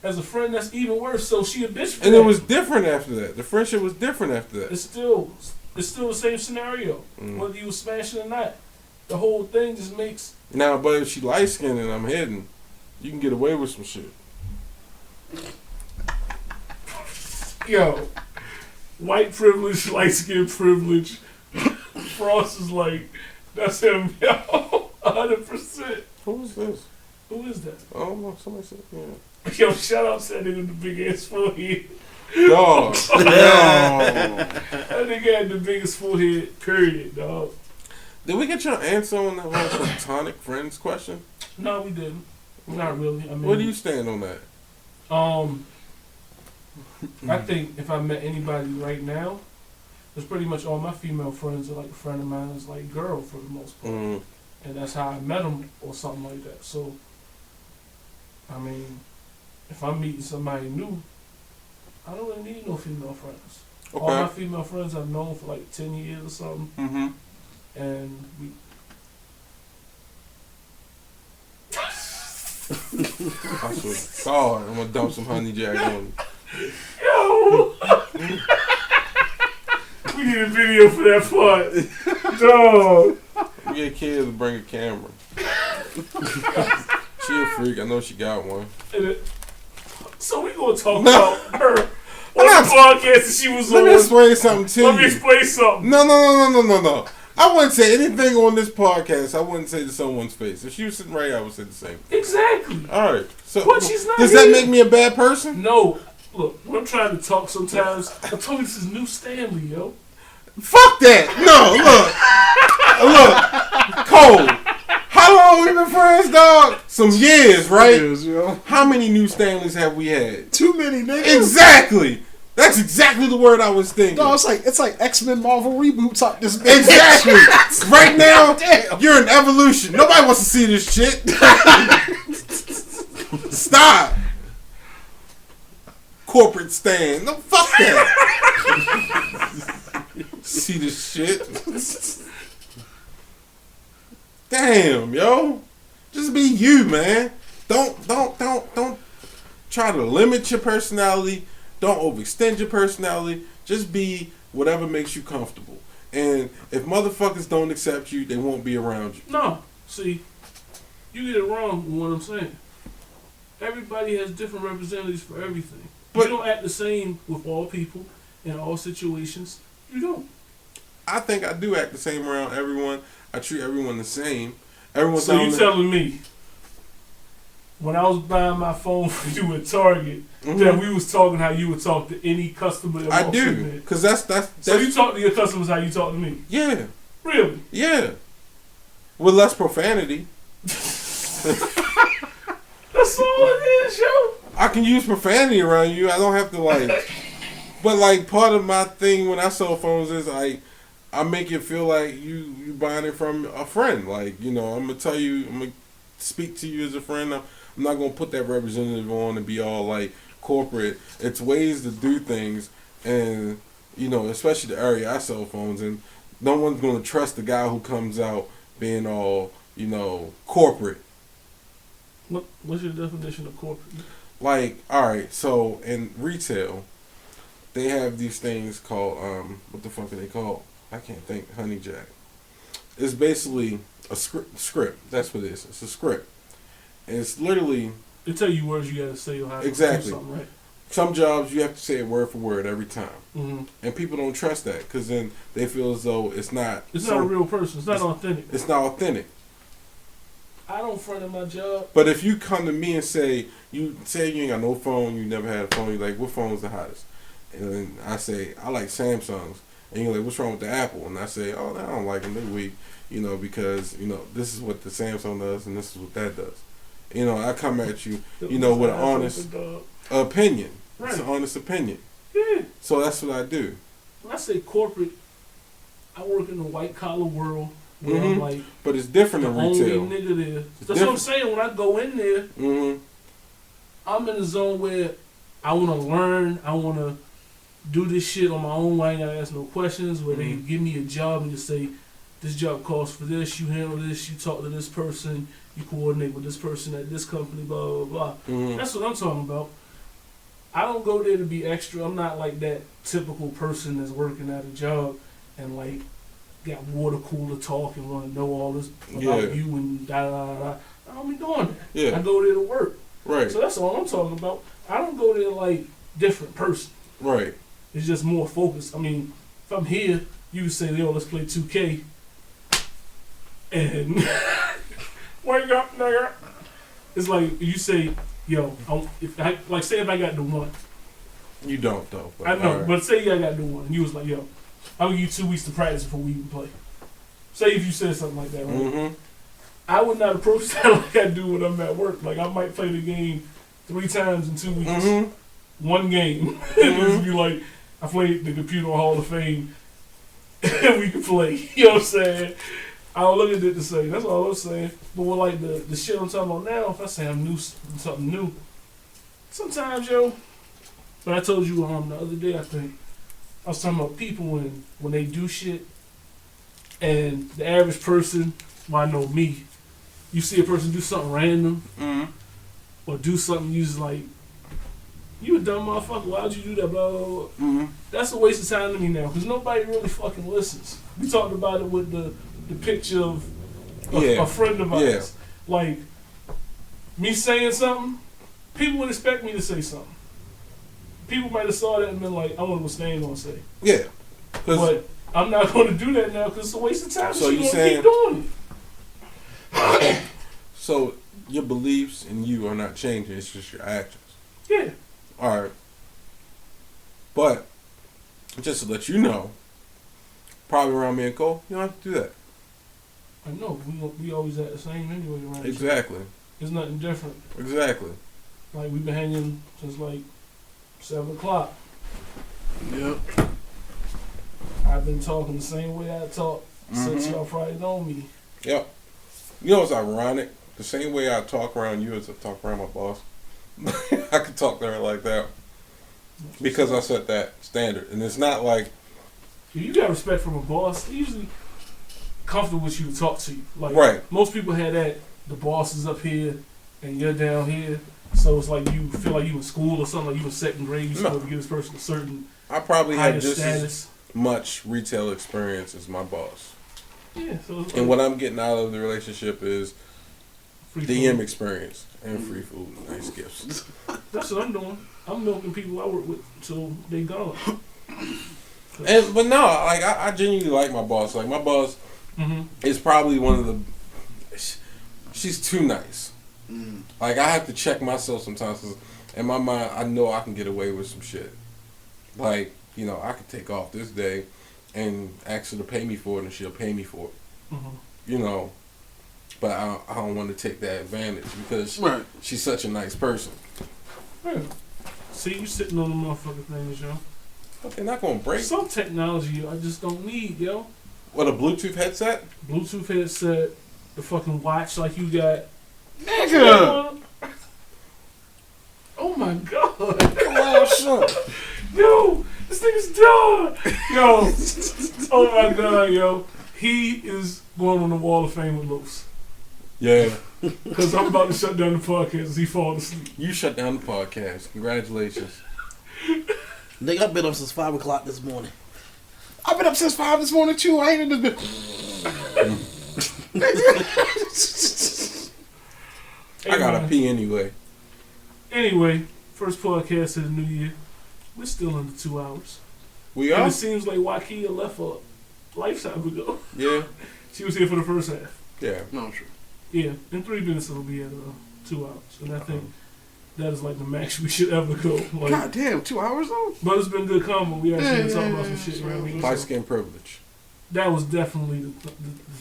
As a friend, that's even worse. So she a bitch for And that. it was different after that. The friendship was different after that. It's still the same scenario. Whether you was smashing or not. The whole thing just makes... Now, but if she light skinned and I'm hidden, you can get away with some shit. Yo, white privilege, light skin privilege. Frost is like, that's him, yo. 100%. Who is this? Who is that? Oh, no, somebody said, yeah. Yo, shout out to that nigga with the big ass forehead. Dog. That nigga had the biggest forehead, period, dog. Did we get your answer on that whole platonic friends question? No, we didn't. Not really. I mean, Where do you stand on that? I think if I met anybody right now, it's pretty much all my female friends are like a friend of mine is like girl for the most part, and that's how I met them or something like that. So, I mean, if I'm meeting somebody new, I don't really need no female friends. Okay. All my female friends I've known for like 10 years or something, and we. I swear to God, I'm gonna dump some honey jack on you. Yo! We need a video for that part. Dog. We get kids to bring a camera. She a freak. I know she got one. So we gonna talk about her on the podcast that she was on. Let me explain something to you. Let me explain something. No. I wouldn't say anything on this podcast I wouldn't say to someone's face. If she was sitting right here, I would say the same thing. Exactly. Alright. So But she's not does here. that make me a bad person? No. Look, when I'm trying to talk sometimes, I told you this is new Stanley, yo. Fuck that! No, look, Cole. How long we been friends, dog? Some years, right? Years, yo. How many new Stanleys have we had? Too many, nigga. Exactly. That's exactly the word I was thinking. No, it's like X-Men Marvel reboot type this bitch. Exactly. Right now, you're in evolution. Nobody wants to see this shit. Stop. Corporate stand. No, fuck that. See this shit. Damn, yo. Just be you, man. Don't try to limit your personality. Don't overextend your personality. Just be whatever makes you comfortable. And if motherfuckers don't accept you, they won't be around you. No. See, you get it wrong with what I'm saying. Everybody has different representatives for everything. But you don't act the same with all people in all situations. You don't. I think I do act the same around everyone. I treat everyone the same. So you telling me when I was buying my phone for you at Target that we was talking how you would talk to any customer that walks in there? Because that's So you talk to your customers how you talk to me? Yeah. Really? Yeah. With less profanity. That's all it is, yo. I can use profanity around you. I don't have to like. But like part of my thing when I sell phones is like I make it feel like you buying it from a friend. Like, you know, I'm gonna tell you, I'm gonna speak to you as a friend. I'm not gonna put that representative on and be all like corporate. It's ways to do things, and you know, especially the area I sell phones in, no one's gonna trust the guy who comes out being all, you know, corporate. What's your definition of corporate? Like, all right, so in retail, they have these things called what the fuck are they called? I can't think. Honey Jack. It's basically a script. That's what it is. It's a script. And it's literally. They tell you words you gotta say or how to do something, right? Some jobs you have to say it word for word every time, and people don't trust that because then they feel as though it's not. It's not a real person. It's not authentic. It's not authentic. I don't front in my job. But if you come to me and say you ain't got no phone, you never had a phone, you're like, what phone's the hottest? And then I say I like Samsungs, and you're like, what's wrong with the Apple? And I say, oh, I don't like them. They're weak, you know, because you know this is what the Samsung does and this is what that does. You know, I come at you, you know, with an honest opinion. Right. It's an honest opinion. Yeah. So that's what I do. When I say corporate, I work in the white collar world where I'm like, but it's different in retail. Only nigga there. That's what I'm saying. When I go in there, I'm in a zone where I want to learn. I want to do this shit on my own. I ain't gotta ask no questions. Where they give me a job and just say, this job costs for this. You handle this. You talk to this person. You coordinate with this person at this company. Blah blah blah. That's what I'm talking about. I don't go there to be extra. I'm not like that typical person that's working at a job and like got water cooler talk and want to know all this about you and da da da. I don't be doing that. Yeah. I go there to work. Right. So that's all I'm talking about. I don't go there like different person. Right. It's just more focused. I mean, if I'm here, you say, yo, let's play 2K. And wake up, nigga. It's like you say, yo, if I got the one. You don't though. I know, but say I got the one. You was like, yo, I'll give you 2 weeks to practice before we even play. Say if you said something like that, right? I would not approach that like I do when I'm at work. Like, I might play the game 3 times in 2 weeks. Mm-hmm. One game. And just be like, I played the Computer Hall of Fame. And we can play. You know what I'm saying? I don't look at it to say. That's all I'm saying. But with like the shit I'm talking about now, if I say I'm new, something new, sometimes, yo. But I told you the other day, I think, I was talking about people when they do shit, and the average person, well, I know me, you see a person do something random, or do something you just like, you a dumb motherfucker, why'd you do that, blah, blah, blah. Mm-hmm. That's a waste of time to me now, because nobody really fucking listens. We talked about it with the picture of a friend of ours. Yeah. Like, me saying something, people would expect me to say something. People might have saw that and been like, I wonder what Stan gonna say. Yeah. But I'm not going to do that now because it's a waste of time. So you you gonna keep doing it. So your beliefs and you are not changing, it's just your actions. Yeah. Alright. But, just to let you know, probably around me and Cole, you don't have to do that. I know. We always at the same anyway around each other. Exactly. There's nothing different. Exactly. Like, we've been hanging since like 7 o'clock. Yep. I've been talking the same way I talk since y'all probably known me. Yep. You know what's ironic? The same way I talk around you as I talk around my boss. I could talk to her like that. Because I set that standard. And it's not like... If you got respect from a boss, they usually comfortable with you to talk to you. Like, right. Most people had that. The boss is up here and you're down here. So it's like you feel like you in school or something, like you in second grade. You're supposed to give this person a certain I probably higher have just status. as much retail experience as my boss. Yeah. So it's And what I'm getting out of the relationship is free DM food. experience and free food and nice gifts. That's what I'm doing. I'm milking people I work with till they gone. But no, like I genuinely like my boss. Like my boss is probably one of the. She's too nice. Like I have to check myself sometimes. 'Cause in my mind, I know I can get away with some shit. Like I could take off this day and ask her to pay me for it, and she'll pay me for it. But I don't want to take that advantage because she's such a nice person. Yeah. See, you sitting on the motherfucking things, yo. But they're not gonna break. Some technology I just don't need, yo. What, a Bluetooth headset? Bluetooth headset, the fucking watch like you got. Nigga! Oh my god. Wow, sure. Yo, this nigga's done. Yo, oh my god, yo. He is going on the Wall of Fame with Los. Yeah. Because I'm about to shut down the podcast as he falls asleep. You shut down the podcast. Congratulations. Nigga, I've been up since 5 o'clock this morning. I've been up since 5 this morning too. I ain't in this bitch. I gotta pee anyway. Anyway, first podcast of the new year. We're still under 2 hours. We And are? it seems like Wakia left a lifetime ago. Yeah. She was here for the first half. Yeah. No, true. Yeah, in 3 minutes it'll be at 2 hours. And I think that is like the max we should ever go. Like, God damn, 2 hours though? but it's been good combo. We actually been talking about some shit around me. Light skin privilege. That was definitely the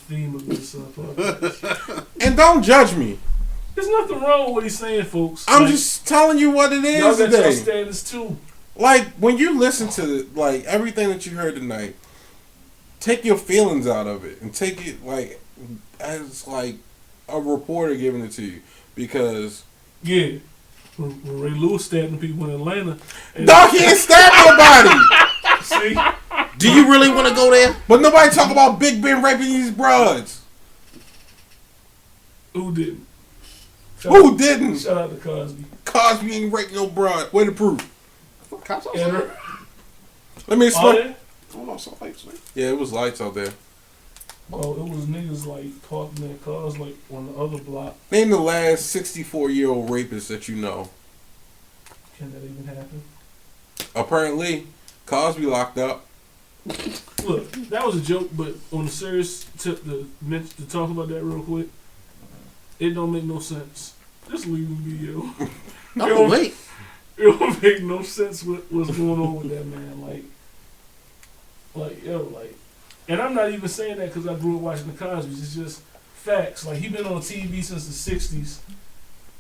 theme of this podcast. And don't judge me. There's nothing wrong with what he's saying, folks. I'm Like, just telling you what it y'all is got your today. standards too. Like, when you listen to like everything that you heard tonight, take your feelings out of it and take it like as like a reporter giving it to you. Because Yeah. When Ray Lewis stabbing people in Atlanta. And dog, he ain't stabbed nobody. see? Do you really want to go there? But nobody talk about Big Ben raping these broads. Who didn't? Who didn't? Shout out to Cosby. Cosby ain't raping no broad. Where the proof? Cops And outside? her. Let me Oh, explain. yeah? Oh no, some lights, man. Yeah, it was lights out there. Oh, it was niggas like parking their cars like on the other block. Name the last 64-year-old rapist that you know. Can that even happen? Apparently, Cosby locked up. Look, that was a joke, but on a serious tip to talk about that real quick, it don't make no sense. Just leave the video. Oh, wait. It don't make no sense what's going on with that man. And I'm not even saying that because I grew up watching the Cosby's. It's just facts. Like, he been on TV since the 60s,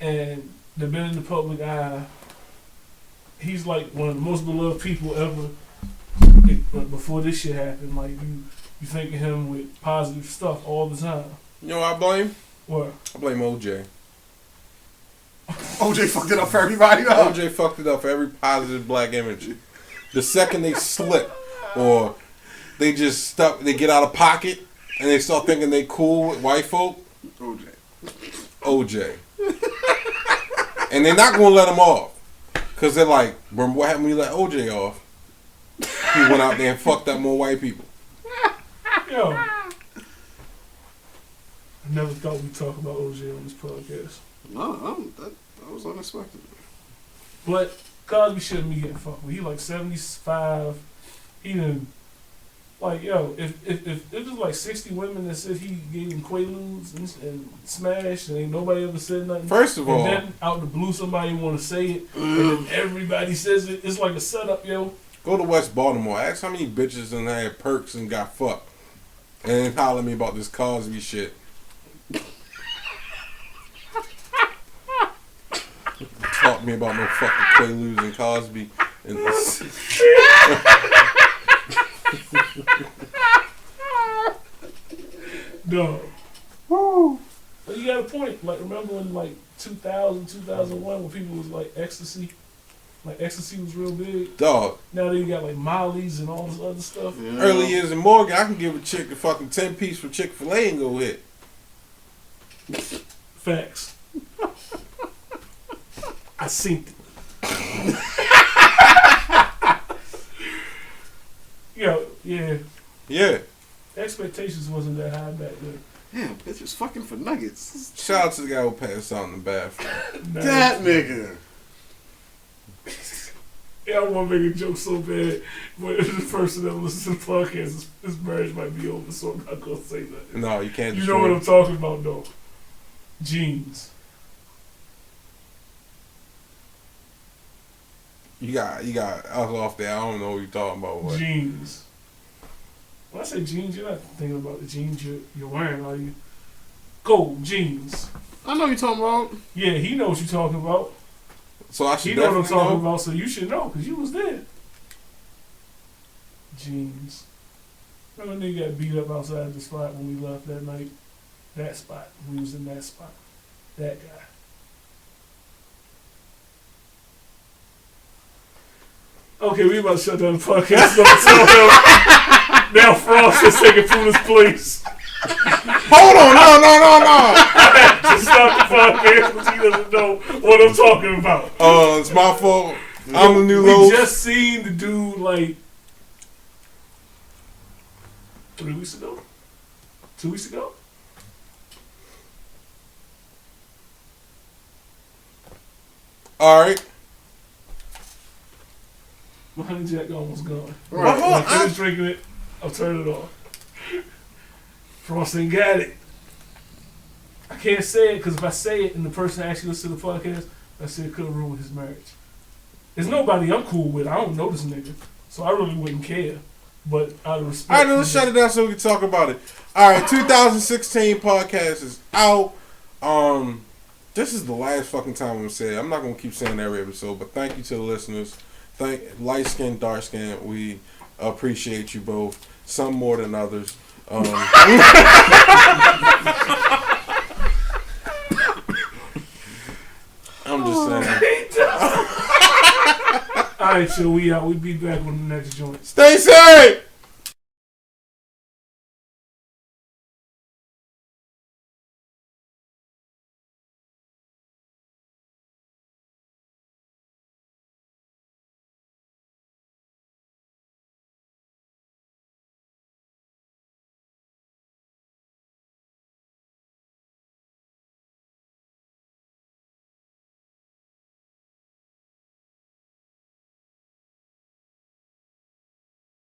and they've been in the public eye. He's like one of the most beloved people ever. Before this shit happened, like, you think of him with positive stuff all the time. You know what I blame? What? I blame OJ. OJ fucked it up for everybody. Though. OJ fucked it up for every positive black image. The second they slip, or they just stuck, they get out of pocket, and they start thinking they cool with white folk. OJ. And they're not gonna let him off, cause they're like, what happened when you let OJ off? He went out there and fucked up more white people. Yo, I never thought we'd talk about OJ on this podcast. No, that was unexpected. But Cosby shouldn't be getting fucked with. He like 75. He done, like, yo, if it was like 60 women that said he gave him Quaaludes and smashed, and ain't nobody ever said nothing. First of all, and then out the blue somebody want to say it, and then everybody says it. It's like a setup, yo. go to West Baltimore. Ask how many bitches done had perks and got fucked, and then holler at me about this Cosby shit. Talk to me about no fucking Quaaludes and Cosby. And No. Woo. But you got a point. Like, remember in like 2000, 2001 when people was like ecstasy? Like, ecstasy was real big. dog, Now they got like Molly's and all this other stuff. Yeah. early years in Morgan, I can give a chick a fucking 10-piece for Chick-fil-A and go hit. Facts. I seen it. Yo, yeah. Yeah. Expectations wasn't that high back then. Damn, bitches fucking for nuggets. Shout out to the guy who passed out in the bathroom. Nah. That nigga. Yeah, I want to make a joke so bad, but if the person that listens to the podcast, his marriage might be over, so I'm not going to say that. No, you can't. You know what I'm talking about, though. Jeans. You got us off there. I don't know what you're talking about. What? Jeans. When I say jeans, you're not thinking about the jeans you're wearing, are you? Gold jeans. I know what you're talking about. Yeah, he knows what you're talking about. So I should He know what I'm definitely talking know. about, so you should know, because you was there. Jeans. Remember when they got beat up outside the spot when we left that night? That spot. We was in that spot. That guy. Okay, we about to shut down the podcast. Don't tell him. Now Frost is taking Puda's place. Hold on, no. Just stop the podcast because he doesn't know what I'm talking about. It's my fault. I'm the new We low. just seen the dude like 3 weeks ago? 2 weeks ago? All right. My honey jack almost gone. Right. When I finish drinking it, I'll turn it off. Frost ain't got it. I can't say it because if I say it and the person actually listens to the podcast, I say it could ruin his marriage. There's nobody I'm cool with. I don't know this nigga, so I really wouldn't care. But out of respect, All right, let's shut it down so we can talk about it. All right, 2016 podcast is out. This is the last fucking time I'm gonna say it. I'm not gonna keep saying every episode, but thank you to the listeners. Thank light skin, dark skin. We appreciate you both. Some more than others. I'm just saying. Alright, so we out. We be back with the next joint. Stay safe.